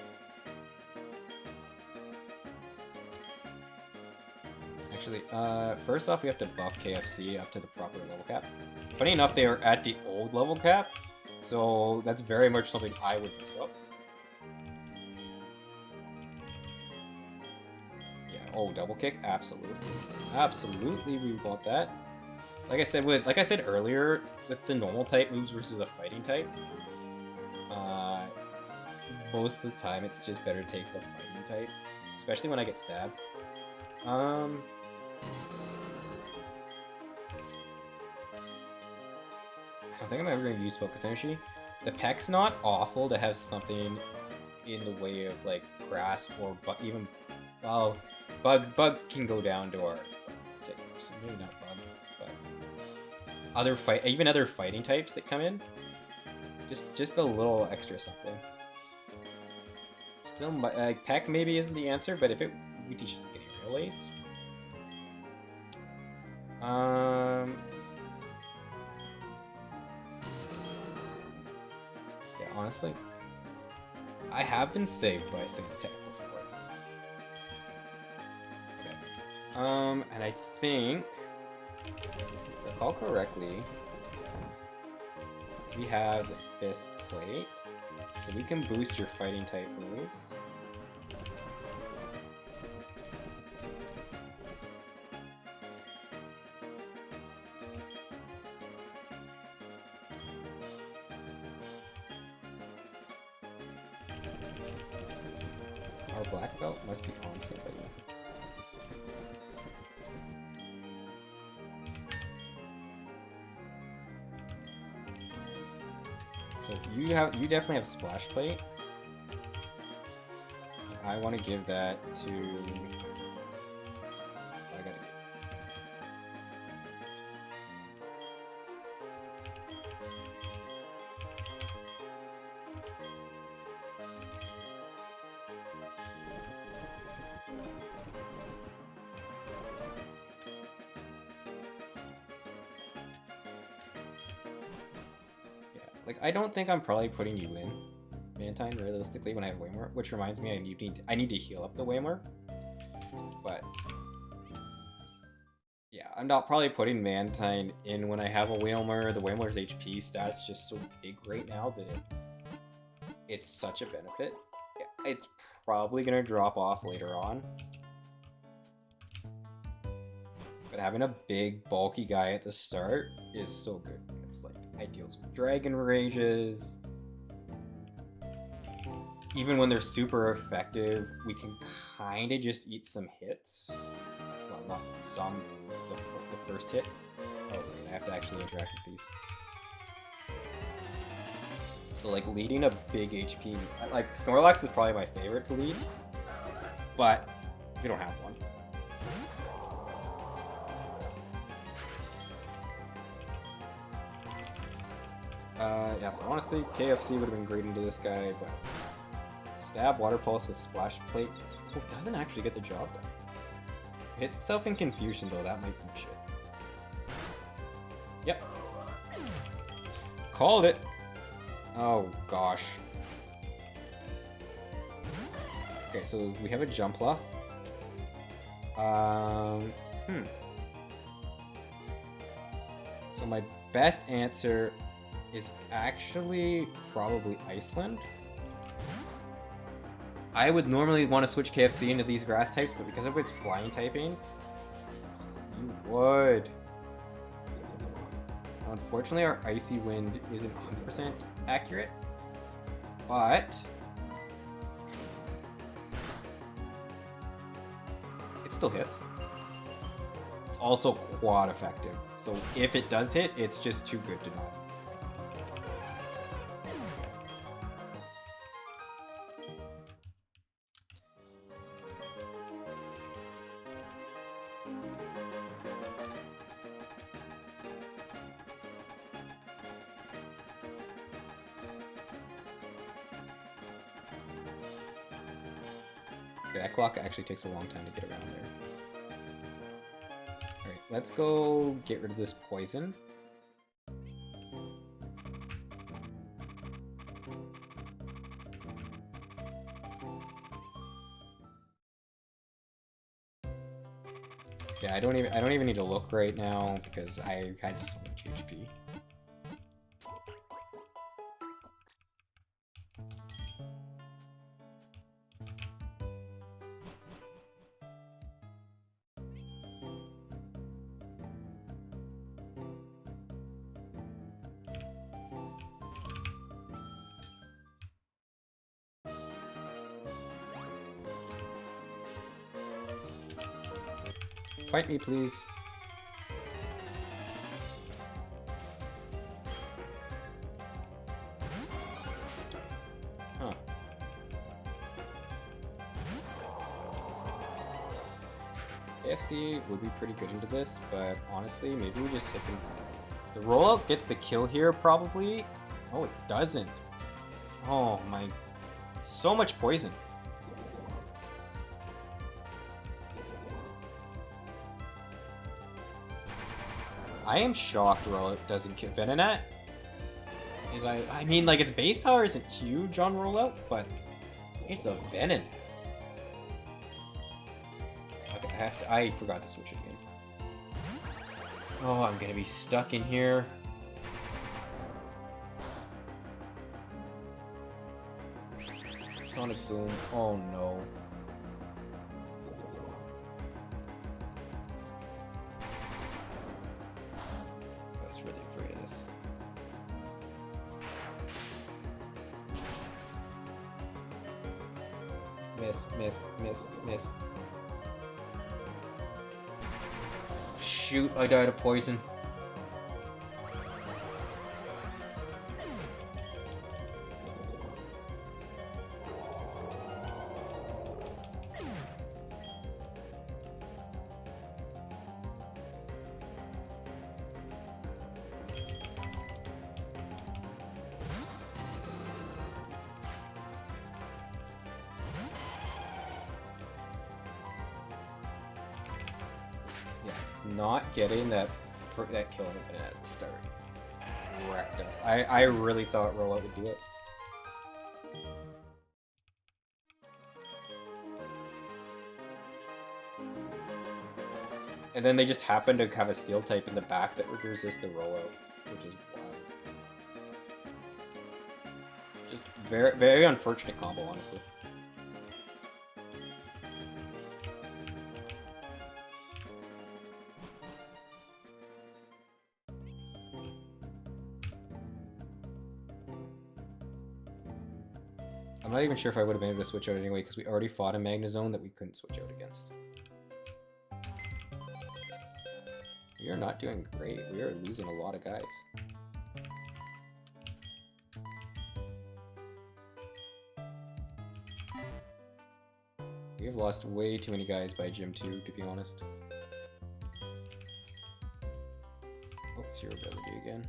Actually, first off, we have to buff KFC up to the proper level cap. Funny enough, they are at the old level cap, so that's very much something I would use up. Yeah, oh, double kick? Absolutely. Absolutely, we want that. Like I said earlier, with the normal type moves versus a fighting type, most of the time it's just better to take the fighting type, especially when I get stabbed. I don't think I'm ever going to use Focus Energy. The Peck's not awful to have something in the way of like grass or even, well, bug can go down to our, so maybe not bug, but even other fighting types that come in. Just a little extra something. Still, Peck maybe isn't the answer, but if we teach it to get Aerial Ace. Yeah, honestly, I have been saved by a single attack before. Okay. And I think, if I recall correctly, we have the Fist Plate, so we can boost your fighting type moves. Our black belt must be on somebody. So you definitely have Splash Plate. I want to give that to. I gotta. Like, I don't think I'm probably putting you in, Mantine, realistically, when I have Waymore, which reminds me I need to heal up the Waymore. But yeah, I'm not probably putting Mantine in when I have a Waymore. The Waymore's HP stat's just so big right now that it's such a benefit. It's probably gonna drop off later on. But having a big, bulky guy at the start is so good because, like, it deals with Dragon Rages. Even when they're super effective, we can kind of just eat some hits. Well, not some, the first hit. Oh, wait, I have to actually interact with these. So, like, leading a big HP... Like, Snorlax is probably my favorite to lead. But we don't have one. Yeah, so honestly, KFC would have been great into this guy, but Stab, Water Pulse with Splash Plate doesn't actually get the job done. It hits itself in Confusion, though, that might be shit. Yep. Called it! Oh, gosh. Okay, so we have a Jumpluff. So my best answer is actually probably Iceland. I would normally want to switch KFC into these grass types, but because of its flying typing, you would. Unfortunately, our Icy Wind isn't 100% accurate, but it still hits. It's also quad effective, so if it does hit, it's just too good to not use. Okay, that clock actually takes a long time to get around there. Alright, let's go get rid of this poison. Yeah, I don't even need to look right now because I had so much HP. Fight me, please. Huh. AFC would be pretty good into this, but honestly, maybe we just hit them. The rollout gets the kill here, probably. Oh, it doesn't. Oh my... So much poison. I am shocked rollout doesn't kill Venonat. I mean, like, its base power isn't huge on rollout, but it's a Venom. Okay, I forgot to switch it again. Oh, I'm gonna be stuck in here. Sonic Boom. Oh no. I was really afraid of this. Miss, miss, miss, miss. Shoot, I died of poison. Not getting that kill at the start wrecked us. I really thought rollout would do it. And then they just happened to have a steel type in the back that would resist the rollout, which is wild. Just very, very unfortunate combo, honestly. I'm not even sure if I would have been able to switch out anyway, because we already fought a Magnezone that we couldn't switch out against. We are not doing great. We are losing a lot of guys. We have lost way too many guys by Gym 2, to be honest. Oh, zero ability again.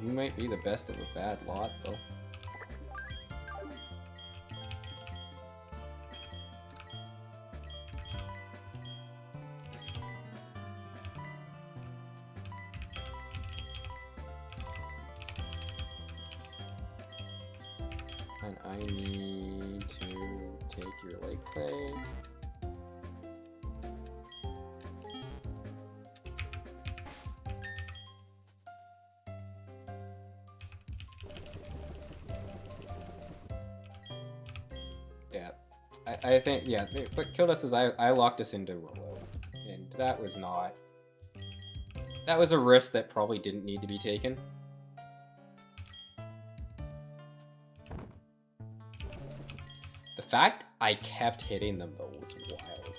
You might be the best of a bad lot, though. And I need to take your lake play. Yeah, I think, yeah, what killed us is I locked us into rollout, and that was not... That was a risk that probably didn't need to be taken. The fact I kept hitting them, though, was wild.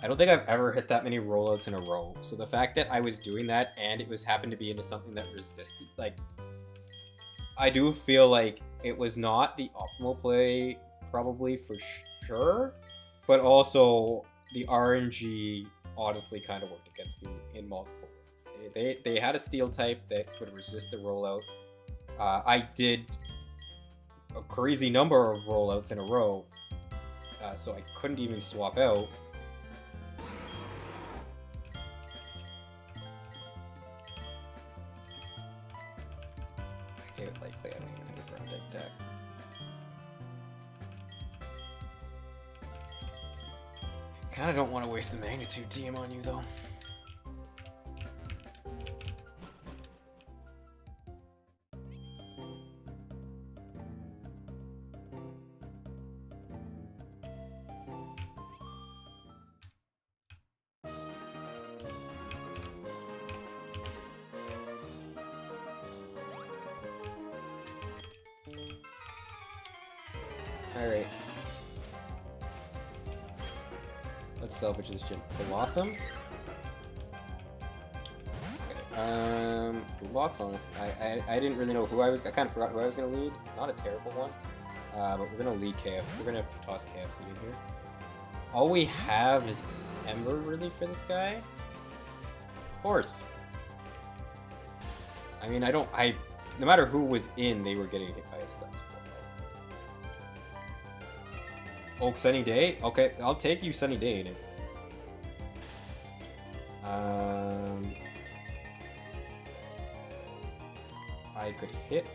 I don't think I've ever hit that many rollouts in a row, so the fact that I was doing that and it was happened to be into something that resisted, like... I do feel like it was not the optimal play, probably, for sure, but also the RNG honestly kind of worked against me in multiple ways. They had a steel type that could resist the rollout. I did a crazy number of rollouts in a row, so I couldn't even swap out. I can't likely, I don't even have a ground deck deck. Kinda don't want to waste the magnitude TM on you, though. Alright. Let's salvage this gym. Blossom. Okay. Locks on this. I didn't really know who I kind of forgot who I was gonna lead. Not a terrible one. But we're gonna lead KF. We're gonna toss KFC in here. All we have is Ember really for this guy. Of course. I mean, no matter who was in, they were getting hit by a stun. Oh, Sunny Day? Okay, I'll take you Sunny Day in it. I could hit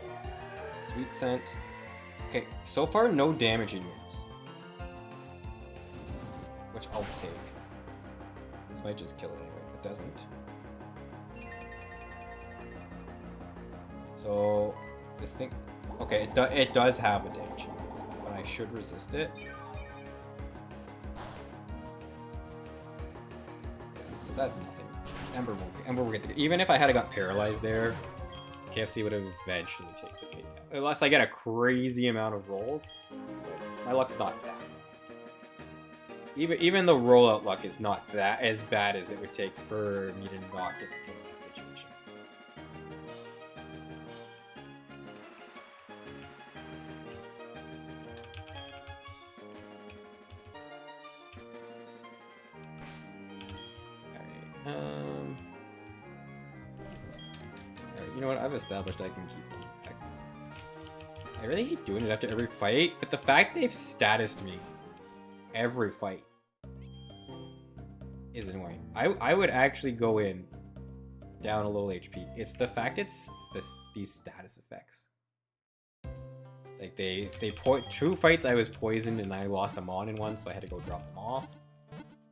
Sweet Scent. Okay, so far no damaging moves. Which I'll take. This might just kill it anyway. It doesn't. So, this thing... Okay, it does have a damage, but I should resist it. So that's nothing. Ember will get the... Even if I had got paralyzed there, KFC would have eventually taken this thing down. Unless I get a crazy amount of rolls. My luck's not bad. Even the rollout luck is not that as bad as it would take for me to not get killed in that situation. Alright, you know what? I've established I can keep them. I really hate doing it after every fight, but the fact they've statused me every fight is annoying. I would actually go in down a little HP. It's the fact it's these status effects. Like two fights I was poisoned and I lost them on in one, so I had to go drop them off.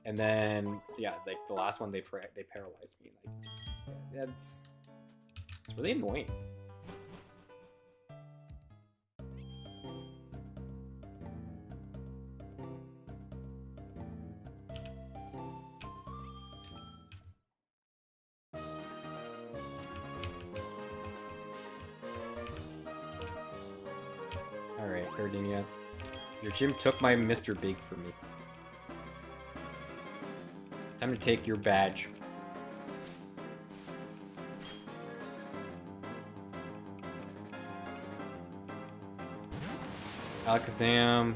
And then yeah, like the last one they paralyzed me. Like just it's really annoying. Alright, Gardenia. Your gym took my Mr. Big from me. Time to take your badge. Alakazam.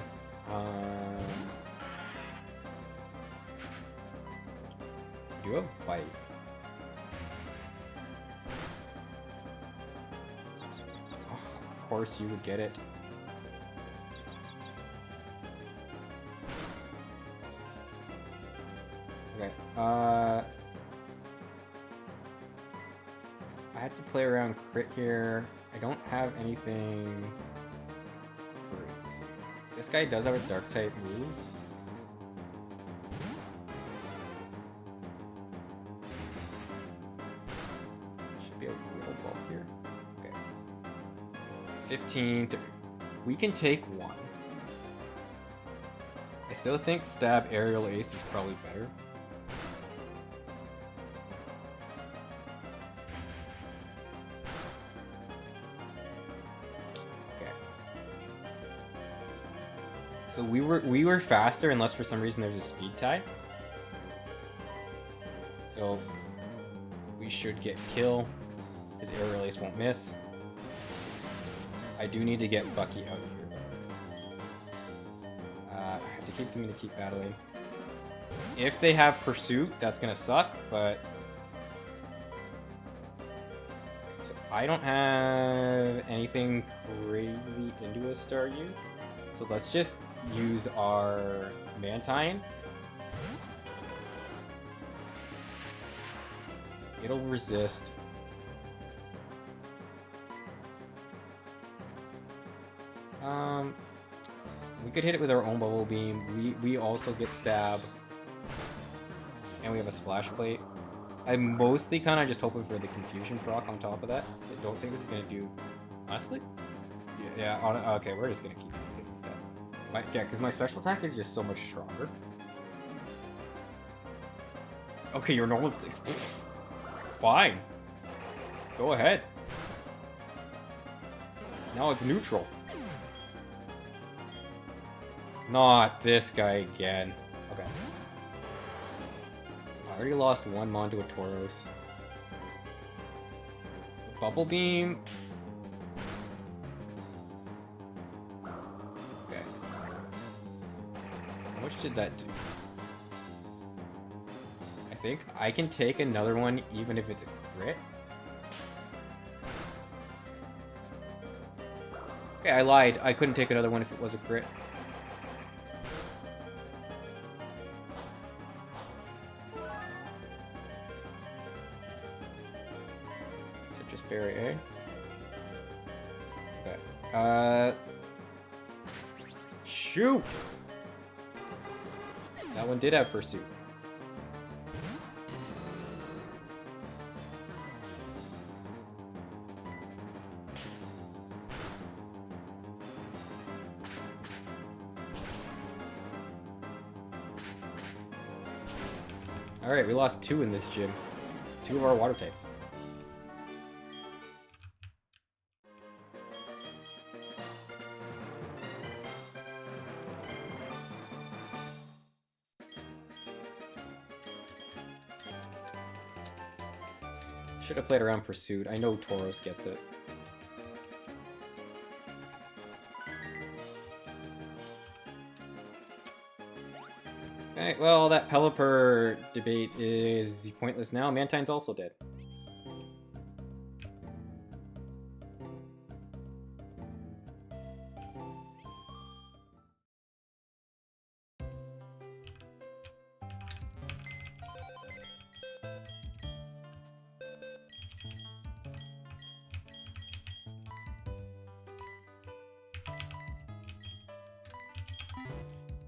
You have Bite. Oh, of course you would get it. Okay. I have to play around crit here. I don't have anything. This guy does have a dark type move. Should be a little bulk here. Okay. 15. We can take one. I still think stab aerial ace is probably better. So we were faster unless for some reason there's a speed tie. So we should get kill. His aerial ace won't miss. I do need to get Bucky out of here. I have to keep them to keep battling. If they have pursuit, that's gonna suck, but so I don't have anything crazy into a Staryu. So let's just use our Mantine. It'll resist. We could hit it with our own Bubble Beam. We also get Stab. And we have a Splash Plate. I'm mostly kind of just hoping for the Confusion proc on top of that, because I don't think this is going to do... Honestly? Yeah, okay, we're just going to keep hitting that. Yeah, because my special attack is just so much stronger. Okay, your normal... Fine. Go ahead. No, it's neutral. Not this guy again. Okay. I already lost one Mon to a Tauros. Bubble Beam. Okay. How much did that do? I think I can take another one even if it's a crit. Okay, I lied. I couldn't take another one if it was a crit. Citrus Berry, eh? Okay. Shoot! That one did have Pursuit. Alright, we lost 2 in this gym. 2 of our water types. Should have played around Pursuit. I know Tauros gets it. Okay, well, that Pelipper debate is pointless now. Mantine's also dead.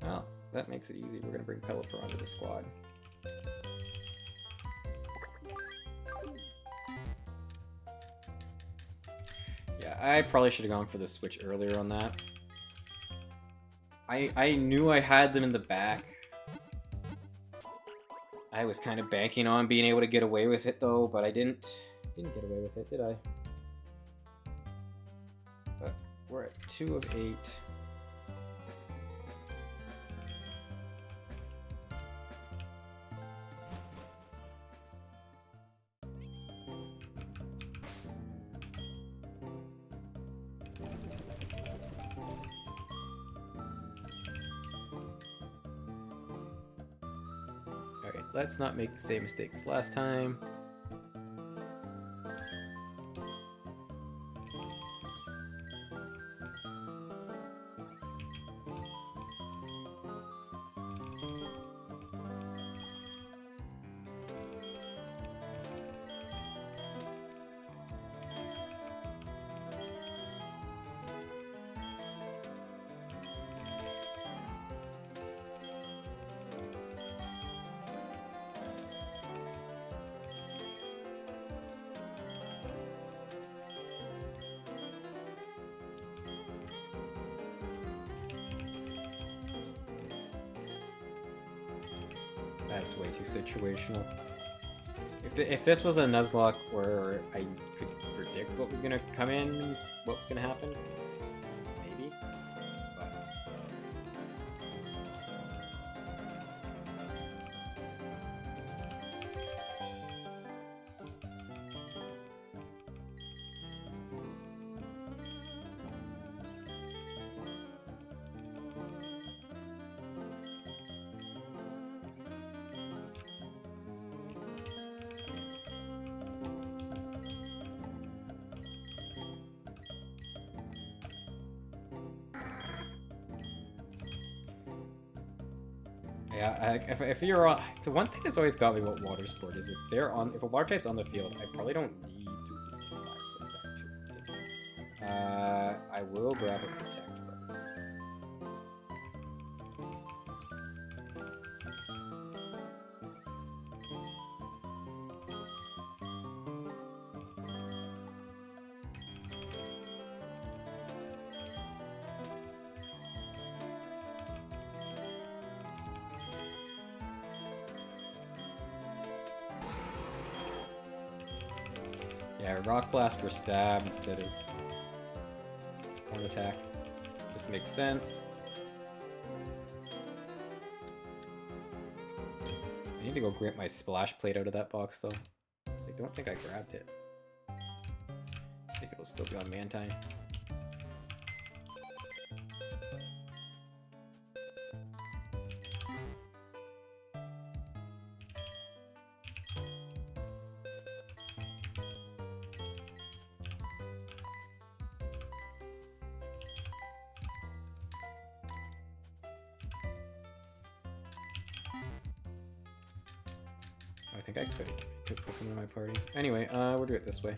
Well, that makes it easy. We're gonna bring Pelipper onto the squad. Yeah, I probably should have gone for the switch earlier on that. I knew I had them in the back. I was kind of banking on being able to get away with it though, but I didn't get away with it, did I? But we're at 2 of 8. Alright, let's not make the same mistake as last time. That's way too situational. If this was a Nuzlocke where I could predict what was gonna come in, what was gonna happen, maybe. But yeah, if you're on, the one thing that's always got me about water sport is if a water type's on the field, I probably don't need to be too effect to. I will grab a protect. Yeah, Rock Blast for stab instead of horn attack. This makes sense. I need to go grab my splash plate out of that box though. So I don't think I grabbed it. I think it'll still be on man time. I think I could put them in my party. Anyway, we'll do it this way.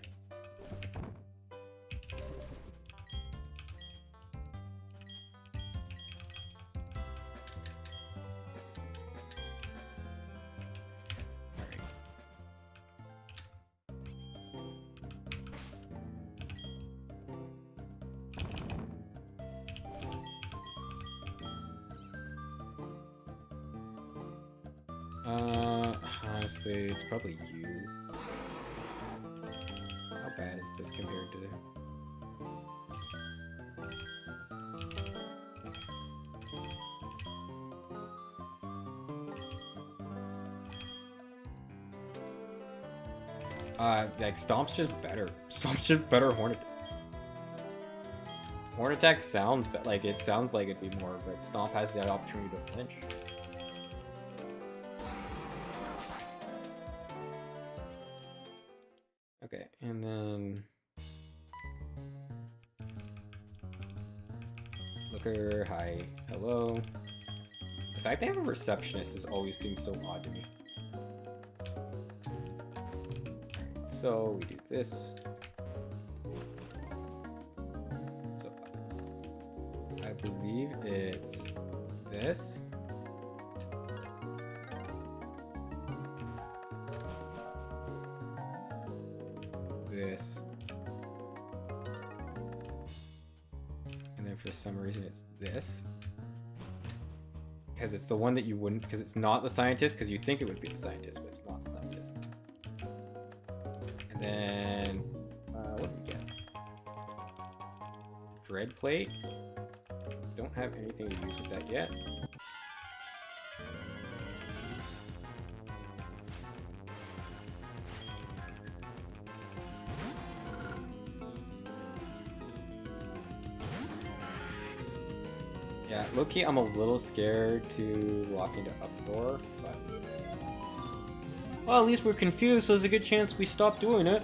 Honestly, it's probably you. How bad is this compared to there? Like Stomp's just better. Stomp's just better Horn Attack. Horn Attack sounds like it sounds like it'd be more, but Stomp has the opportunity to flinch. Okay, and then Looker, hi, hello. The fact they have a receptionist has always seemed so odd to me. Alright, so we do this. So I believe it's this. This, and then for some reason it's this, because it's the one that you wouldn't, because it's not the scientist, because you think it would be the scientist, but it's not the scientist. And then what do we get? Dread plate. Don't have anything to use with that yet. Yeah, low-key, I'm a little scared to walk into up door, but... Well, at least we're confused, so there's a good chance we stop doing it.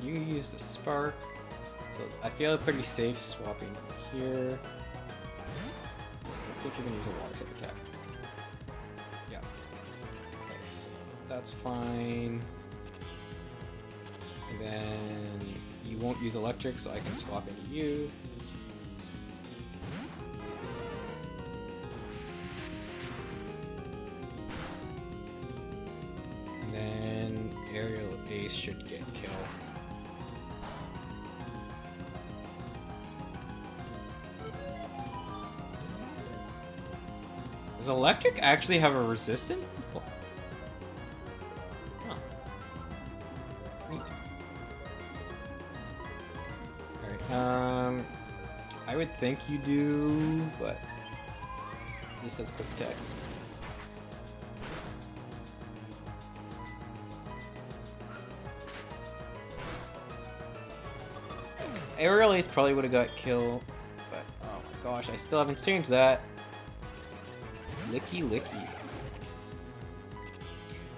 You use the spark, so I feel pretty safe swapping here. I think you're gonna use a water type attack. Yeah. Okay, so that's fine. And then you won't use electric, so I can swap into you. And then aerial ace should get killed. Does electric actually have a resistance to fly? Huh. Neat. Alright, I would think you do, but this says quick attack. Aerial Ace probably would have got killed, but oh my gosh, I still haven't changed that. Licky licky.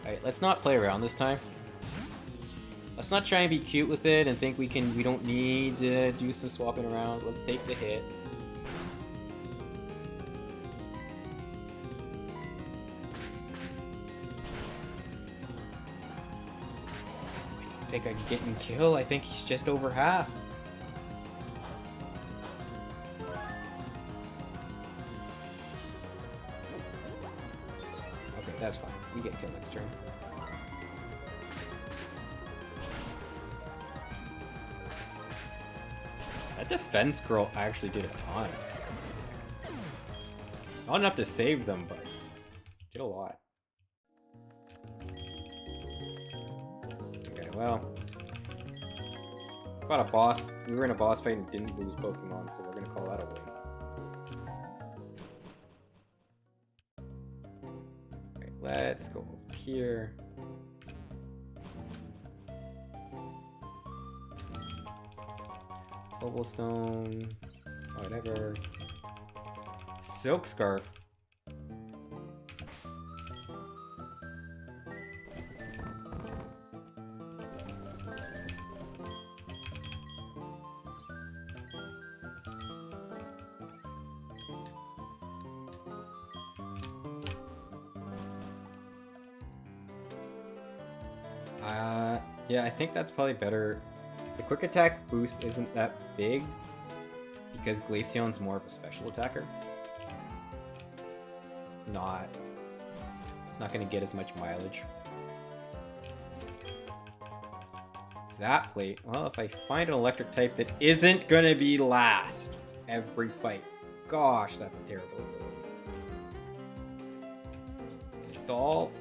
Alright, let's not play around this time. Let's not try and be cute with it and think we don't need to do some swapping around. Let's take the hit. I don't think I'm getting killed. I think he's just over half. That's fine. We get killed next turn. That defense curl actually did a ton. Not enough to save them, but did a lot. Okay, well. Fought a boss. We were in a boss fight and didn't lose Pokemon, so we're gonna call that a win. Alright, let's go over here. Ovalstone, whatever. Silk Scarf. Yeah, I think that's probably better. The quick attack boost isn't that big because Glaceon's more of a special attacker. It's not going to get as much mileage. Zap Plate. Well, if I find an electric type that isn't going to be last every fight. Gosh, that's a terrible ability. Stall.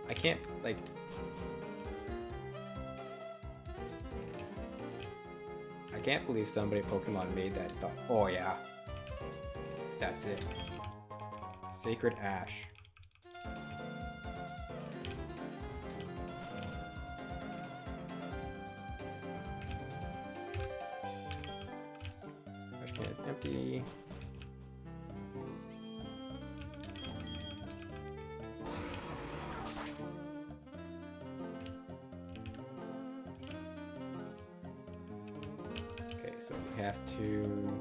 I can't, like... I can't believe somebody at Pokemon made that and thought, oh yeah, that's it. Sacred Ash. Trash can is empty. So we have to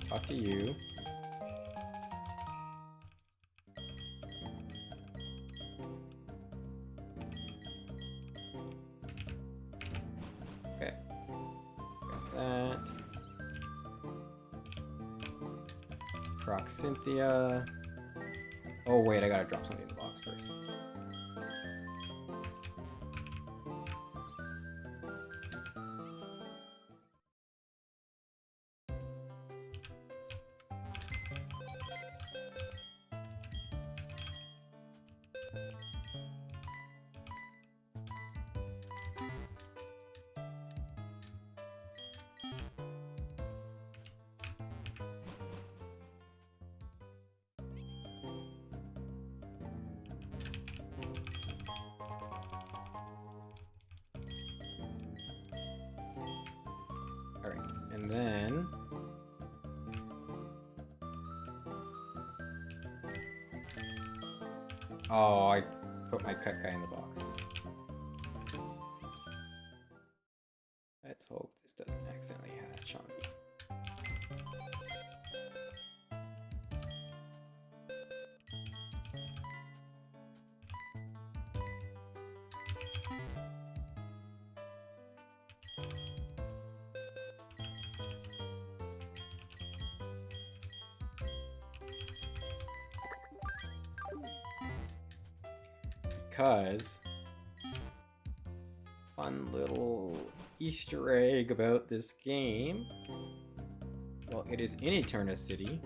talk to you. Okay. Got that. Proc Cynthia. Oh wait, I gotta drop something in the box first. Alright, and then... Oh, I put my cut guy in the box. Let's hope this doesn't accidentally hatch on me. Because fun little Easter egg about this game. Well, it is in Eterna City.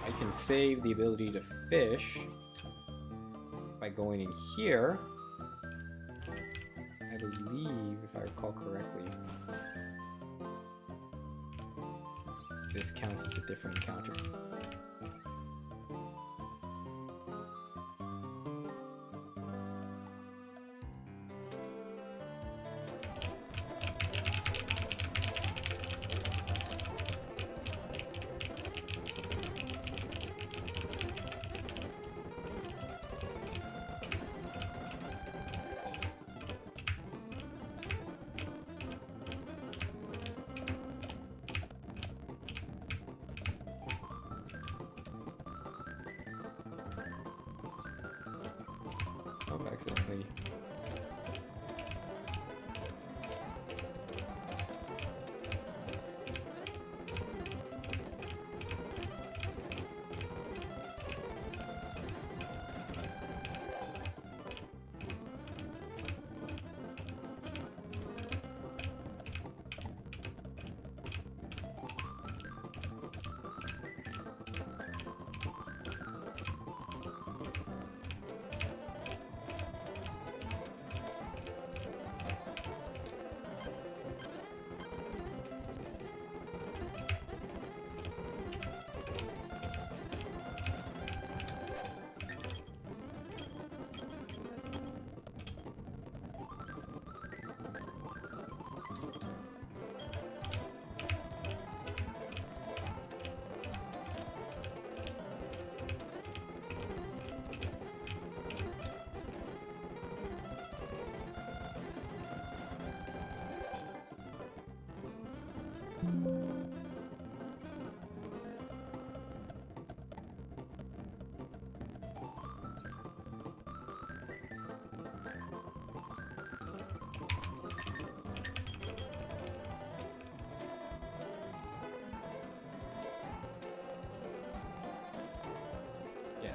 I can save the ability to fish by going in here. I believe, if I recall correctly, this counts as a different encounter. Accidentally.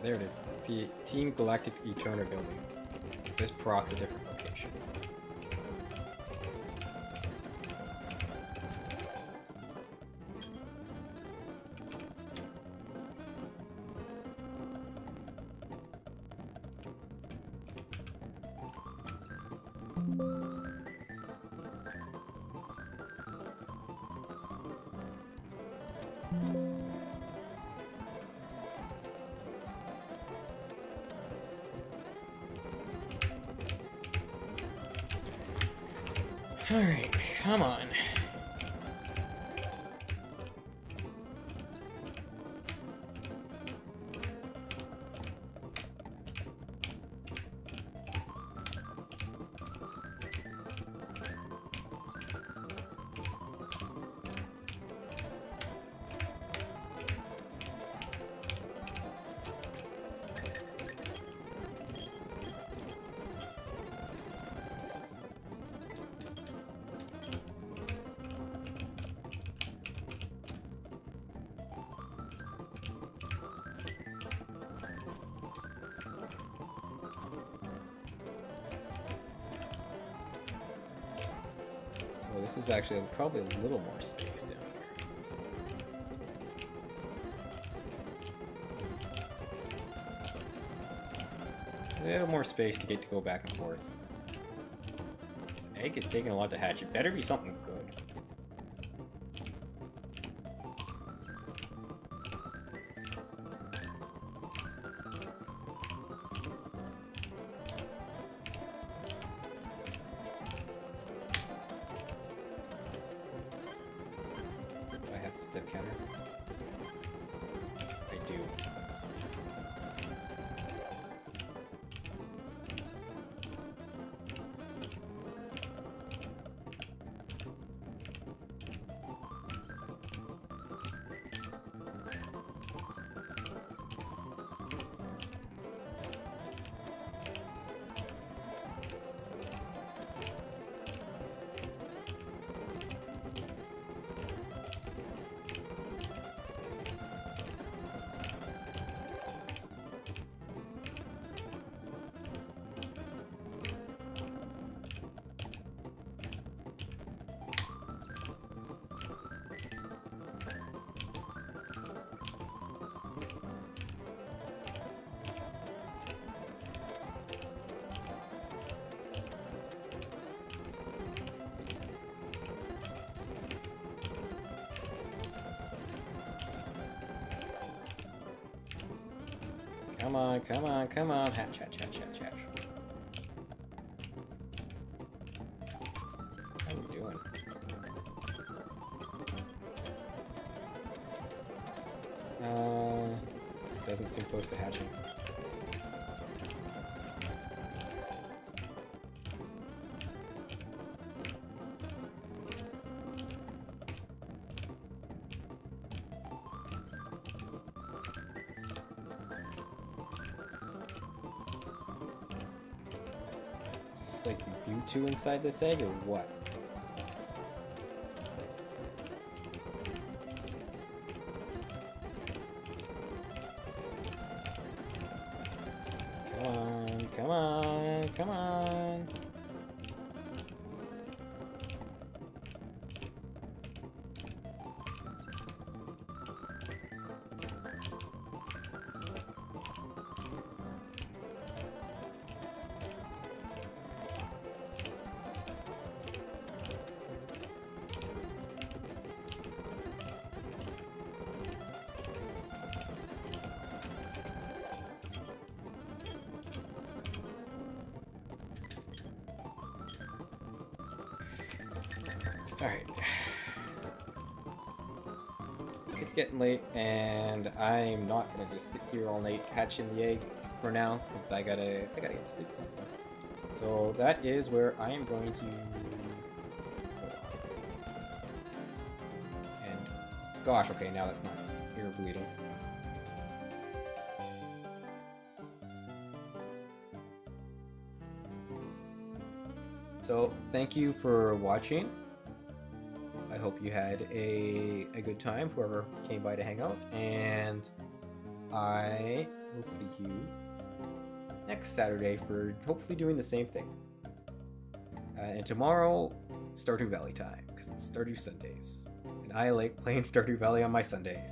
there it is. See, Team Galactic Eterna building. So this procs a different location. Alright, come on. Well, this is actually probably a little more space down here. A little more space to get to go back and forth. This egg is taking a lot to hatch. It better be something good. Step counter? I do. Come on, come on, come on. Hatch, hatch, hatch, hatch, hatch. How are we doing? Doesn't seem close to hatching. Like Mewtwo inside this egg, or what? Come on, come on, come on. Alright. It's getting late, and I'm not gonna just sit here all night hatching the egg for now, because I gotta get to sleep sometime. So that is where I am going to... And gosh, okay, now that's not ear bleeding. So thank you for watching. I hope you had a good time, whoever came by to hang out, and I we'll see you next Saturday for hopefully doing the same thing. And tomorrow, Stardew Valley time, because it's Stardew Sundays. And I like playing Stardew Valley on my Sundays.